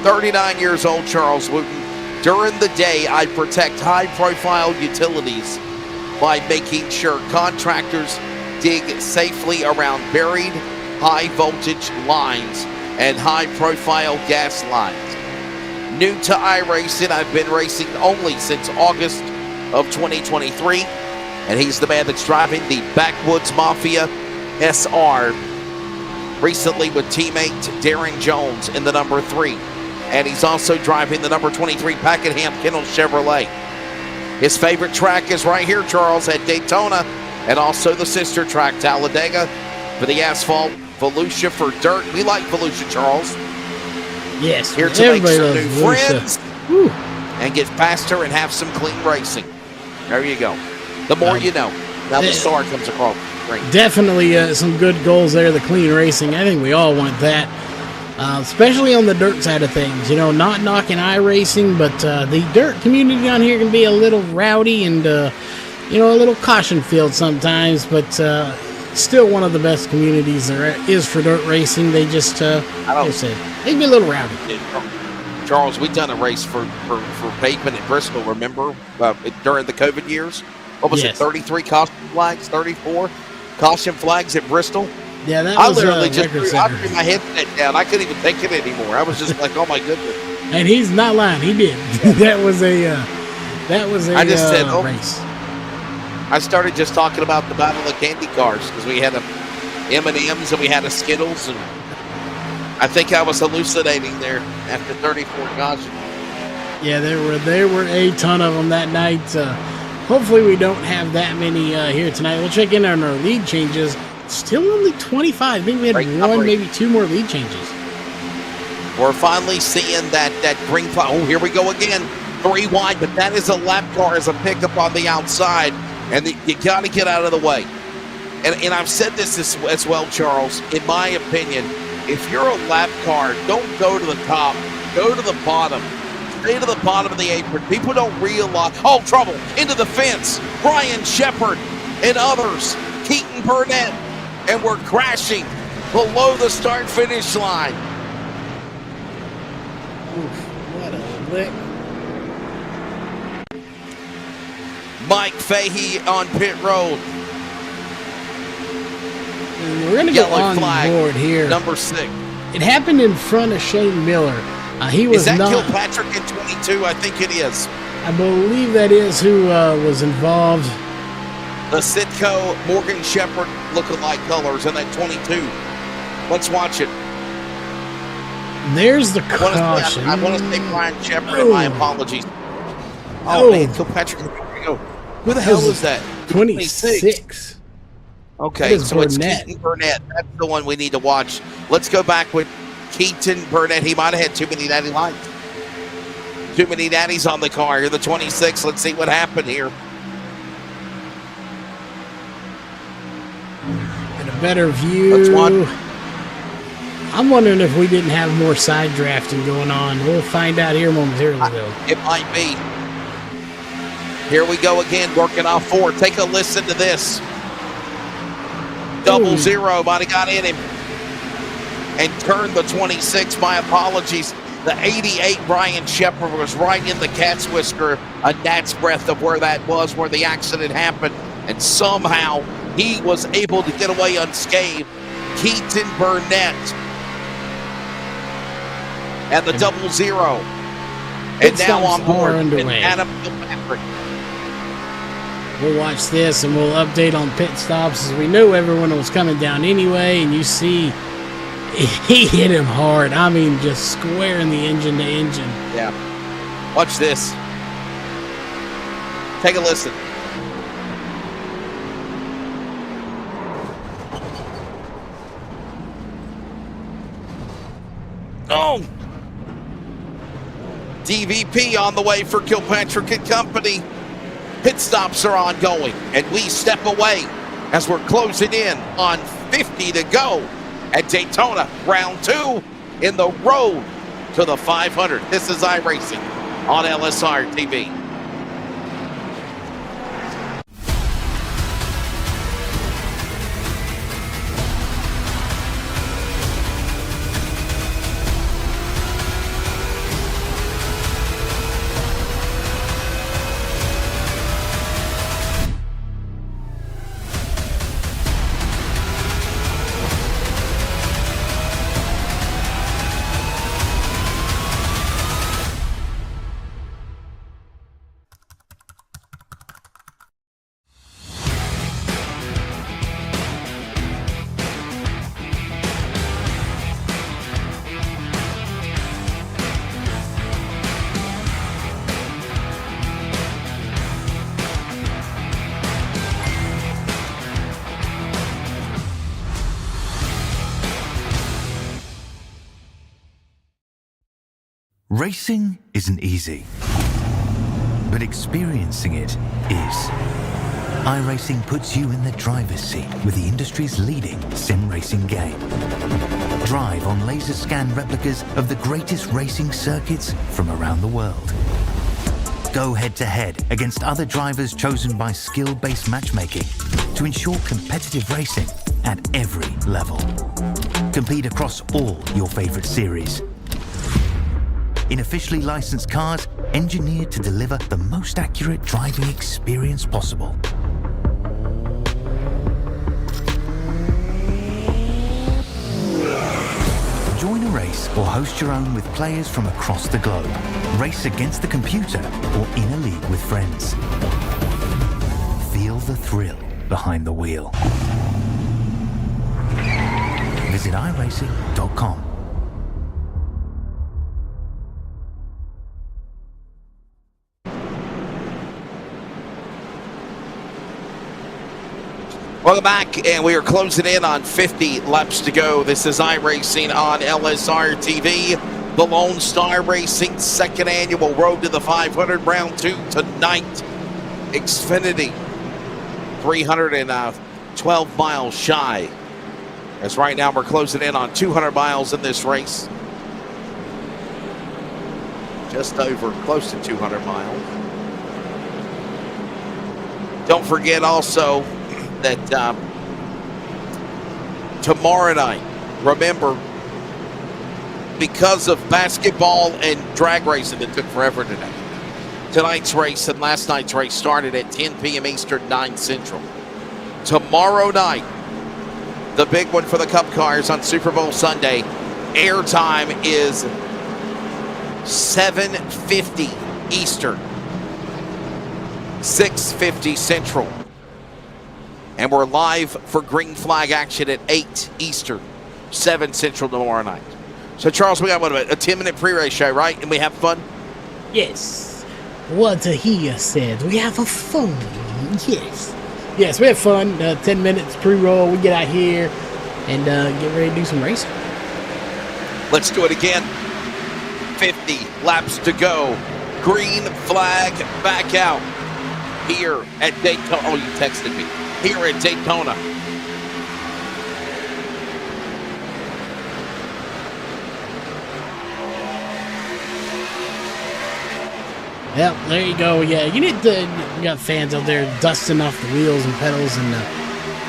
39 years old, Charles Wooten. During the day, I protect high-profile utilities by making sure contractors dig safely around buried high-voltage lines and high-profile gas lines. New to iRacing, I've been racing only since August of 2023, and he's the man that's driving the Backwoods Mafia SR, recently with teammate Darren Jones in the number 3. And he's also driving the number 23 Pakenham Kennel Chevrolet. His favorite track is right here, Charles, at Daytona, and also the sister track, Talladega, for the asphalt, Volusia for dirt. We like Volusia, Charles. Yes. Here to make some new friends and get faster and have some clean racing. There you go. The more you know. Now the star comes across the screen. Definitely some good goals there, the clean racing. I think we all want that. Especially on the dirt side of things, you know, not knocking iRacing, but the dirt community on here can be a little rowdy and, you know, a little caution field sometimes, but still one of the best communities there is for dirt racing. They just, like I said, they can be a little rowdy. Charles, we done a race for pavement at Bristol, remember, during the COVID years? What was it, 33 caution flags, 34 caution flags at Bristol? Yeah, that I was literally just record threw setter. my headset down. I couldn't even take it anymore. I was just like, oh my goodness. And he's not lying. He did. that was a I just said, race. I started just talking about the Battle of Candy Cars because we had a M&Ms and we had a Skittles, and I think I was hallucinating there after 34 cautions. Yeah, there were a ton of them that night. Hopefully we don't have that many here tonight. We'll check in on our lead changes. Still only 25. Maybe we had maybe two more lead changes. We're finally seeing that green flag. Oh, here we go again. 3 wide, but that is a lap car as a pickup on the outside, and you got to get out of the way. And I've said this as well, Charles. In my opinion, if you're a lap car, don't go to the top. Go to the bottom. Stay to the bottom of the apron. People don't realize. Oh, trouble. Into the fence. Brian Shepard and others. Keaton Burnett. And we're crashing below the start-finish line. Oof, what a lick. Mike Fahey on pit road. And we're going to go on board here. Number 6. It happened in front of Shane Miller. He was is that not Kilpatrick in 22? I think it is. I believe that is who was involved. The Sitco Morgan Shepherd lookalike colors in that 22. Let's watch it. There's the caution. I want to say Brian Shepard, and my apologies. Oh, man, Kilpatrick. Who the hell is that? 26. Okay, so it's Keaton Burnett. That's the one we need to watch. Let's go back with Keaton Burnett. He might have had too many natty lights. Too many natties on the car. Here, the 26. Let's see what happened here. And a better view. Let's watch. I'm wondering if we didn't have more side drafting going on. We'll find out here momentarily, though. It might be. Here we go again, working off 4. Take a listen to this. 0 might have got in him and turned the 26. My apologies. The 88 Brian Shepard was right in the cat's whisker, a gnat's breadth of where that was, where the accident happened, and somehow he was able to get away unscathed. Keaton Burnett and the 0. And now on board, and Adam Kilpatrick. We'll watch this and we'll update on pit stops as we knew everyone was coming down anyway, and you see he hit him hard. I mean, just squaring the engine to engine. Yeah. Watch this. Take a listen. Oh! DVP on the way for Kilpatrick and Company. Pit stops are ongoing, and we step away as we're closing in on 50 to go at Daytona, round 2 in the road to the 500. This is iRacing on LSRTV. Racing isn't easy, but experiencing it is. iRacing puts you in the driver's seat with the industry's leading sim racing game. Drive on laser scan replicas of the greatest racing circuits from around the world. Go head-to-head against other drivers chosen by skill-based matchmaking to ensure competitive racing at every level. Compete across all your favorite series. in officially licensed cars engineered to deliver the most accurate driving experience possible. Join a race or host your own with players from across the globe. Race against the computer or in a league with friends. Feel the thrill behind the wheel. Visit iRacing.com. Welcome back, and we are closing in on 50 laps to go. This is iRacing on LSRTV. The Lone Star Racing second annual Road to the 500 round 2 tonight. Xfinity 312 miles shy. As right now we're closing in on 200 miles in this race. Just over, close to 200 miles. Don't forget also that tomorrow night, remember, because of basketball and drag racing that took forever today, tonight's race and last night's race started at 10 p.m. Eastern, 9 Central. Tomorrow night, the big one for the Cup cars on Super Bowl Sunday, airtime is 7:50 Eastern, 6:50 Central. And we're live for green flag action at 8 Eastern, 7 Central tomorrow night. So, Charles, we got a 10-minute pre-race show, right? And we have fun? Yes. What he said. We have a fun. Yes. Yes, we have fun. 10 minutes pre-roll. We get out here and get ready to do some racing. Let's do it again. 50 laps to go. Green flag back out here at Daytona. Oh, you texted me. Here at Daytona. Yep, there you go. Yeah, you got fans out there dusting off the wheels and pedals and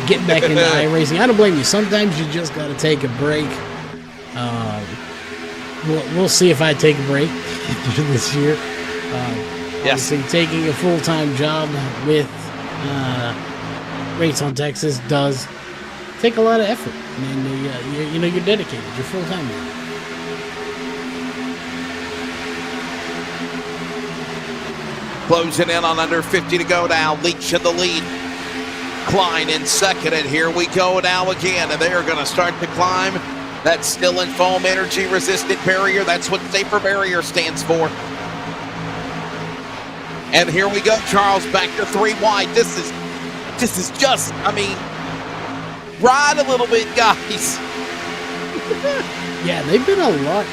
getting back into iRacing. I don't blame you. Sometimes you just got to take a break. We'll see if I take a break this year. Yes. Obviously, taking a full-time job with Race on Texas does take a lot of effort. And you're dedicated. You're full-time now. Closing in on under 50 to go now. Leach in the lead. Klein in second, and here we go now again. And they are going to start to climb that still in foam energy resistant barrier. That's what Safer Barrier stands for. And here we go, Charles, back to 3 wide. This is just, ride a little bit, guys. Yeah, they've been a lot,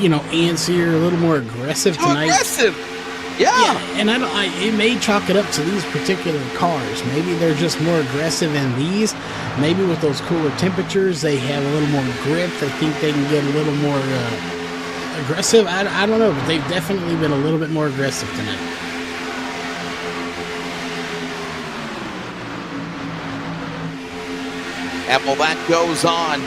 antsier, a little more aggressive tonight. Aggressive, yeah. And it may chalk it up to these particular cars. Maybe they're just more aggressive in these. Maybe with those cooler temperatures, they have a little more grip. They think they can get a little more aggressive. I don't know, but they've definitely been a little bit more aggressive tonight. And well, that goes on.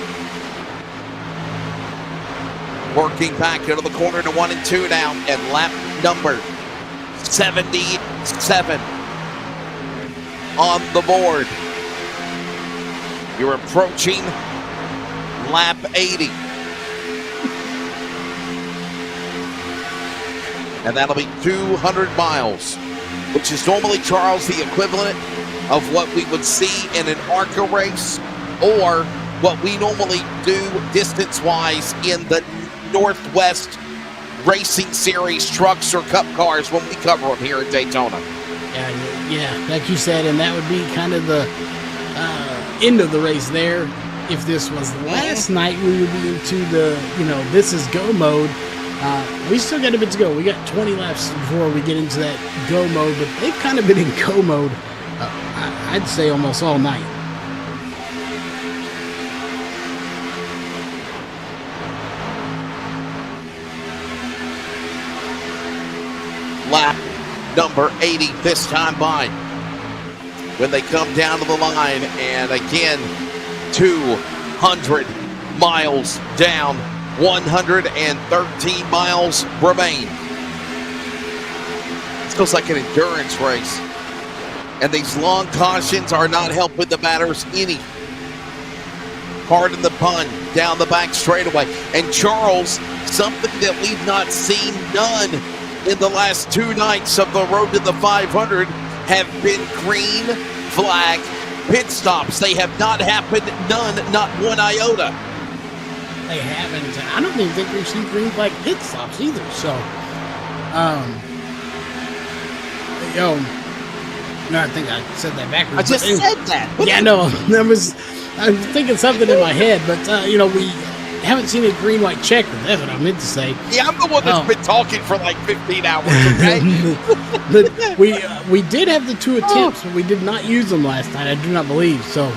Working back into the corner to 1 and 2 now. And lap number 77 on the board. You're approaching lap 80. And that'll be 200 miles, which is normally, Charles, the equivalent of what we would see in an ARCA race or what we normally do distance-wise in the Northwest Racing Series trucks or Cup cars when we cover them here at Daytona. Yeah, like you said, and that would be kind of the end of the race there. If this was last night, we would be into the, this is go mode. We still got a bit to go. We got 20 laps before we get into that go mode, but they've kind of been in go mode, I'd say almost all night. Lap number 80 this time by. When they come down to the line, and again, 200 miles down 113 miles remain. It feels like an endurance race. And these long cautions are not helping the batters any. Pardon the pun, down the back straightaway. And Charles, something that we've not seen done in the last 2 nights of the road to the 500 have been green flag pit stops. They have not happened, none, not one iota. They haven't. I don't even think we've seen green flag pit stops either. So, no, I think I said that backwards. I just said that. Yeah, no, I'm thinking something in my head, but we haven't seen a green white checker. That's what I meant to say. Yeah, I'm the one that's been talking for like 15 hours. Okay. But we did have the 2 attempts, but we did not use them last night. I do not believe so.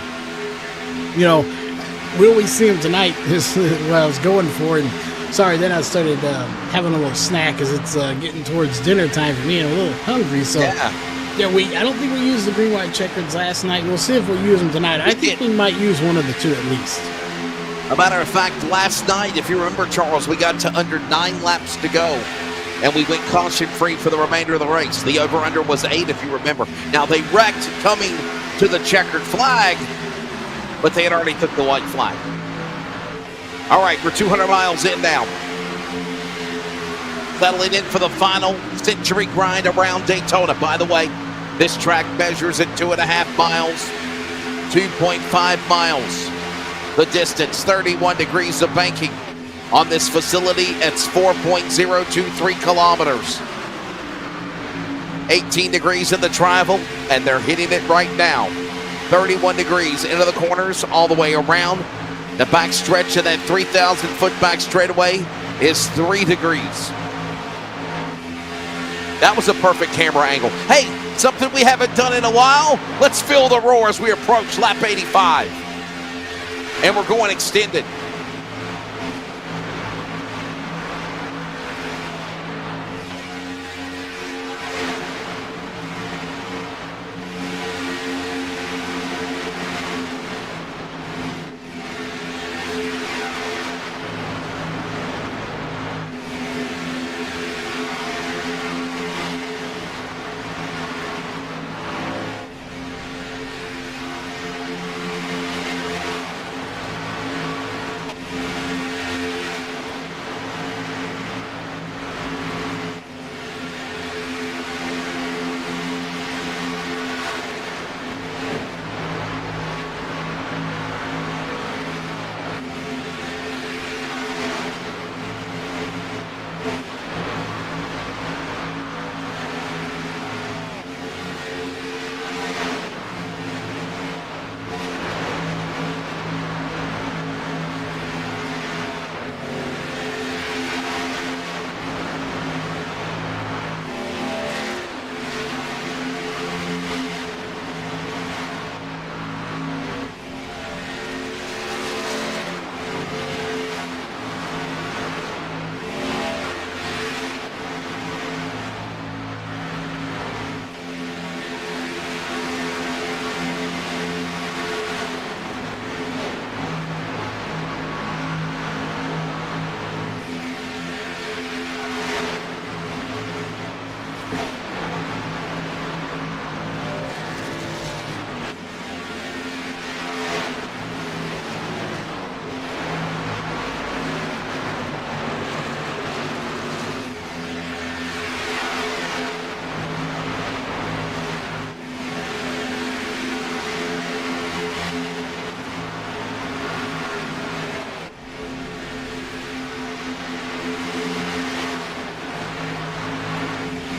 Will we see them tonight? Is what I was going for. And sorry, then I started having a little snack as it's getting towards dinner time for me and a little hungry. So yeah, I don't think we used the green white checkers last night. We'll see if we'll use them tonight. I think we might use one of the 2 at least. A matter of fact, last night, if you remember, Charles, we got to under 9 laps to go, and we went caution-free for the remainder of the race. The over-under was 8, if you remember. Now, they wrecked coming to the checkered flag, but they had already took the white flag. All right, we're 200 miles in now. Settling in for the final century grind around Daytona. By the way, this track measures at 2.5 miles, 2.5 miles. The distance, 31 degrees of banking. On this facility, it's 4.023 kilometers. 18 degrees in the travel, and they're hitting it right now. 31 degrees into the corners, all the way around. The back stretch of that 3,000-foot back straightaway is 3 degrees. That was a perfect camera angle. Hey, something we haven't done in a while. Let's feel the roar as we approach lap 85. And we're going extended.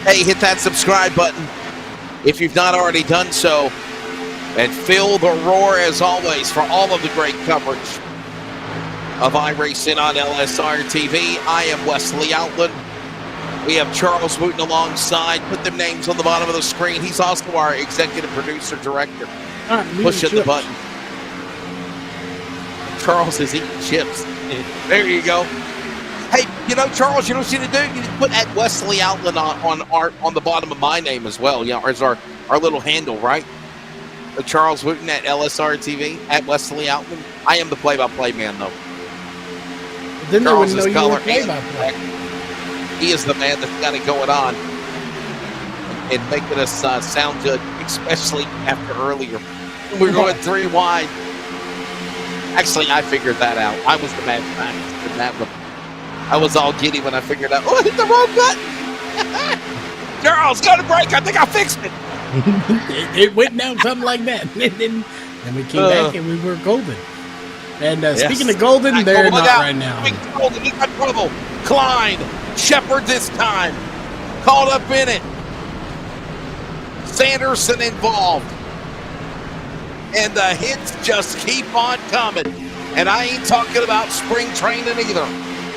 Hey, hit that subscribe button if you've not already done so. And feel the roar, as always, for all of the great coverage of iRacing on LSRTV. I am Wesley Outland. We have Charles Wooten alongside. Put them names on the bottom of the screen. He's also our executive producer director. Pushing the button. Charles is eating chips. There you go. Hey, Charles, you know what you need to do? You need to put at Wesley Outland on the bottom of my name as well. As our little handle, right? Charles Wooten at LSRTV, at Wesley Outland. I am the play-by-play man, though. Then they wouldn't know Charles's you color were play-by-play. He is the man that's got it going on and making us sound good, especially after earlier. We were going 3 wide. Actually, I figured that out. I was the man in that one. I was all giddy when I figured out, oh, I hit the wrong button. Charles, go to break. I think I fixed it. it went down something like that. And we came back and we were golden. And speaking of golden, they're not right now. Golden, he got trouble. Klein, Shepard this time. Caught up in it. Sanderson involved. And the hits just keep on coming. And I ain't talking about spring training either.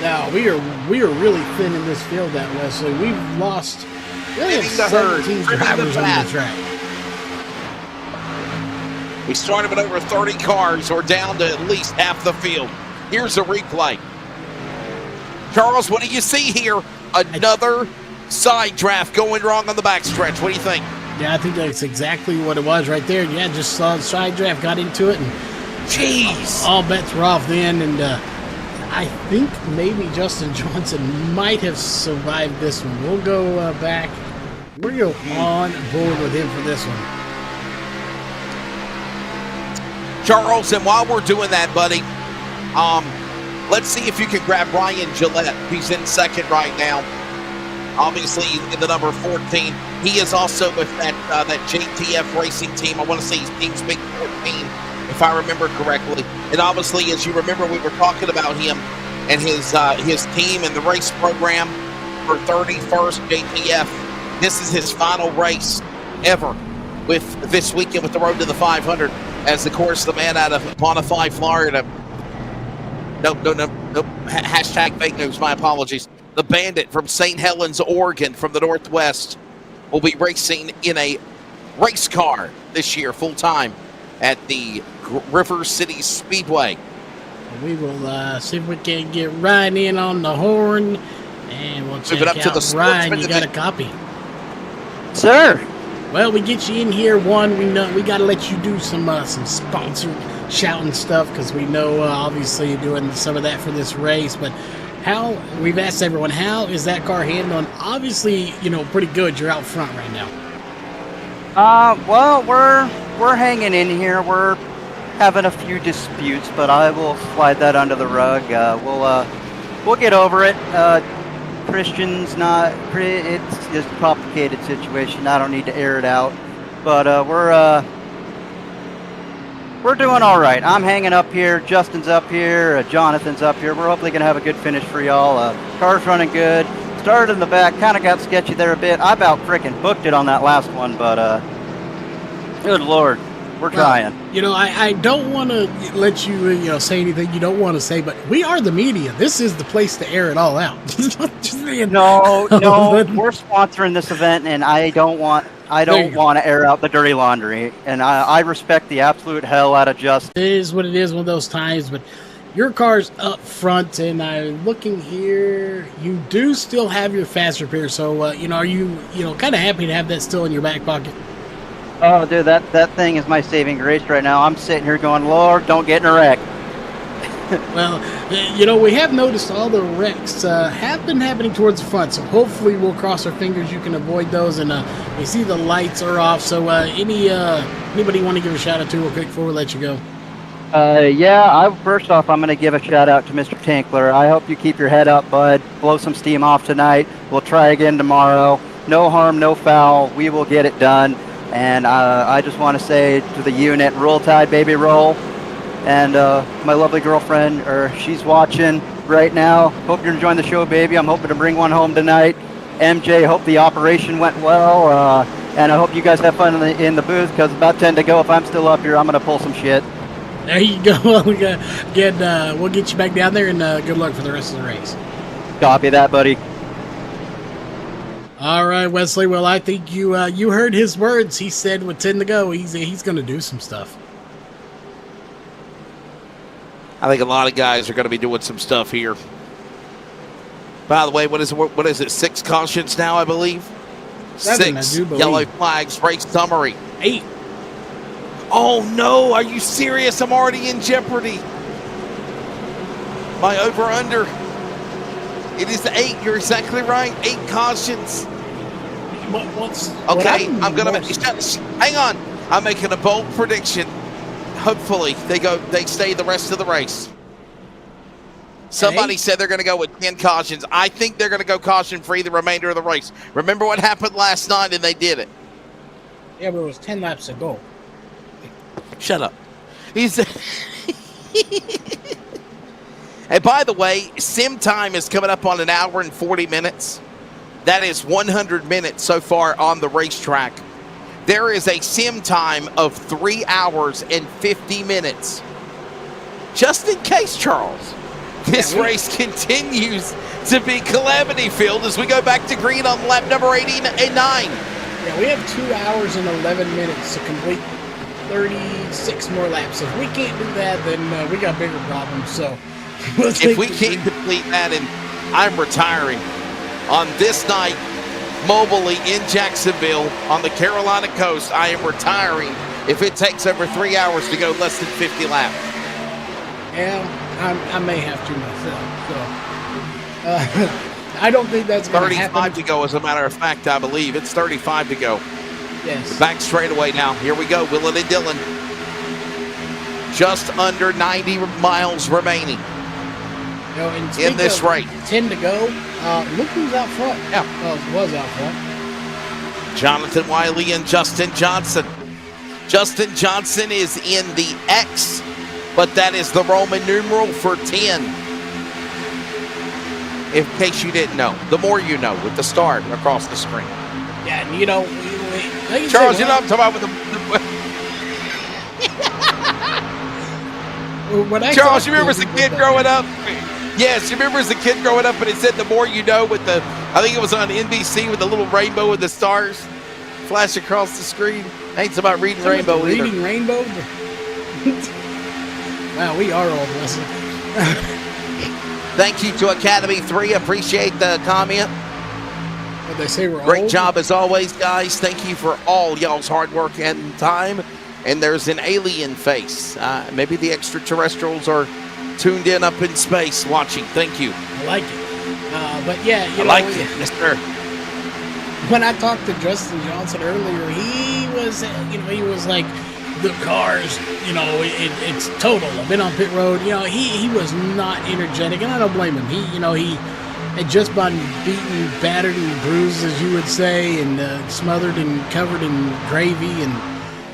Now, we are really thin in this field that Wesley. We've lost really 17 drivers on the track. We started with over 30 cars. We're down to at least half the field. Here's a replay. Charles, what do you see here? Another side draft going wrong on the backstretch. What do you think? Yeah, I think that's exactly what it was right there. Yeah, just saw the side draft, got into it, and jeez, all bets were off then. And I think maybe Justin Johnson might have survived this one. We'll go back. We're going to go on board with him for this one. Charles, and while we're doing that, buddy, let's see if you can grab Ryan Gillette. He's in second right now. Obviously, in the number 14. He is also with that JTF racing team. I want to say his team's Big 14, if I remember correctly. And obviously, as you remember, we were talking about him and his team and the race program for 31st JTF. This is his final race ever with this weekend with the Road to the 500. As, of course, the man out of Bonify, Florida. Nope. Hashtag fake news. My apologies. The Bandit from St. Helens, Oregon, from the Northwest, will be racing in a race car this year, full-time, at the River City Speedway. We will see if we can get Ryan in on the horn, and we'll check out Ryan. You got a copy? Sir. Well, we get you in here. One, we got to let you do some sponsored shouting stuff, because we know, obviously, you're doing some of that for this race, but we've asked everyone, how is that car handling? Obviously, pretty good. You're out front right now. Well, we're hanging in here. We're having a few disputes, but I will slide that under the rug. We'll get over it. Christian's it's just a complicated situation. I don't need to air it out, but we're doing all right. I'm hanging up here. Justin's up here. Jonathan's up here. We're hopefully going to have a good finish for y'all. Car's running good. Started in the back. Kind of got sketchy there a bit. I about freaking booked it on that last one, but good Lord. We're trying. I don't want to let you, say anything you don't want to say, but we are the media. This is the place to air it all out. No, we're sponsoring this event, and I don't want to air out the dirty laundry, and I respect the absolute hell out of Justin. It is what it is, one of those times, but your car's up front, and I'm looking here. You do still have your fast repair, so, are you, kind of happy to have that still in your back pocket? Oh, dude, that thing is my saving grace right now. I'm sitting here going, Lord, don't get in a wreck. Well, we have noticed all the wrecks have been happening towards the front, so hopefully we'll cross our fingers you can avoid those. And we see the lights are off, so anybody want to give a shout out to real quick before we let you go? First off, I'm going to give a shout out to Mr. Tinkler. I hope you keep your head up, bud. Blow some steam off tonight. We'll try again tomorrow. No harm, no foul. We will get it done. And I just want to say to the unit, roll tide, baby, roll. And my lovely girlfriend, she's watching right now. Hope you're enjoying the show, baby. I'm hoping to bring one home tonight. MJ, hope the operation went well. And I hope you guys have fun in the booth, because about 10 to go. If I'm still up here, I'm going to pull some shit. There you go. We'll get you back down there, and good luck for the rest of the race. Copy that, buddy. All right, Wesley. Well, I think you heard his words. He said with 10 to go, he's going to do some stuff. I think a lot of guys are going to be doing some stuff here. By the way, what is it? 6 cautions now, I believe. 7, 6 I do believe. yellow flags. Race summary. 8. Oh no! Are you serious? I'm already in jeopardy. My over/under It is 8. You're exactly right. 8 cautions. Okay, I'm gonna hang on. I'm making a bold prediction. Hopefully, they stay the rest of the race. Somebody said they're going to go with 10 cautions. I think they're going to go caution-free the remainder of the race. Remember what happened last night, and they did it. Yeah, but it was 10 laps to go. Shut up. And by the way, sim time is coming up on 1 hour and 40 minutes. That is 100 minutes so far on the racetrack. There is a sim time of 3 hours and 50 minutes. Just in case, Charles. This race continues to be calamity filled as we go back to green on lap number 89. Yeah, we have 2 hours and 11 minutes to complete 36 more laps. If we can't do that, then we got bigger problems. So, if we can't complete that, and I'm retiring on this night, mobily in Jacksonville on the Carolina coast, I am retiring if it takes over 3 hours to go less than 50 laps. Yeah. I may have to myself. So I don't think that's going to happen. 35 to go, as a matter of fact, I believe. It's 35 to go. Yes. Back straightaway now. Here we go, Willett and Dillon. Just under 90 miles remaining in this race. 10 to go. Look who's out front. Yeah. Well, was out front. Jonathan Wiley and Justin Johnson. Justin Johnson is in the X, but that is the Roman numeral for 10. In case you didn't know. The more you know with the star across the screen. Yeah, and you know, Charles, you know what I'm talking about with the... Charles, you remember as a kid growing up? Yes, you remember as a kid growing up and it said the more you know with the, I think it was on NBC with the little rainbow with the stars flash across the screen. Ain't about reading rainbow either. Reading rainbow? Wow, we are old, listen. Thank you to Academy 3. Appreciate the comment. What they say we're Great old? job as always, guys. Thank you for all y'all's hard work and time. And there's an alien face. Maybe the extraterrestrials are tuned in up in space watching. Thank you. I like it. But yeah, you know, like it, yes, sir. When I talked to Justin Johnson earlier, he was like, the cars, it's total. I've been on pit road. He was not energetic, and I don't blame him. He had just been beaten, battered, and bruised, as you would say, and smothered and covered in gravy. And,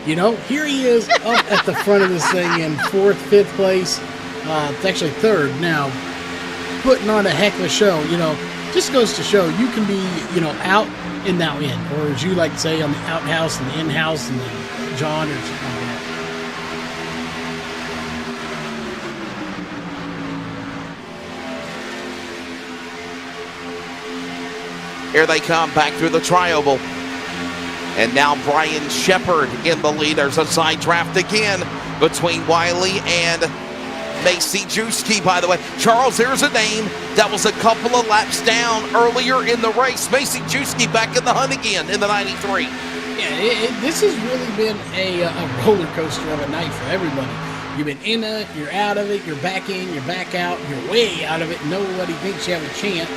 here he is up at the front of this thing in 4th, 5th place. It's actually 3rd now, putting on a heck of a show. Just goes to show you can be, out and now in, or as you like to say, on the outhouse and the in-house and the John or something like that. Here they come back through the trioval. And now Brian Shepard in the lead. There's a side draft again between Wiley and Macy Juski, by the way. Charles, there's a name that was a couple of laps down earlier in the race. Macy Juski back in the hunt again in the 93. Yeah, this has really been a roller coaster of a night for everybody. You've been in it, you're out of it, you're back in, you're back out, you're way out of it. Nobody thinks you have a chance.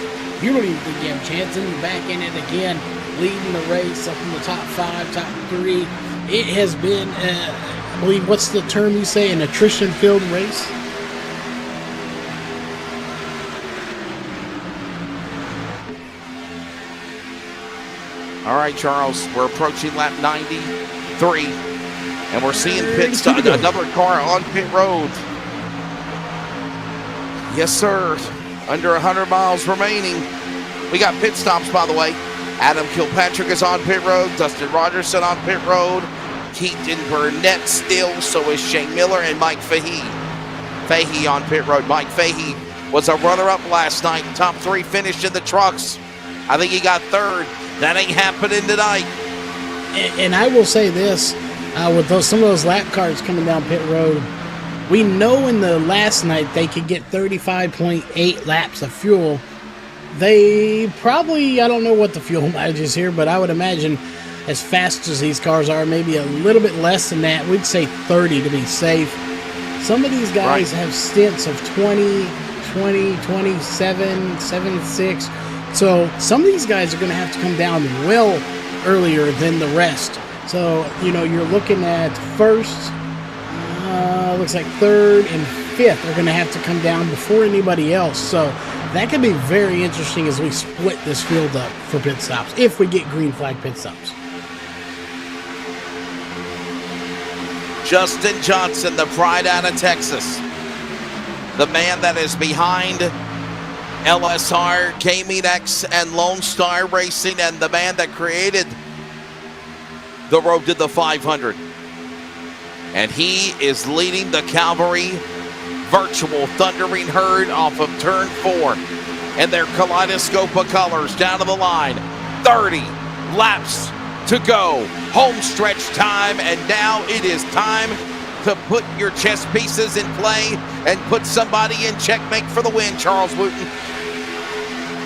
You don't even think you have a chance, and you're back in it again, leading the race up in the top 5, top 3. It has been, I believe, what's the term you say, an attrition-filled race? All right, Charles, we're approaching lap 93, and we're seeing another car on pit road. Yes, sir. Under 100 miles remaining. We got pit stops, by the way. Adam Kilpatrick is on pit road. Dustin Rogerson on pit road. Keaton Burnett still. So is Shane Miller and Mike Fahey. Fahey on pit road. Mike Fahey was a runner-up last night. Top 3 finished in the trucks. I think he got 3rd. That ain't happening tonight. And I will say this, with some of those lap cars coming down pit road, we know in the last night they could get 35.8 laps of fuel. They probably, I don't know what the fuel mileage is here, but I would imagine as fast as these cars are, maybe a little bit less than that. We'd say 30 to be safe. Some of these guys have stints of 20, 20, 27, 7-6. So some of these guys are going to have to come down well earlier than the rest. So, you're looking at first, looks like third and fifth are going to have to come down before anybody else. So that could be very interesting as we split this field up for pit stops, if we get green flag pit stops. Justin Johnson, the pride out of Texas. The man that is behind LSR, Gaming X, and Lonestar Racing, and the man that created the road to the 500. And he is leading the Calvary virtual thundering herd off of turn 4. And their kaleidoscope of colors down to the line. 30 laps to go. Home stretch time, and now it is time to put your chess pieces in play and put somebody in checkmate for the win, Charles Wooten.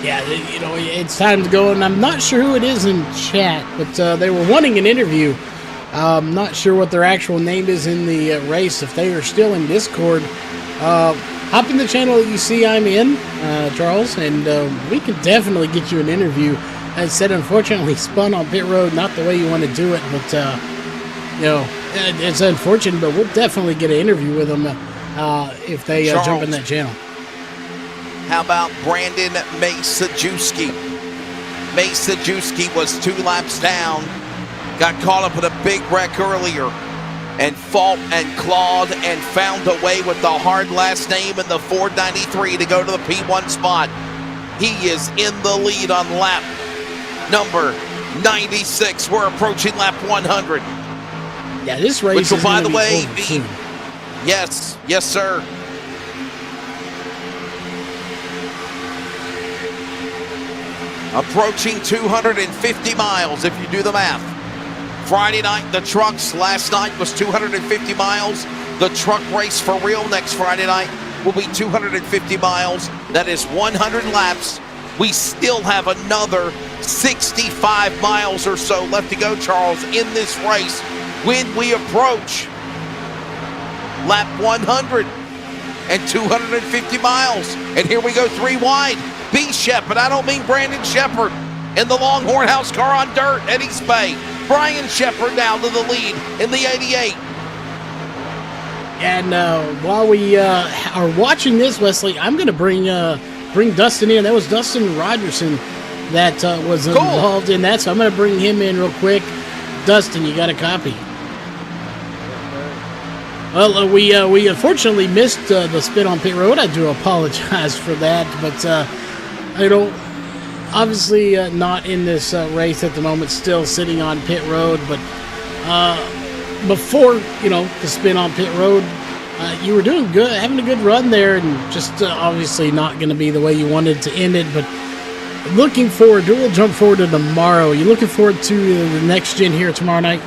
Yeah, it's time to go, and I'm not sure who it is in chat, but they were wanting an interview. I'm not sure what their actual name is in the race. If they are still in Discord, hop in the channel that you see I'm in, Charles, and we can definitely get you an interview. As said, unfortunately, spun on pit road, not the way you want to do it, but, it's unfortunate, but we'll definitely get an interview with them if they jump in that channel. How about Brandon Masajewski? Masajewski was 2 laps down, got caught up in a big wreck earlier, and fought and clawed and found a way with the hard last name in the 493 to go to the P1 spot. He is in the lead on lap number 96. We're approaching lap 100. Yeah, this race which will, is by the be way, over soon. Yes, sir. Approaching 250 miles if you do the math. Friday night, the trucks. Last night was 250 miles. The truck race for real next Friday night will be 250 miles. That is 100 laps. We still have another 65 miles or so left to go, Charles, in this race when we approach lap 100 and 250 miles. And here we go 3 wide. B. Shepard, I don't mean Brandon Shepard, in the Longhorn House car on dirt at East Bay. Brian Shepard now to the lead in the 88. And while we are watching this, Wesley, I'm going to bring Dustin in. That was Dustin Rogerson that was involved in that, so I'm going to bring him in real quick. Dustin, you got a copy? Well, we unfortunately missed the spin on pit road. I do apologize for that, but obviously not in this race at the moment, still sitting on pit road, but before, the spin on pit road, you were doing good, having a good run there, and just obviously not going to be the way you wanted to end it, but looking forward, we'll jump forward to tomorrow. You looking forward to the next gen here tomorrow night?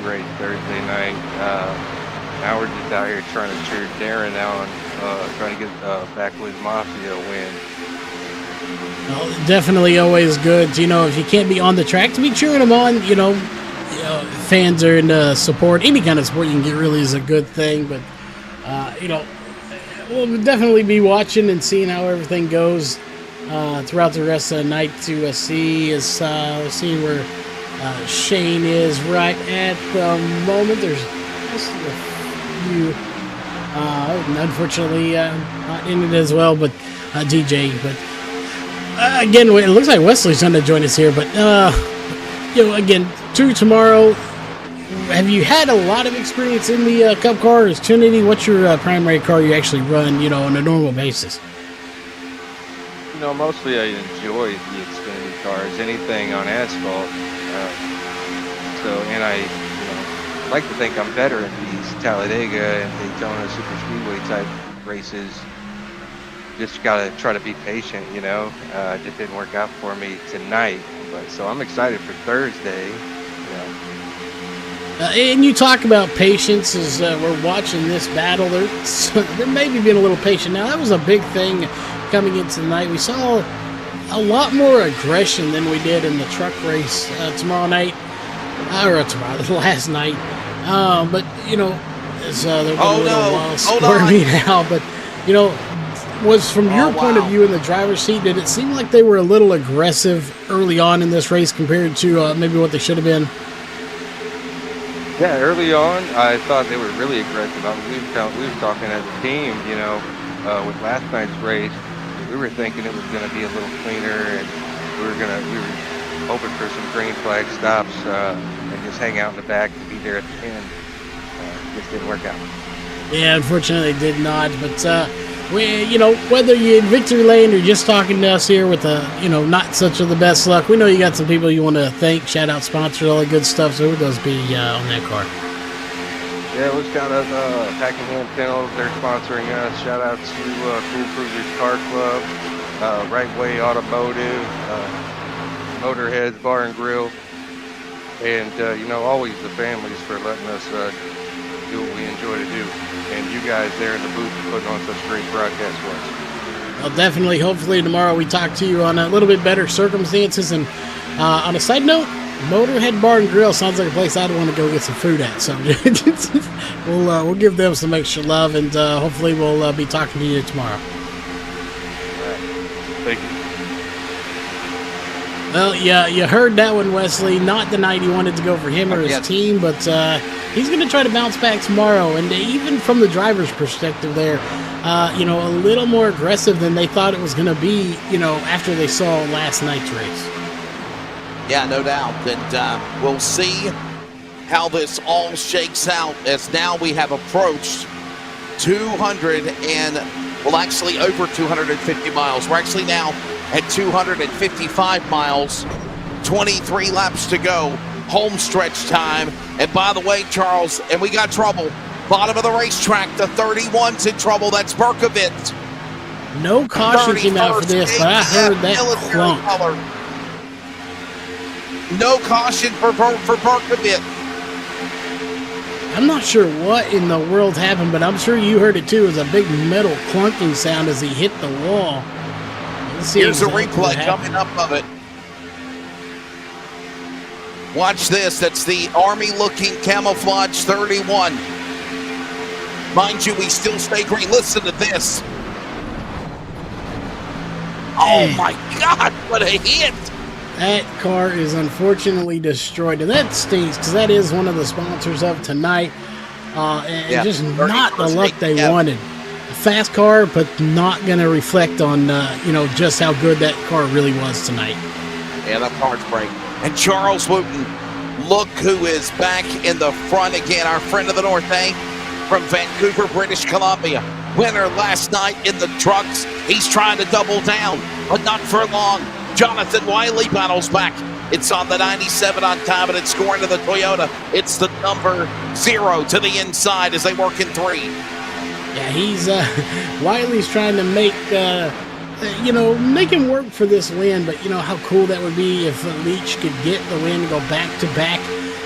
Race Thursday night. Now we're just out here trying to cheer Darren on, trying to get Backwoods Mafia win. Well, definitely always good. If you can't be on the track, to be cheering them on. Fans are in support. Any kind of support you can get really is a good thing. But we'll definitely be watching and seeing how everything goes throughout the rest of the night to see where Shane is right at the moment. There's just a few, unfortunately, not in it as well, but DJ. But again, it looks like Wesley's going to join us here. But again, to tomorrow. Have you had a lot of experience in the Cup car? Is Xfinity? What's your primary car you actually run? On a normal basis. Mostly I enjoy the Xfinity cars. Anything on asphalt. And I like to think I'm better in these Talladega and Daytona Super Speedway type races. Just gotta try to be patient, it just didn't work out for me tonight, but so I'm excited for Thursday. And you talk about patience as we're watching this battle. They're maybe being a little patient now. That was a big thing coming into the night. We saw a lot more aggression than we did in the truck race last night. But they're getting a little squirmy now. But, was from your point of view in the driver's seat, did it seem like they were a little aggressive early on in this race compared to maybe what they should have been? Yeah, early on, I thought they were really aggressive. We were talking as a team, with last night's race. We were thinking it was going to be a little cleaner, and we were hoping for some green flag stops and just hang out in the back and be there at the end. Just didn't work out. Yeah, unfortunately, it did not. But whether you're in victory lane or just talking to us here with not such of the best luck, we know you got some people you want to thank, shout out sponsors, all that good stuff. So who does be on that car? Yeah, we've got Packingham Kennels. They're sponsoring us. Shout out to Cool Cruisers Car Club, Right Way Automotive, Motorheads Bar and Grill, and always the families for letting us do what we enjoy to do. And you guys there in the booth are putting on such great broadcasts for us. Well, definitely. Hopefully tomorrow we talk to you on a little bit better circumstances. And on a side note, Motorhead Bar and Grill sounds like a place I'd want to go get some food at. So we'll give them some extra love, and hopefully we'll be talking to you tomorrow. All right. Thank you. Well, yeah, you heard that one, Wesley. Not the night he wanted to go for him or his team, but he's going to try to bounce back tomorrow. And even from the driver's perspective there, a little more aggressive than they thought it was going to be, after they saw last night's race. Yeah, no doubt. And we'll see how this all shakes out, as now we have approached 200 over 250 miles. We're actually now at 255 miles, 23 laps to go, home stretch time. And by the way, Charles, and we got trouble. Bottom of the racetrack, the 31's in trouble. That's Berkovitz. No caution came out for this, but I heard that clunk. Color. No caution for Berkovitz. I'm not sure what in the world happened, but I'm sure you heard it too. It was a big metal clunking sound as he hit the wall. Here's a replay coming up of it. Watch this. That's the Army-looking camouflage 31. Mind you, we still stay green. Listen to this. Oh, my God. What a hit. That car is unfortunately destroyed. And that stinks, because that is one of the sponsors of tonight. And just not the luck they wanted. A fast car, but not going to reflect on, just how good that car really was tonight. Yeah, that car's break. And Charles Wooten, look who is back in the front again. Our friend of the North, from Vancouver, British Columbia. Winner last night in the trucks. He's trying to double down, but not for long. Jonathan Wiley battles back. It's on the 97 on time, and it's scoring to the Toyota. It's the number 0 to the inside as they work in 3. Yeah, he's Wiley's trying to make him work for this win. But how cool that would be if Leach could get the win, go back to back.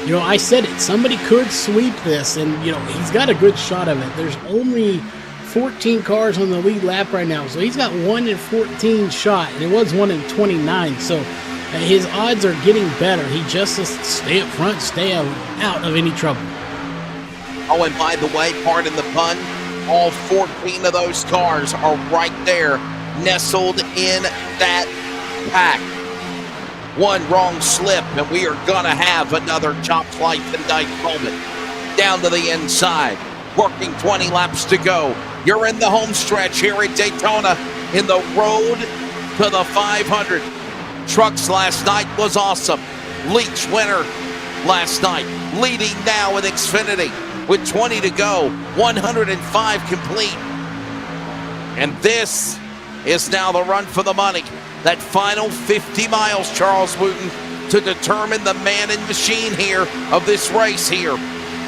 I said it. Somebody could sweep this, and he's got a good shot of it. There's only 14 cars on the lead lap right now, so he's got 1 in 14 shot, and it was 1 in 29. So his odds are getting better. He just has to stay up front, stay out of any trouble. Oh, and by the way, pardon the pun, all 14 of those cars are right there, nestled in that pack. One wrong slip, and we are going to have another top flight and dice moment. Down to the inside, working 20 laps to go. You're in the home stretch here at Daytona, in the road to the 500. Trucks last night was awesome. Leach winner last night, leading now with Xfinity with 20 to go, 105 complete. And this is now the run for the money. That final 50 miles, Charles Wooten, to determine the man and machine here of this race here.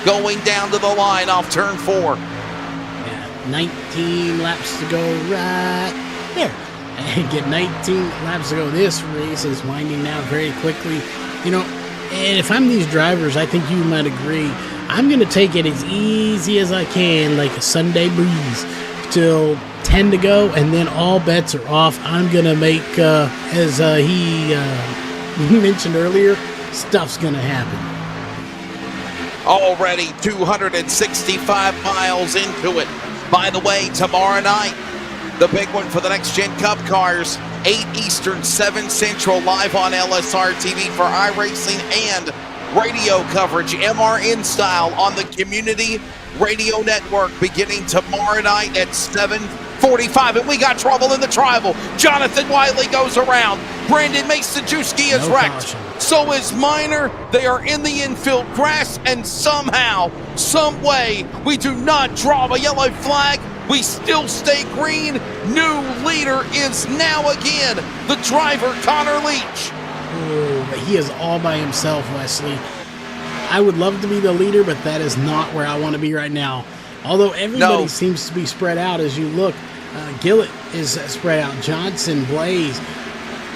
Going down to the line off turn 4. Yeah, 19 laps to go right there. And get 19 laps to go. This race is winding down very quickly. And if I'm these drivers, I think you might agree, I'm going to take it as easy as I can, like a Sunday breeze, till 10 to go, and then all bets are off. I'm going to make, as he mentioned earlier, stuff's going to happen. Already 265 miles into it. By the way, tomorrow night, the big one for the Next Gen Cup cars, 8 Eastern, 7 Central, live on LSRTV for iRacing and radio coverage, MRN style, on the Community Radio Network, beginning tomorrow night at 7:45. And we got trouble in the tribal. Jonathan Wiley goes around. Brandon Mason-Juski is wrecked. So is Minor. They are in the infield grass, and somehow, some way, we do not draw a yellow flag. We still stay green. New leader is now again the driver, Connor Leach. Oh, but he is all by himself, Wesley. I would love to be the leader, but that is not where I want to be right now. Although everybody seems to be spread out as you look. Gillett is spread out. Johnson, Blaze.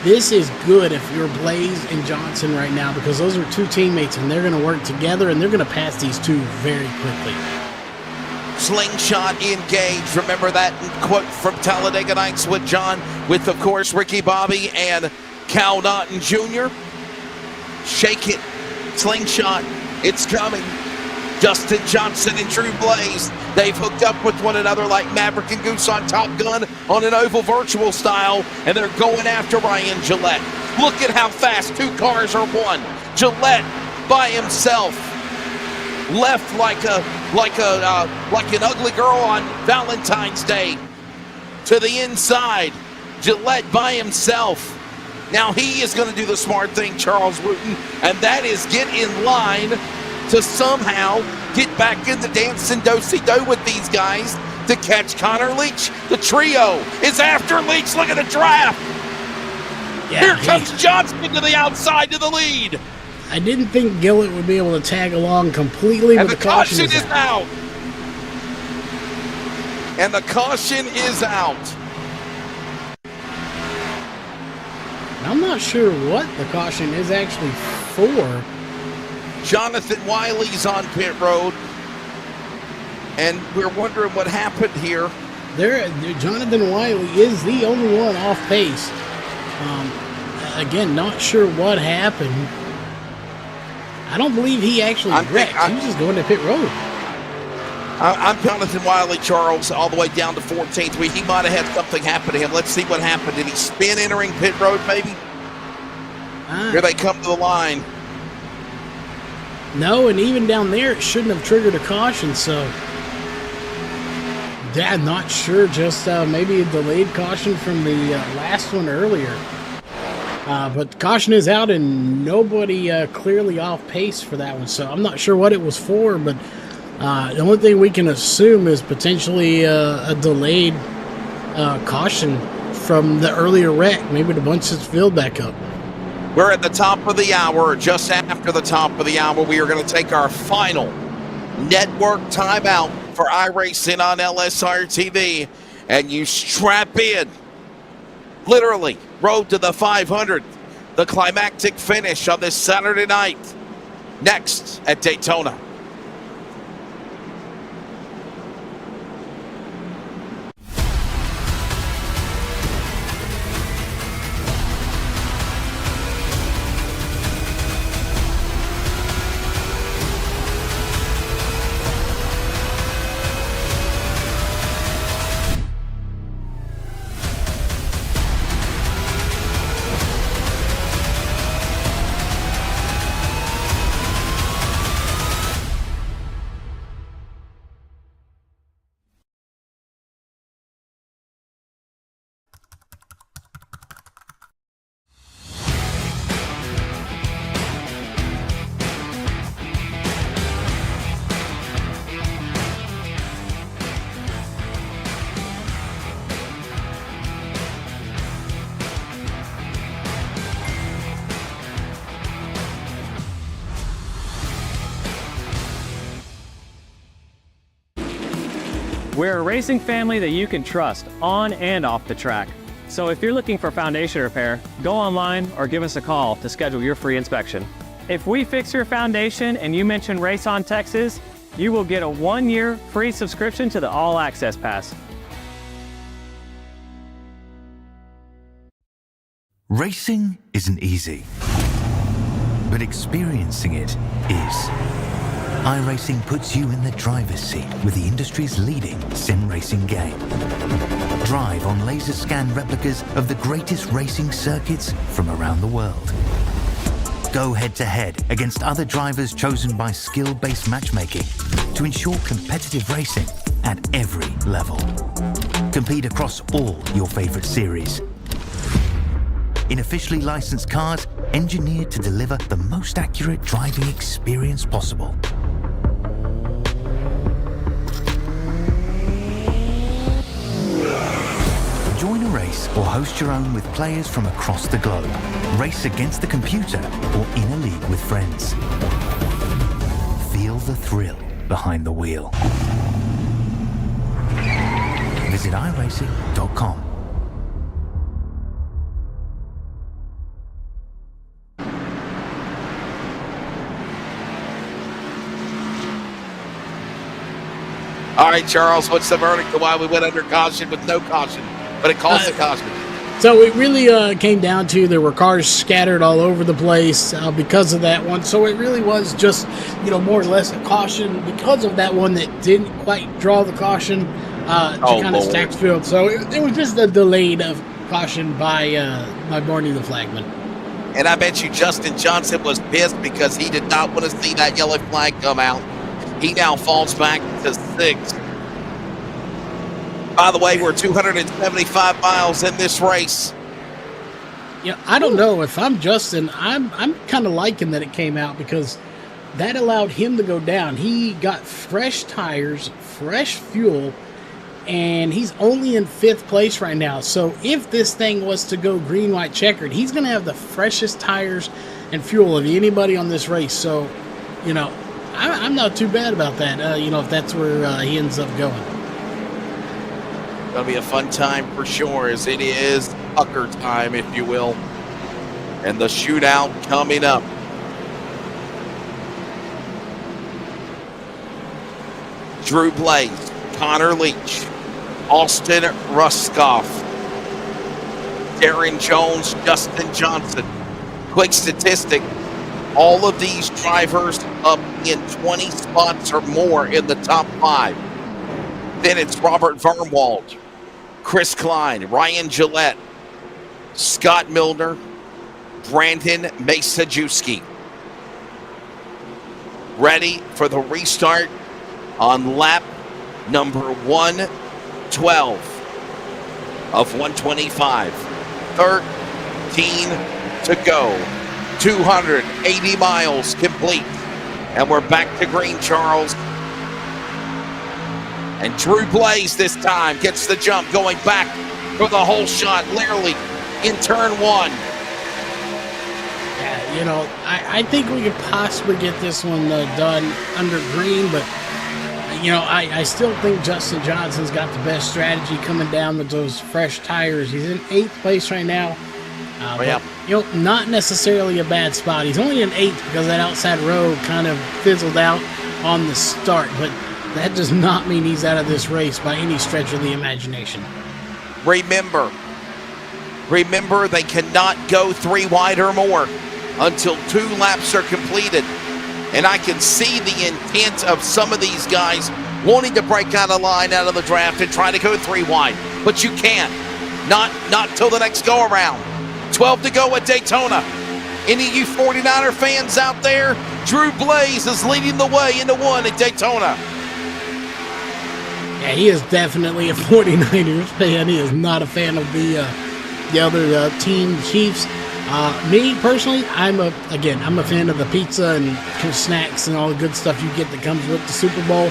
This is good if you're Blaze and Johnson right now, because those are two teammates, and they're going to work together, and they're going to pass these two very quickly. Slingshot engaged. Remember that quote from Talladega Nights with John, with, of course, Ricky Bobby and Cal Naughton Jr. Shake it. Slingshot. It's coming. Justin Johnson and Drew Blaze. They've hooked up with one another like Maverick and Goose on Top Gun on an oval virtual style, and they're going after Ryan Gillette. Look at how fast two cars are one. Gillette by himself, left like an ugly girl on Valentine's Day to the inside. Gillette by himself. Now he is going to do the smart thing, Charles Wooten, and that is get in line to somehow get back in the dancing do-si-do with these guys to catch Connor Leach. The trio is after Leach. Look at the draft. Yeah, here comes Johnson to the outside to the lead. I didn't think Gillett would be able to tag along completely, And but the caution is out. And the caution is out. I'm not sure what the caution is actually for. Jonathan Wiley's on pit road, and we're wondering what happened here. Jonathan Wiley is the only one off pace. Again, not sure what happened. I don't believe he actually wrecked. He was just going to pit road. I'm Jonathan Wiley, Charles, all the way down to 14th. He might have had something happen to him. Let's see what happened. Did he spin entering pit road, maybe? Here they come to the line. No, and even down there, it shouldn't have triggered a caution, so... Yeah, not sure. Just maybe a delayed caution from the last one earlier. But caution is out, and nobody clearly off pace for that one, so I'm not sure what it was for, but the only thing we can assume is potentially a delayed caution from the earlier wreck, maybe to bunch this field back up. We're at the top of the hour, just after the top of the hour. We are going to take our final network timeout for iRacing on LSRTV, and you strap in, literally, road to the 500, the climactic finish on this Saturday night, next at Daytona. We're a racing family that you can trust on and off the track. So if you're looking for foundation repair, go online or give us a call to schedule your free inspection. If we fix your foundation and you mention Race on Texas, you will get a 1-year free subscription to the All Access Pass. Racing isn't easy, but experiencing it is. iRacing puts you in the driver's seat with the industry's leading sim racing game. Drive on laser scan replicas of the greatest racing circuits from around the world. Go head-to-head against other drivers chosen by skill-based matchmaking to ensure competitive racing at every level. Compete across all your favorite series. In officially licensed cars, engineered to deliver the most accurate driving experience possible. Join a race or host your own with players from across the globe. Race against the computer or in a league with friends. Feel the thrill behind the wheel. Visit iRacing.com. All right, Charles, what's the verdict of why we went under caution with no caution, but it caused a caution? So it really came down to there were cars scattered all over the place because of that one. So it really was just, more or less a caution because of that one that didn't quite draw the caution to kind of stack field. So it was just a delayed of caution by Barney the Flagman. And I bet you Justin Johnson was pissed because he did not want to see that yellow flag come out. He now falls back to 6th. By the way, we're 275 miles in this race. Yeah, I don't know if I'm Justin. I'm kind of liking that it came out because that allowed him to go down. He got fresh tires, fresh fuel, and he's only in 5th place right now. So if this thing was to go green, white, checkered, he's going to have the freshest tires and fuel of anybody on this race. So, I'm not too bad about that, if that's where he ends up going. Going to be a fun time for sure, as it is pucker time, if you will. And the shootout coming up. Drew Blaze, Connor Leach, Austin Ruskoff, Darren Jones, Justin Johnson. Quick statistic, all of these drivers up in 20 spots or more in the top 5. Then it's Robert Vermwald, Chris Klein, Ryan Gillette, Scott Milner, Brandon Masajewski. Ready for the restart on lap number 112 of 125. 13 to go. 280 miles complete. And we're back to green, Charles. And Drew Blaze this time gets the jump, going back for the whole shot, literally in turn 1. Yeah, I think we could possibly get this one done under green, but, I still think Justin Johnson's got the best strategy coming down with those fresh tires. He's in 8th place right now. But, not necessarily a bad spot. He's only in 8th because that outside row kind of fizzled out on the start, but that does not mean he's out of this race by any stretch of the imagination. Remember, they cannot go 3 wide or more until 2 laps are completed. And I can see the intent of some of these guys wanting to break out a line out of the draft and try to go 3 wide. But you can't. Not till the next go-around. 12 to go at Daytona. Any of you 49er fans out there, Drew Blaze is leading the way into 1 at Daytona. Yeah, he is definitely a 49ers fan. He is not a fan of the other team, Chiefs. Me, personally, I'm a fan of the pizza and snacks and all the good stuff you get that comes with the Super Bowl.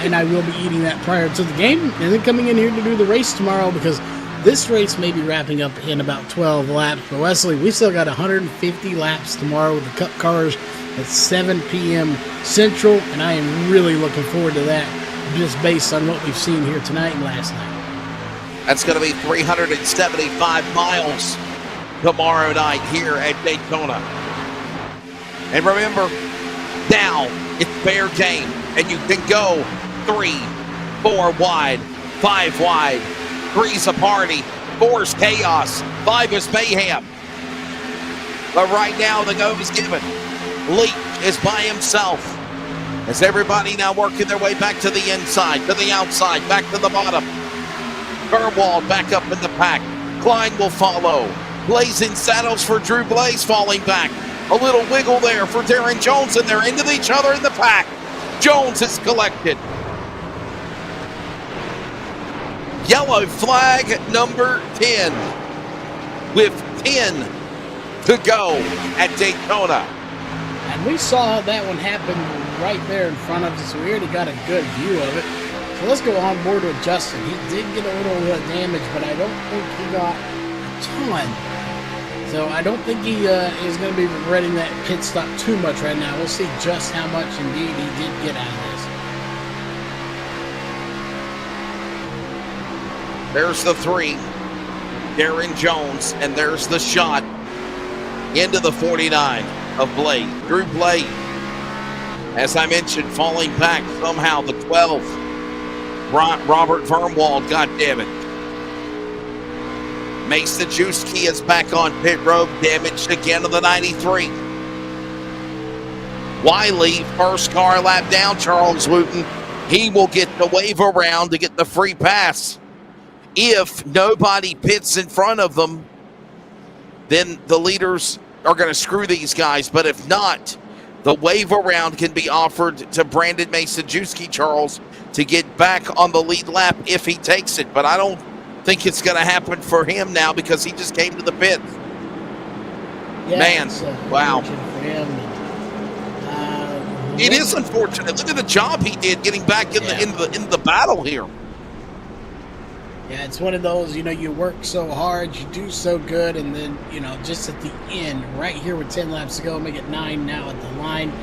And I will be eating that prior to the game and then coming in here to do the race tomorrow because this race may be wrapping up in about 12 laps. But Wesley, we still got 150 laps tomorrow with the Cup cars at 7 p.m. Central, and I am really looking forward to that just based on what we've seen here tonight and last night. That's going to be 375 miles tomorrow night here at Daytona. And remember, now it's fair game, and you can go 3, 4 wide, 5 wide. 3's a party, 4's chaos, 5 is mayhem. But right now the go is given. Leach is by himself. As everybody now working their way back to the inside, to the outside, back to the bottom. Burwald back up in the pack. Klein will follow. Blazing Saddles for Drew Blaze falling back. A little wiggle there for Darren Jones, and they're into each other in the pack. Jones is collected. Yellow flag number 10 with 10 to go at Daytona. And we saw that one happen right there in front of us. We already got a good view of it. So let's go on board with Justin. He did get a little damage, but I don't think he got a ton. So I don't think he is going to be regretting that pit stop too much right now. We'll see just how much indeed he did get out of this. There's the 3, Darren Jones, and there's the shot into the 49 of Blade. Drew Blade, as I mentioned, falling back somehow. The 12, Robert Vermwald, God damn it. Mason Juski is back on pit road, damaged again to the 93. Wiley, first car lap down, Charles Wooten. He will get the wave around to get the free pass. If nobody pits in front of them, then the leaders are going to screw these guys. But if not, the wave around can be offered to Brandon Mason-Juski, Charles, to get back on the lead lap if he takes it. But I don't think it's going to happen for him now because he just came to the pit. Yeah, man, wow. For him. It is unfortunate. Look at the job he did getting back in the battle here. Yeah, it's one of those, you work so hard, you do so good, and then, just at the end, right here with 10 laps to go, make it 9 now at the line,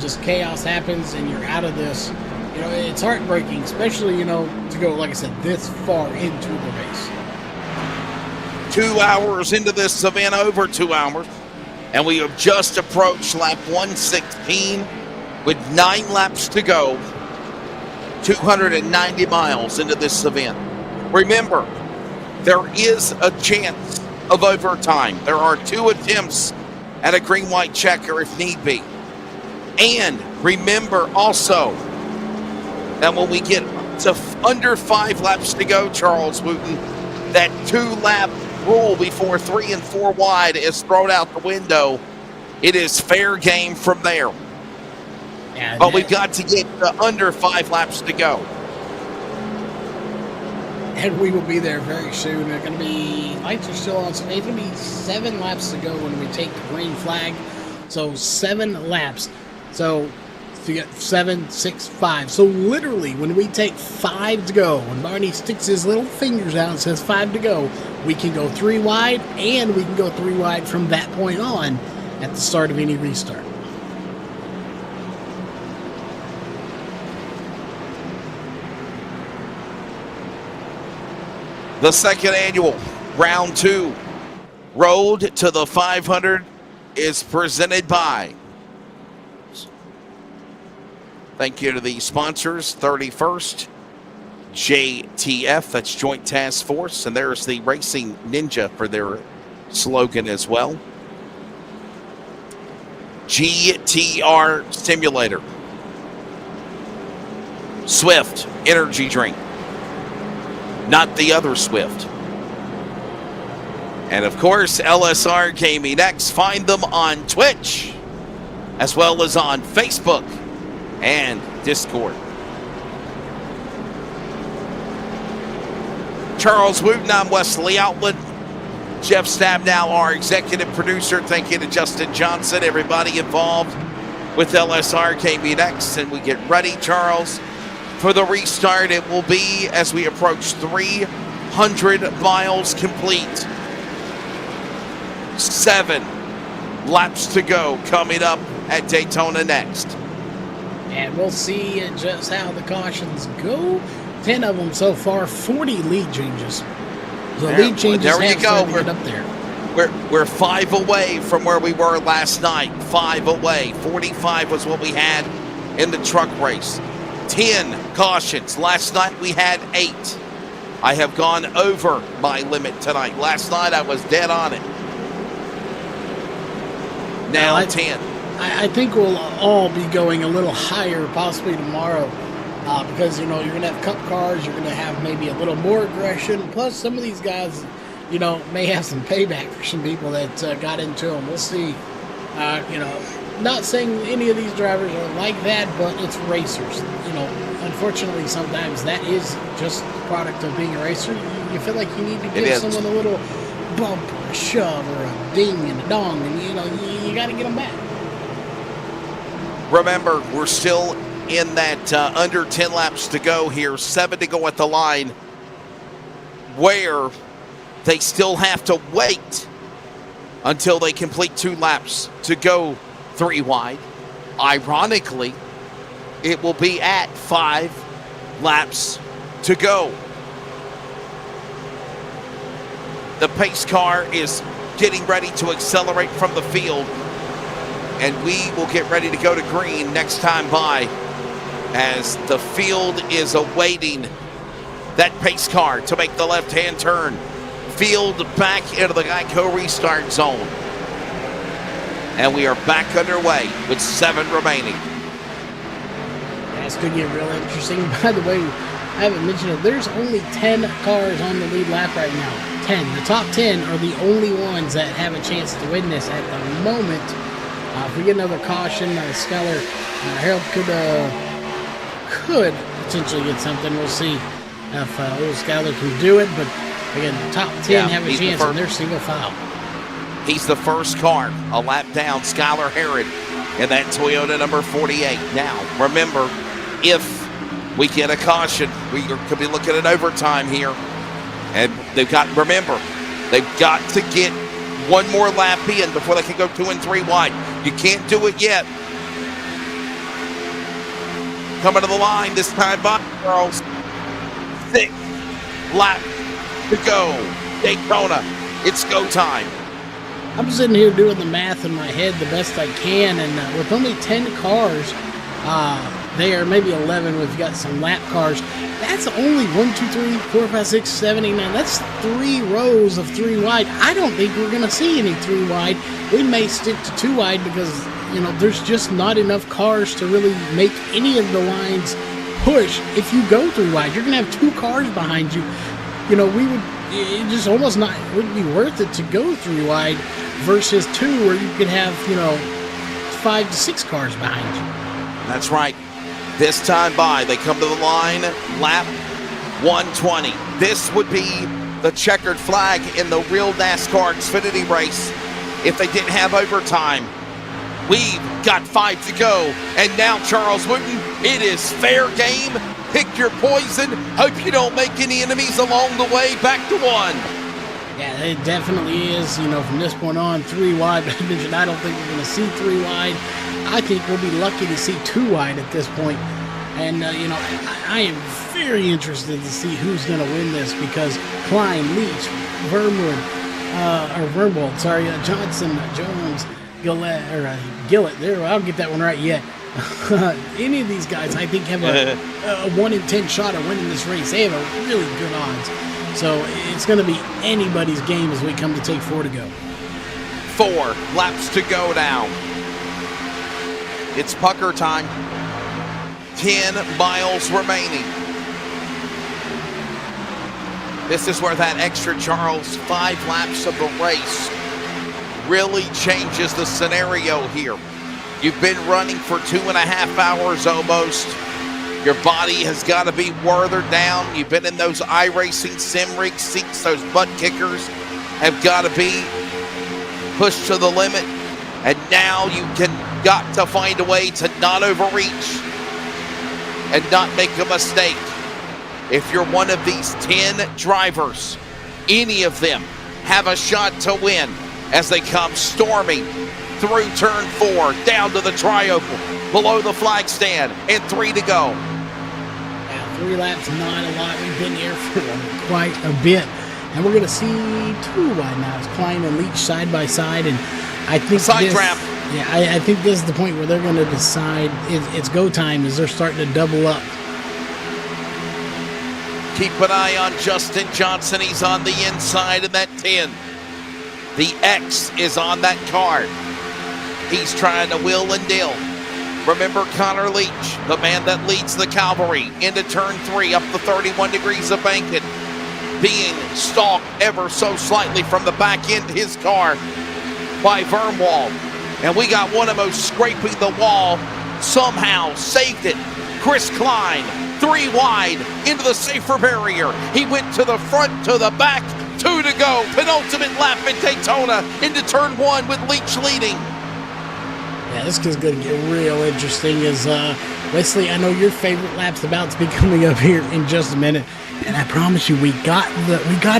just chaos happens and you're out of this. It's heartbreaking, especially, to go, like I said, this far into the race. 2 hours into this event, over 2 hours, and we have just approached lap 116 with 9 laps to go, 290 miles into this event. Remember, there is a chance of overtime. There are 2 attempts at a green-white checker if need be. And remember also that when we get to under 5 laps to go, Charles Wooten, that 2-lap rule before 3 and 4 wide is thrown out the window. It is fair game from there. Yeah, but we've got to get to under 5 laps to go. And we will be there very soon. They're going to be, lights are still on, so it's going to be 7 laps to go when we take the green flag. So 7 laps. So you get 7, 6, 5. So literally, when we take 5 to go, when Barney sticks his little fingers out and says 5 to go, we can go 3 wide, and we can go 3 wide from that point on at the start of any restart. The second annual Round 2 Road to the 500 is presented by, thank you to the sponsors, 31st JTF, that's Joint Task Force, and there's the Racing Ninja for their slogan as well. GTR Simulator, Swift Energy Drink, not the other Swift. And of course, LSR Gaming X. Find them on Twitch, as well as on Facebook and Discord. Charles Wooten, I'm Wesley Outland. Jeff Stabnow, our executive producer. Thank you to Justin Johnson, everybody involved with LSR Gaming X. And we get ready, Charles, for the restart. It will be as we approach 300 miles complete. 7 laps to go coming up at Daytona next. And we'll see just how the cautions go. 10 of them so far, 40 lead changes. The lead changes there you go. Get up there. We're 5 away from where we were last night. 5 away. 45 was what we had in the truck race. 10 cautions. Last night we had 8. I have gone over my limit tonight. Last night I was dead on it. Now 10. I think we'll all be going a little higher possibly tomorrow because, you're going to have cup cars, you're going to have maybe a little more aggression, plus some of these guys, may have some payback for some people that got into them. We'll see. Not saying any of these drivers are like that, but it's racers. Unfortunately, sometimes that is just the product of being a racer. You feel like you need to give someone a little bump or a shove or a ding and a dong, and you got to get them back. Remember, we're still in that under 10 laps to go here, 7 to go at the line, where they still have to wait until they complete 2 laps to go 3 wide. Ironically, it will be at 5 laps to go. The pace car is getting ready to accelerate from the field, and we will get ready to go to green next time by, as the field is awaiting that pace car to make the left-hand turn. Field back into the Geico restart zone. And we are back underway with 7 remaining. That's going to get real interesting. By the way, I haven't mentioned it. There's only 10 cars on the lead lap right now. 10. The top 10 are the only ones that have a chance to win this at the moment. If we get another caution, Skylar Harold could potentially get something. We'll see if old Skylar can do it. But again, the top 10 have a chance, and they're single file. He's the first car a lap down, Skylar Herod, in that Toyota number 48. Now, remember, if we get a caution, we could be looking at overtime here. And they've got to get one more lap in before they can go 2 and 3 wide. You can't do it yet. Coming to the line this time by Charles. 6 laps to go. Daytona, it's go time. I'm sitting here doing the math in my head the best I can, and with only 10 cars, they are maybe 11. We've got some lap cars. That's only 1, 2, 3, 4, 5, 6, 7, 8, 9. That's 3 rows of 3 wide. I don't think we're going to see any 3 wide. We may stick to 2 wide because, there's just not enough cars to really make any of the lines push. If you go 3 wide, you're going to have 2 cars behind you. It just almost wouldn't be worth it to go 3 wide versus 2 where you could have, 5 to 6 cars behind you. That's right. This time by, they come to the line, lap 120. This would be the checkered flag in the real NASCAR Xfinity race if they didn't have overtime. We've got 5 to go, and now Charles Wooten, it is fair game. Pick your poison. Hope you don't make any enemies along the way. Back to 1. Yeah, it definitely is. From this point on, 3 wide. But I don't think we're going to see 3 wide. I think we'll be lucky to see 2 wide at this point. And, I am very interested to see who's going to win this because Klein, Leach, Johnson, Jones, Gillett. There, I'll get that one right yet. Any of these guys, I think, have a 1 in 10 shot of winning this race. They have a really good odds. So it's going to be anybody's game as we come to take 4 to go. 4 laps to go now. It's pucker time. 10 miles remaining. This is where that extra Charles 5 laps of the race really changes the scenario here. You've been running for 2.5 hours almost. Your body has got to be weathered down. You've been in those iRacing sim rig seats. Those butt kickers have got to be pushed to the limit. And now you got to find a way to not overreach and not make a mistake. If you're one of these 10 drivers, any of them have a shot to win as they come storming through turn 4, down to the tri-oval, below the flag stand, and 3 to go. Yeah, 3 laps, not a lot. We've been here for quite a bit. And we're going to see 2 wide now. It's Klein and Leach side by side. And I think I think this is the point where they're going to decide it's go time as they're starting to double up. Keep an eye on Justin Johnson. He's on the inside of that 10. The X is on that card. He's trying to wheel and deal. Remember Connor Leach, the man that leads the cavalry into turn 3 up the 31 degrees of banking, being stalked ever so slightly from the back end of his car by Vermwald. And we got one of them scraping the wall, somehow saved it. Chris Klein, 3 wide into the safer barrier. He went to the front, to the back, 2 to go. Penultimate lap at Daytona into turn 1 with Leach leading. Yeah, this is going to get real interesting as Wesley, I know your favorite lap's about to be coming up here in just a minute. And I promise you, we got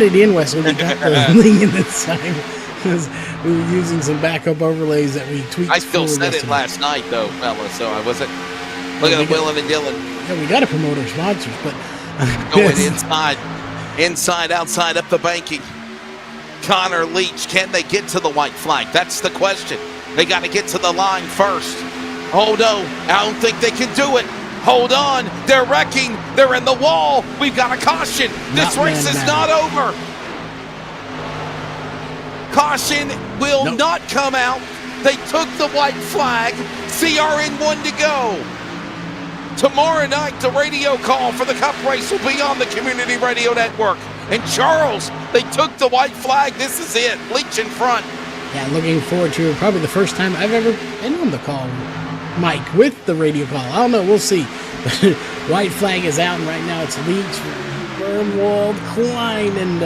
it in, Wesley. We got the link in this time because we were using some backup overlays that we tweaked. I still said it last night, though, fella, so I wasn't looking at Willen and Dylan. Yeah, we got to promote our sponsors, but going inside, outside, up the banking. Connor Leach, can they get to the white flag? That's the question. They got to get to the line first. Oh no, I don't think they can do it. Hold on, they're wrecking. They're in the wall. We've got a caution. This race is not over. Caution will not come out. They took the white flag. CRN 1 to go. Tomorrow night, the radio call for the Cup race will be on the Community Radio Network. And Charles, they took the white flag. This is it. Leach in front. Yeah, looking forward to it. Probably the first time I've ever been on the call, Mike, with the radio call. I don't know. We'll see. White flag is out, and right now it's Leach, Bernwald, Klein, and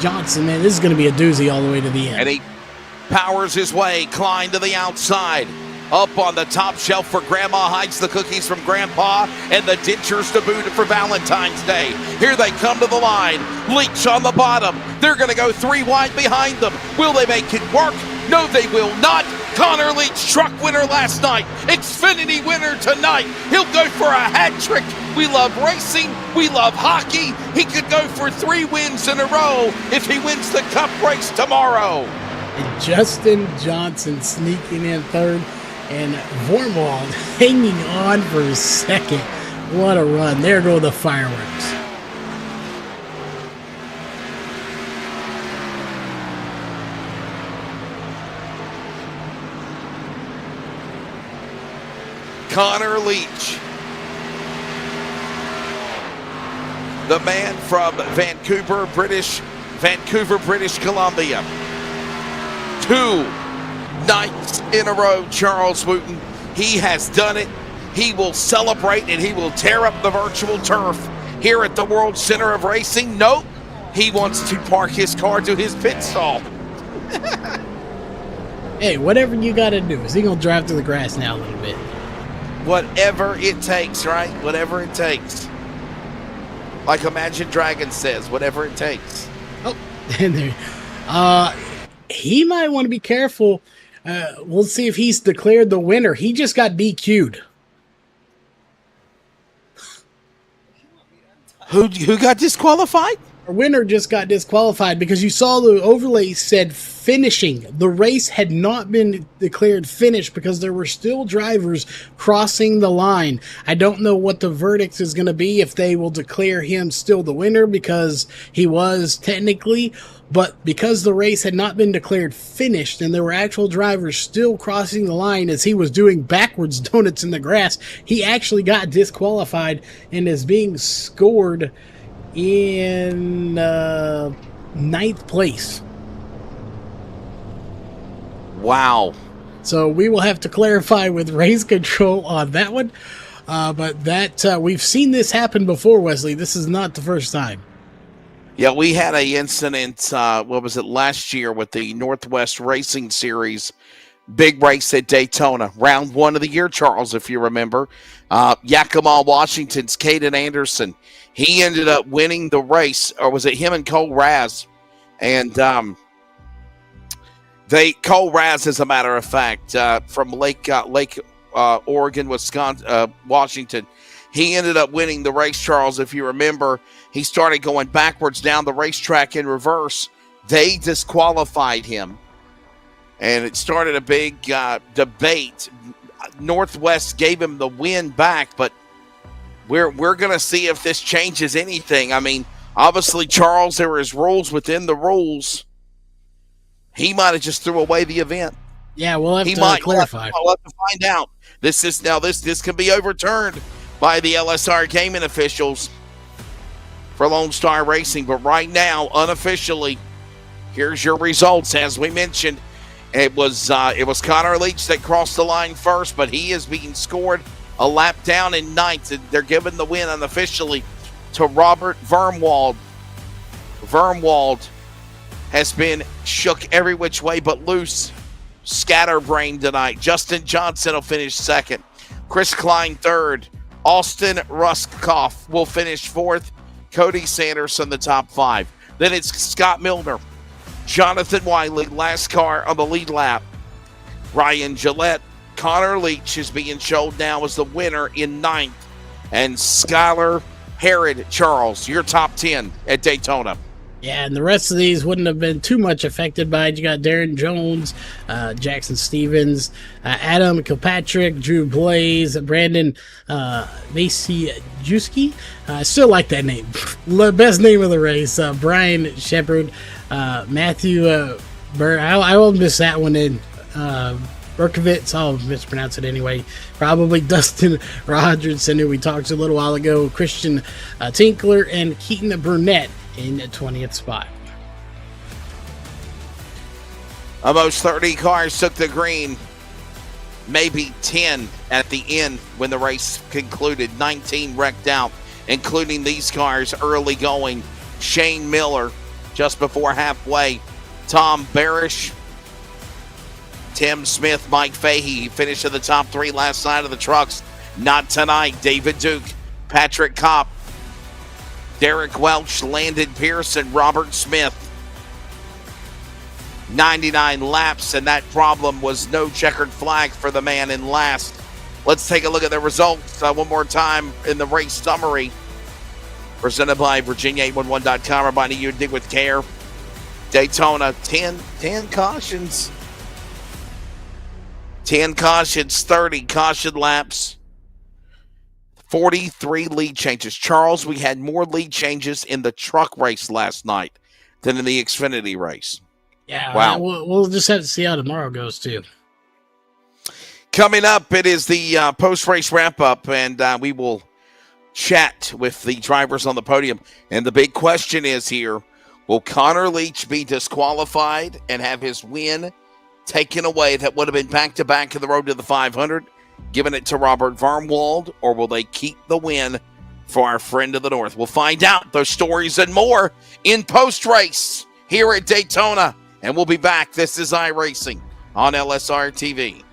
Johnson. Man, this is going to be a doozy all the way to the end. And he powers his way. Klein to the outside. Up on the top shelf for Grandma hides the cookies from Grandpa and the dentures to boot for Valentine's Day. Here they come to the line. Leach on the bottom. They're going to go 3 wide behind them. Will they make it work? No, they will not. Connor Leach, truck winner last night. Xfinity winner tonight. He'll go for a hat trick. We love racing. We love hockey. He could go for 3 wins in a row if he wins the Cup race tomorrow. And Justin Johnson sneaking in third. And Vormwald hanging on for a second. What a run. There go the fireworks. Connor Leach, the man from Vancouver, British Columbia. 2 nights in a row, Charles Wooten. He has done it. He will celebrate and he will tear up the virtual turf here at the World Center of Racing. Nope, he wants to park his car to his pit stall. Hey, whatever you got to do. Is he going to drive through the grass now a little bit? Whatever it takes, right? Whatever it takes. Like Imagine Dragons says, whatever it takes. Oh, and there. He might want to be careful. We'll see if he's declared the winner. He just got DQ'd. Who got disqualified? Our winner just got disqualified because you saw the overlay said finishing. The race had not been declared finished because there were still drivers crossing the line. I don't know what the verdict is going to be, if they will declare him still the winner because he was technically, but because the race had not been declared finished and there were actual drivers still crossing the line as he was doing backwards donuts in the grass, he actually got disqualified and is being scored in 9th place. Wow. So we will have to clarify with race control on that one. But that we've seen this happen before, Wesley. This is not the first time. Yeah, we had a incident, what was it, last year with the Northwest Racing Series big race at Daytona. Round 1 of the year, Charles, if you remember. Yakima, Washington's Caden Anderson. He ended up winning the race, or was it him and Cole Raz? And Cole Raz, as a matter of fact, from Lake Oregon, Wisconsin, Washington. He ended up winning the race, Charles, if you remember. He started going backwards down the racetrack in reverse. They disqualified him. And it started a big debate. Northwest gave him the win back, but we're going to see if this changes anything. I mean, obviously, Charles, there is rules within the rules. He might have just threw away the event. Yeah, we'll have He to might clarify. We'll have to find out. This can be overturned by the LSR gaming officials for Lone Star Racing. But right now, unofficially, here's your results. As we mentioned, it was Connor Leach that crossed the line first, but he is being scored a lap down in ninth. And they're giving the win unofficially to Robert Vermwald. Vermwald has been shook every which way but loose. Scatterbrained tonight. Justin Johnson will finish second. Chris Klein third. Austin Ruskoff will finish fourth. Cody Sanderson the top five. Then it's Scott Milner, Jonathan Wiley, last car on the lead lap. Ryan Gillette, Connor Leach is being showed now as the winner in ninth. And Skylar Herod Charles, your top 10 at Daytona. Yeah, and the rest of these wouldn't have been too much affected by it. You got Darren Jones, Jackson Stevens, Adam Kilpatrick, Drew Blaze, Brandon Vasijewski. I still like that name. Best name of the race. Brian Shepard, Matthew I will miss that one in. Berkovitz, I'll mispronounce it anyway. Probably Dustin Rogerson, who we talked to a little while ago. Christian Tinkler and Keaton Burnett in the 20th spot. Almost 30 cars took the green. Maybe 10 at the end when the race concluded. 19 wrecked out, including these cars early going. Shane Miller just before halfway. Tom Barish, Tim Smith, Mike Fahey finished in the top three last night of the trucks. Not tonight. David Duke, Patrick Kopp, Derek Welch, Landon Pearson, Robert Smith. 99 laps, and that problem was no checkered flag for the man in last. Let's take a look at the results one more time in the race summary. Presented by Virginia811.com, reminding you to dig with care. Daytona, 10 cautions. 10 cautions, 30 caution laps. 43 lead changes. Charles, we had more lead changes in the truck race last night than in the Xfinity race. Yeah, wow. We'll just have to see how tomorrow goes, too. Coming up, it is the post-race wrap-up, and we will chat with the drivers on the podium. And the big question is here, will Connor Leach be disqualified and have his win taken away? That would have been back-to-back in the road to the 500. Giving it to Robert Varmwald, or will they keep the win for our friend of the North? We'll find out those stories and more in post-race here at Daytona, and we'll be back. This is iRacing on LSRTV.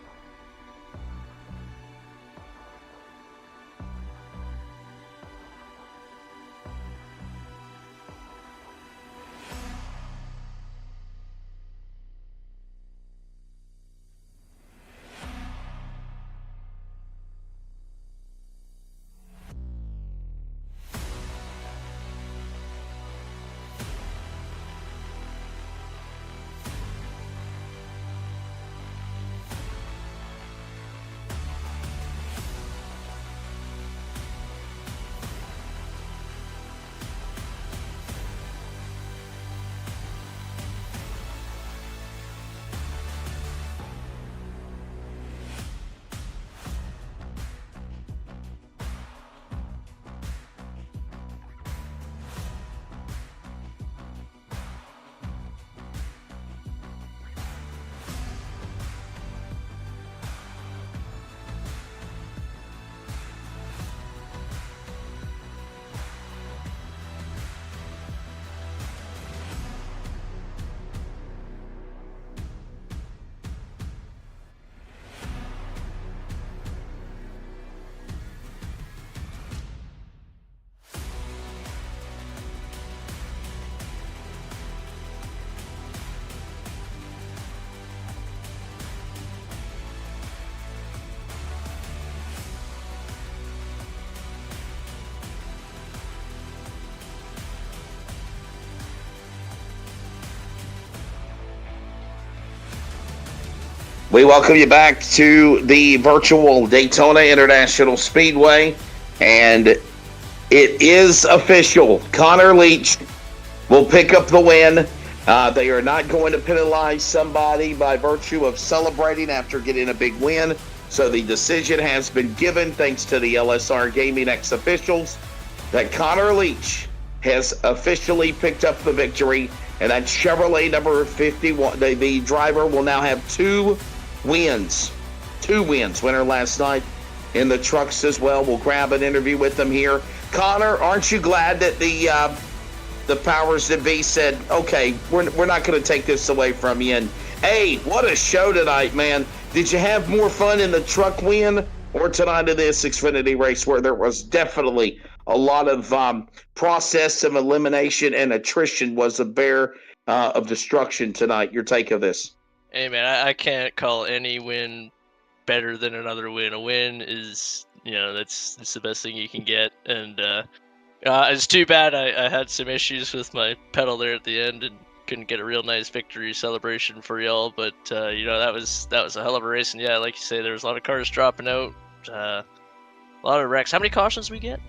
We welcome you back to the virtual Daytona International Speedway, and it is official. Connor Leach will pick up the win They are not going to penalize somebody by virtue of celebrating after getting a big win. So the decision has been given, thanks to the LSR Gaming X officials, that Connor Leach has officially picked up the victory, and that Chevrolet number 51, the driver will now have 2 wins. 2 wins. Winner last night in the trucks as well. We'll grab an interview with them here. Connor, aren't you glad that the powers that be said, okay, we're not going to take this away from you? And hey, what a show tonight, man. Did you have more fun in the truck win or tonight in this Xfinity race, where there was definitely a lot of process of elimination and attrition was a bear of destruction tonight? Your take of this? Hey, man, I can't call any win better than another win. A win is, that's the best thing you can get. And it's too bad I had some issues with my pedal there at the end and couldn't get a real nice victory celebration for y'all. But that was a hell of a race. And yeah, like you say, there was a lot of cars dropping out, a lot of wrecks. How many cautions we get?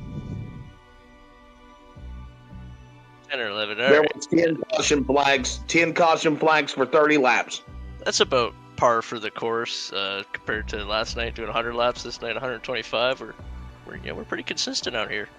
10 or 11. There was 10 caution flags. 10 caution flags for 30 laps. That's about par for the course compared to last night doing 100 laps. This night 125. We're pretty consistent out here.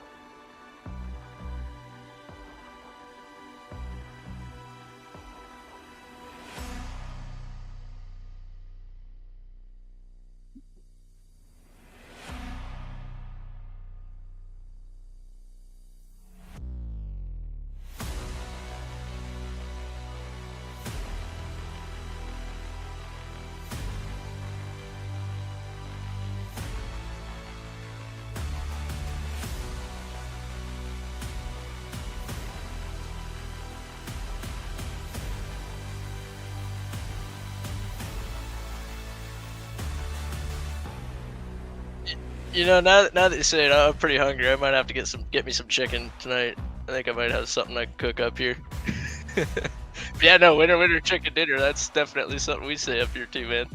Now that you say it, I'm pretty hungry. I might have to get me some chicken tonight. I think I might have something I can cook up here. Yeah, no, winter chicken dinner. That's definitely something we say up here too, man.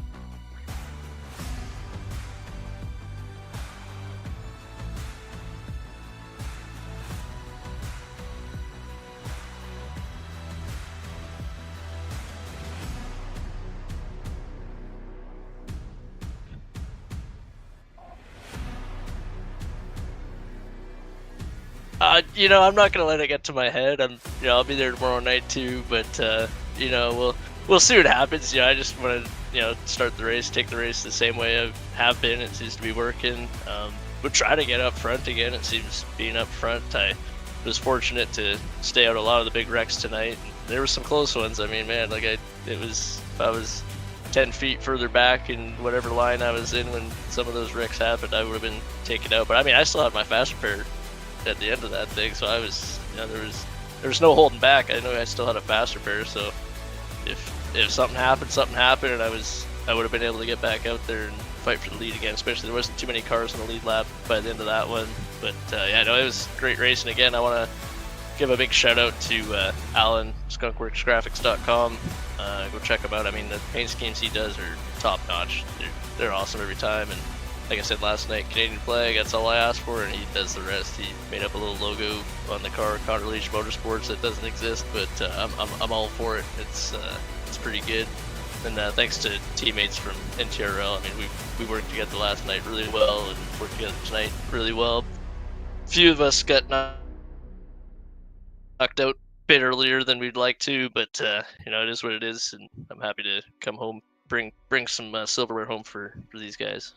I'm not gonna let it get to my head. I'll be there tomorrow night too. But we'll see what happens. I just want to, start the race, take the race the same way I have been. It seems to be working. We'll try to get up front again. It seems being up front. I was fortunate to stay out a lot of the big wrecks tonight. There were some close ones. I mean, man, if I was 10 feet further back in whatever line I was in when some of those wrecks happened, I would have been taken out. But I mean, I still had my faster pair at the end of that thing, so I was, there was no holding back. I know I still had a faster pair, so if something happened, and I would have been able to get back out there and fight for the lead again. Especially there wasn't too many cars in the lead lap by the end of that one. But it was great racing again. I want to give a big shout out to Alan, skunkworksgraphics.com. Go check him out. I mean, the paint schemes he does are top notch. They're awesome every time. And like I said last night, Canadian flag, that's all I asked for, and he does the rest. He made up a little logo on the car, Connor Leach Motorsports, that doesn't exist, but I'm all for it. It's pretty good. And thanks to teammates from NTRL. I mean, we worked together last night really well, and worked together tonight really well. A few of us got knocked out a bit earlier than we'd like to, but it is what it is, and I'm happy to come home, bring some silverware home for these guys.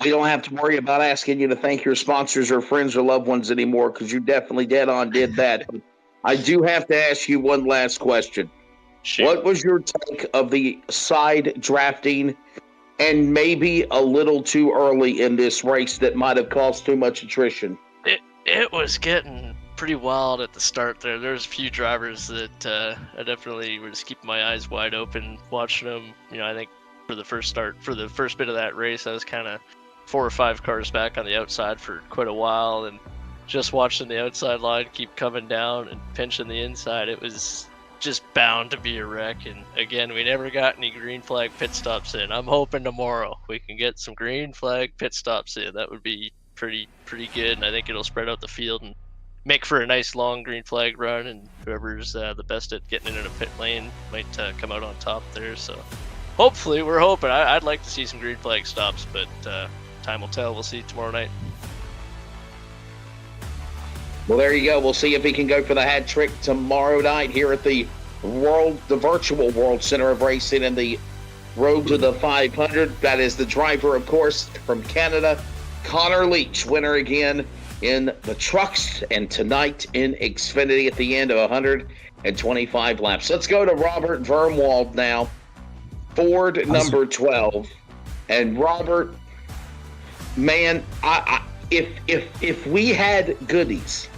We don't have to worry about asking you to thank your sponsors or friends or loved ones anymore, because you definitely dead on did that. But I do have to ask you one last question. Sure. What was your take of the side drafting, and maybe a little too early in this race that might have caused too much attrition? It was getting pretty wild at the start there. There's a few drivers that I definitely were just keeping my eyes wide open watching them. I think for the first bit of that race, I was kind of 4 or 5 cars back on the outside for quite a while, and just watching the outside line keep coming down and pinching the inside, it was just bound to be a wreck. And again, we never got any green flag pit stops in. I'm hoping tomorrow we can get some green flag pit stops in. That would be pretty good, and I think it'll spread out the field and make for a nice long green flag run, and whoever's the best at getting in a pit lane might come out on top there. So hopefully, we're hoping. I'd like to see some green flag stops, but time will tell. We'll see tomorrow night. Well, there you go. We'll see if he can go for the hat trick tomorrow night here at the virtual World Center of Racing and the Road to the 500. That is the driver, of course, from Canada, Connor Leach, winner again in the trucks, and tonight in Xfinity at the end of 125 laps. Let's go to Robert Vermwald now, Ford number 12. And Robert, man, if we had goodies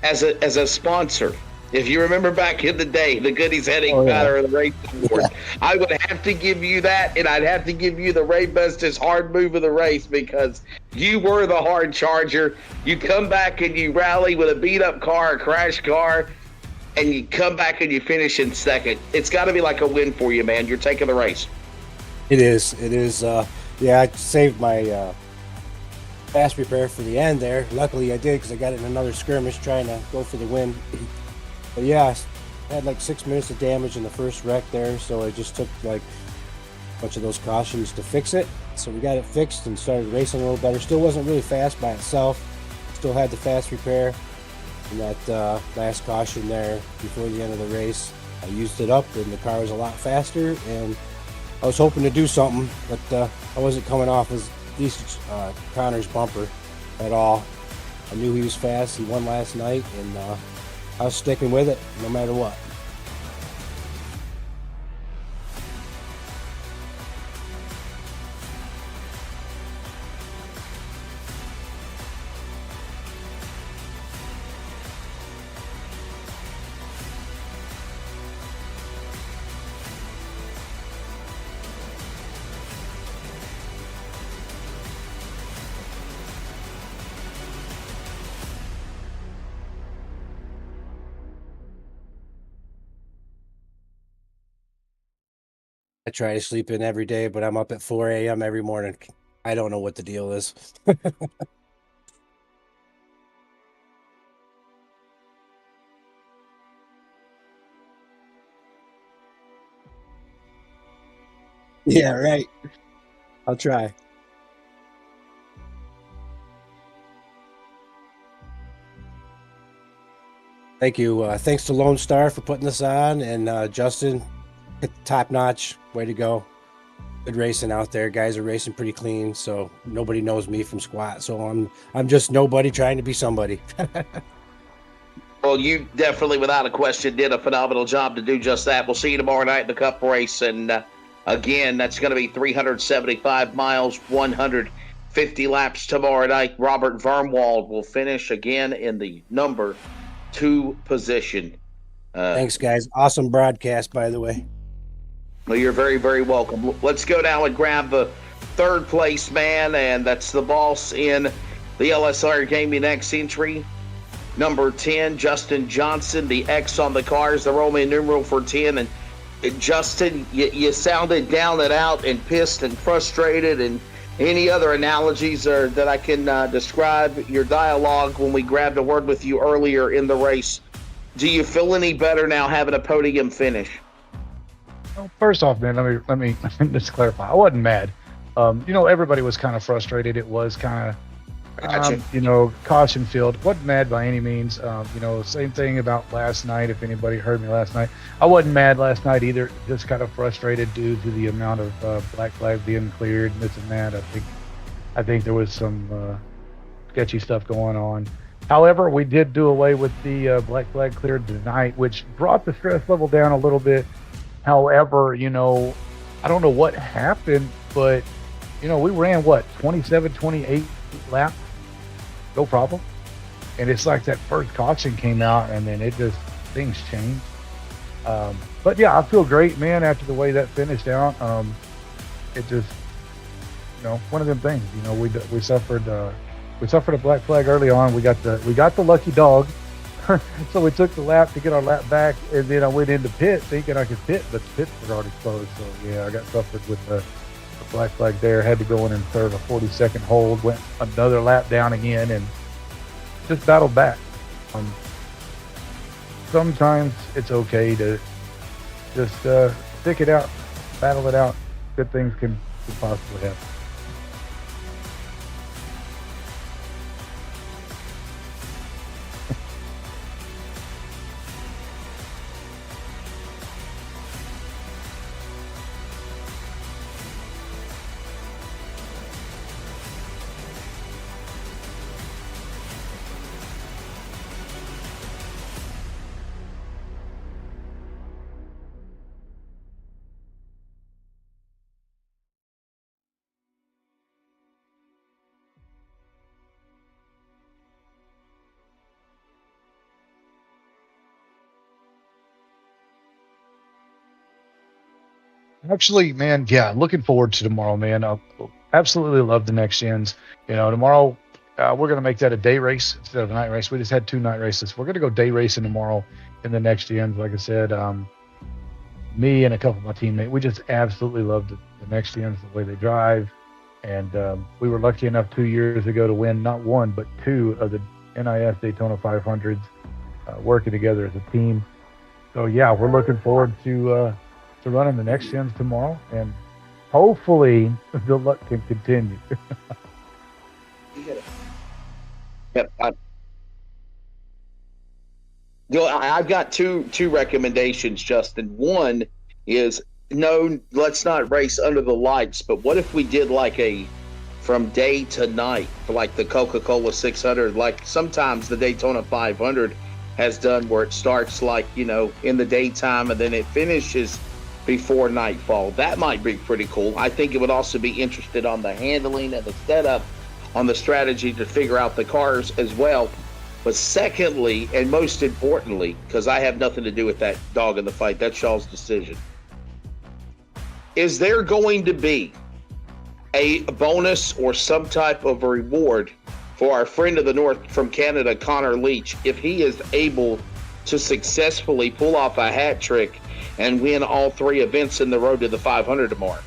as a sponsor, if you remember back in the day, the goodies heading matter of the race award, I would have to give you that, and I'd have to give you the Ray Bustos hard move of the race, because you were the hard charger. You come back and you rally with a beat-up car, a crash car, and you come back and you finish in second. It's got to be like a win for you, man. You're taking the race. It is. It is. Yeah, I saved my fast repair for the end there. Luckily, I did, because I got it in another skirmish trying to go for the win. But yeah, I had like 6 minutes of damage in the first wreck there, so I just took like a bunch of those cautions to fix it. So we got it fixed and started racing a little better. Still wasn't really fast by itself. Still had the fast repair. And that last caution there before the end of the race, I used it up and the car was a lot faster, and I was hoping to do something, but I wasn't coming off as decent Connor's bumper at all. I knew he was fast. He won last night, and I was sticking with it no matter what. I try to sleep in every day, but I'm up at 4 a.m. every morning. I don't know what the deal is. Yeah, right. I'll try. Thank you. Thanks to Lonestar for putting this on, and Justin, top notch. Way to go. Good racing out there. Guys are racing pretty clean, so nobody knows me from squat. So I'm just nobody trying to be somebody. Well, you definitely, without a question, did a phenomenal job to do just that. We'll see you tomorrow night in the Cup race, and again, that's going to be 375 miles, 150 laps tomorrow night. Robert Vermwald will finish again in the number 2 position. Thanks, guys. Awesome broadcast, by the way. Well, you're very, very welcome. Let's go now and grab the third place man, and that's the boss in the LSR Gaming X entry. Number 10, Justin Johnson, the X on the car is the Roman numeral for 10. And Justin, you sounded down and out and pissed and frustrated, and any other analogies that I can describe your dialogue when we grabbed a word with you earlier in the race. Do you feel any better now having a podium finish? Well, first off, man, let me just clarify. I wasn't mad. Everybody was kind of frustrated. It was kind of, caution field. Wasn't mad by any means. Same thing about last night. If anybody heard me last night, I wasn't mad last night either. Just kind of frustrated due to the amount of black flag being cleared and this and that. I think there was some sketchy stuff going on. However, we did do away with the black flag cleared tonight, which brought the stress level down a little bit. However, I don't know what happened, but, we ran, 27, 28 laps? No problem. And it's like that first caution came out, and then things changed. But, yeah, I feel great, man, after the way that finished out. It just, one of them things. We suffered a black flag early on. We got the lucky dog. So we took the lap to get our lap back, and then I went into pit thinking I could pit, but the pits were already closed. So yeah, I got suffered with the black flag there. Had to go in and serve a 40-second hold. Went another lap down again, and just battled back. Sometimes it's okay to just stick it out, battle it out. Good things can possibly happen. Actually, man, yeah, looking forward to tomorrow, man. I absolutely love the next gens. You know, tomorrow we're going to make that a day race instead of a night race. We just had 2 night races. We're going to go day racing tomorrow in the next gens. Like I said, me and a couple of my teammates, we just absolutely love the next gens, the way they drive. And we were lucky enough 2 years ago to win not 1, but 2 of the NIS Daytona 500s working together as a team. So, yeah, we're looking forward to running the next gens tomorrow, and hopefully the luck can continue. Yep. I've got two recommendations, Justin. One is, no, let's not race under the lights, but what if we did like a from day to night for like the Coca-Cola 600, like sometimes the Daytona 500 has done, where it starts like, you know, in the daytime and then it finishes before nightfall. That might be pretty cool. I think it would also be interested on the handling and the setup, on the strategy to figure out the cars as well. But secondly, and most importantly, because I have nothing to do with that dog in the fight, that's Shaw's decision, is there going to be a bonus or some type of a reward for our friend of the North from Canada, Connor Leach, if he is able to successfully pull off a hat trick and win all 3 events in the road to the 500 tomorrow?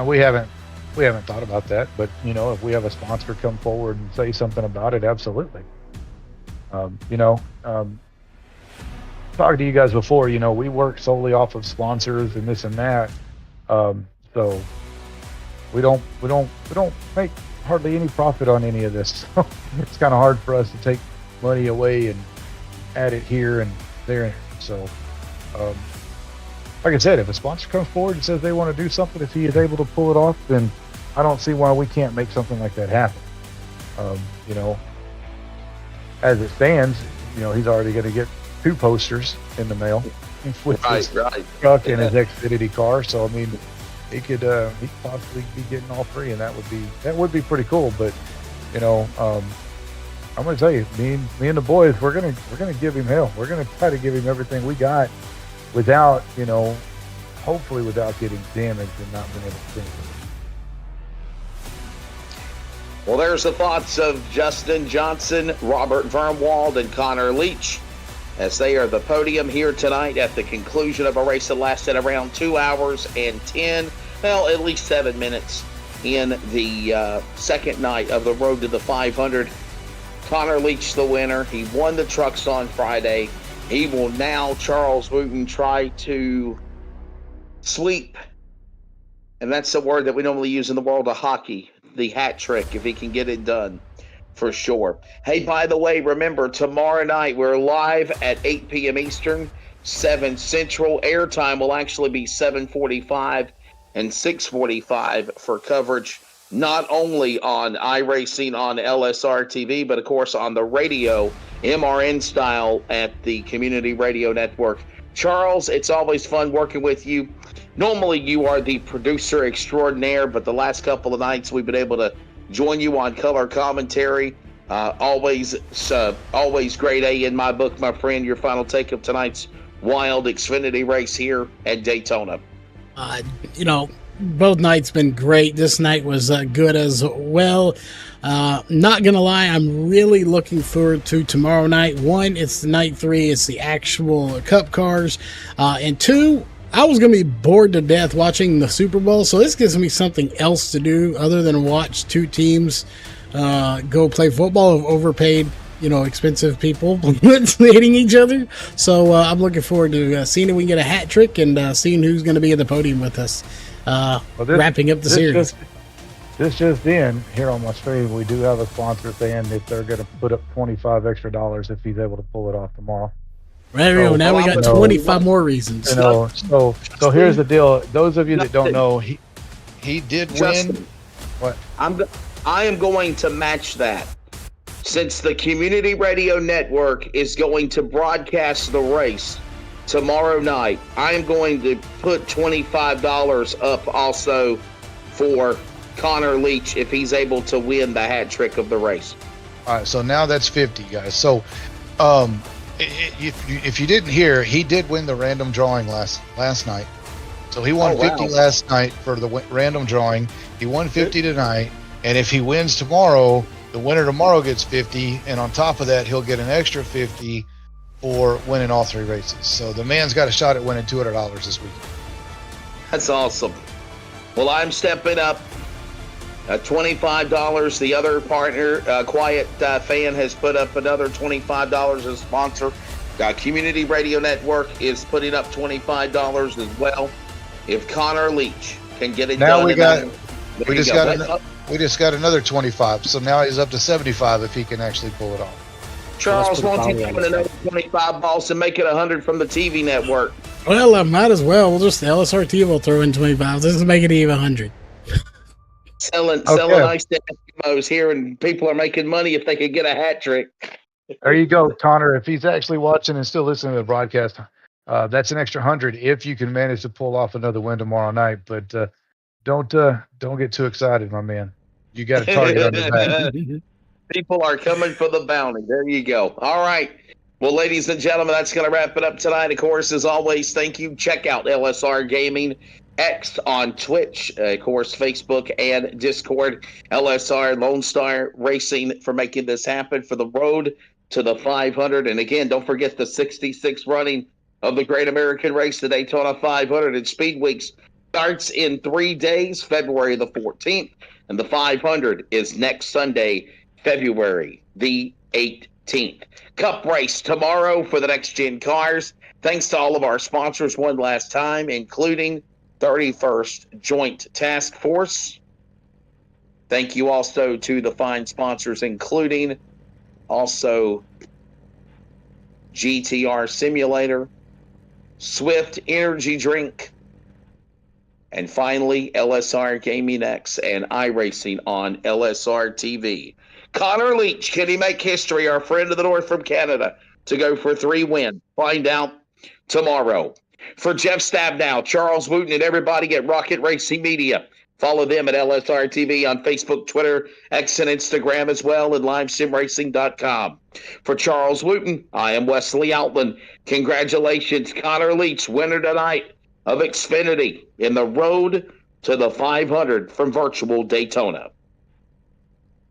We haven't thought about that, but you know, if we have a sponsor come forward and say something about it, absolutely. You know, talking to you guys before, you know, we work solely off of sponsors and this and that, so we don't make hardly any profit on any of this. So it's kind of hard for us to take money away and add it here and there. So, like I said, if a sponsor comes forward and says they want to do something, if he is able to pull it off, then I don't see why we can't make something like that happen. You know, as it stands, you know, he's already going to get 2 posters in the mail with his truck and his Xfinity car. So I mean, he could possibly be getting all 3, and that would be pretty cool. But you know, I'm going to tell you, me and the boys, we're going to give him hell. We're going to try to give him everything we got, without, you know, hopefully without getting damaged and not being able to finish it. Well, there's the thoughts of Justin Johnson, Robert Vermwald, and Connor Leach, as they are the podium here tonight at the conclusion of a race that lasted around 2 hours and 10, well, at least 7 minutes in the second night of the road to the 500. Connor Leach, the winner. He won the trucks on Friday. He will now, Charles Wooten, try to sweep, and that's the word that we normally use in the world of hockey, the hat trick, if he can get it done, for sure. Hey, by the way, remember, tomorrow night we're live at 8 p.m. Eastern, 7 Central. Airtime will actually be 7:45 and 6:45 for coverage, not only on iRacing on LSRTV, but of course on the radio, MRN style, at the Community Radio Network. Charles, it's always fun working with you. Normally you are the producer extraordinaire, but the last couple of nights we've been able to join you on color commentary. Always grade A in my book, my friend. Your final take of tonight's wild Xfinity race here at Daytona. You know, both nights been great. This night was good as well. Not gonna lie, I'm really looking forward to tomorrow night. 1, it's the night 3, it's the actual Cup cars, and 2, I was gonna be bored to death watching the Super Bowl, so this gives me something else to do other than watch 2 teams go play football. I've overpaid, expensive people hitting each other. So I'm looking forward to seeing if we can get a hat trick and seeing who's going to be at the podium with us, wrapping up the series. This just in, here on my stream, we do have a sponsor saying that they're going to put up $25 extra if he's able to pull it off tomorrow. Right, now we got 25 more reasons. So here's the deal. Those of you that don't know, he did win. What? I am going to match that. Since the Community Radio Network is going to broadcast the race tomorrow night, I am going to put $25 up also for Connor Leach if he's able to win the hat trick of the race. All right, so now that's 50, guys. So if you didn't hear, he did win the random drawing last night. So he won 50 last night for the random drawing. He won 50 tonight, and if he wins tomorrow, the winner tomorrow gets 50, and on top of that, he'll get an extra 50 for winning all 3 races. So the man's got a shot at winning $200 this week. That's awesome. Well, I'm stepping up. $25. The other partner, Quiet Fan, has put up another $25 as a sponsor. Community Radio Network is putting up $25 as well. If Connor Leach can get it now done. We just got another 25. So now he's up to 75 if he can actually pull it off. Charles, won't you put another 25 balls and make it 100 from the TV network? Well, I might as well. We'll just LSRTV will throw in 25. Let's make it even 100. Selling ice Eskimos here, and people are making money if they could get a hat trick. There you go, Connor. If he's actually watching and still listening to the broadcast, that's an extra 100 if you can manage to pull off another win tomorrow night. But don't get too excited, my man. You got a target on your back. People are coming for the bounty. There you go. All right. Well, ladies and gentlemen, that's going to wrap it up tonight. Of course, as always, thank you. Check out LSR Gaming X on Twitch, of course, Facebook and Discord. LSR Lonestar Racing for making this happen for the road to the 500. And again, don't forget the 66th running of the Great American Race, the Daytona 500 and Speed Weeks starts in 3 days, February the 14th, and the 500 is next Sunday, February the 18th. Cup race tomorrow for the next gen cars. Thanks to all of our sponsors one last time, including 31st Joint Task Force. Thank you also to the fine sponsors, including also GTR Simulator, Swift Energy Drink, and finally LSR Gaming X and iRacing on LSRTV. Connor Leach, can he make history? Our friend of the North from Canada to go for 3 wins. Find out tomorrow. For Jeff Stabnow, Charles Wooten, and everybody at Rocket Racing Media, follow them at LSRTV on Facebook, Twitter, X, and Instagram as well, and livesimracing.com. For Charles Wooten, I am Wesley Outland. Congratulations, Connor Leach, winner tonight of Xfinity in the road to the 500 from virtual Daytona.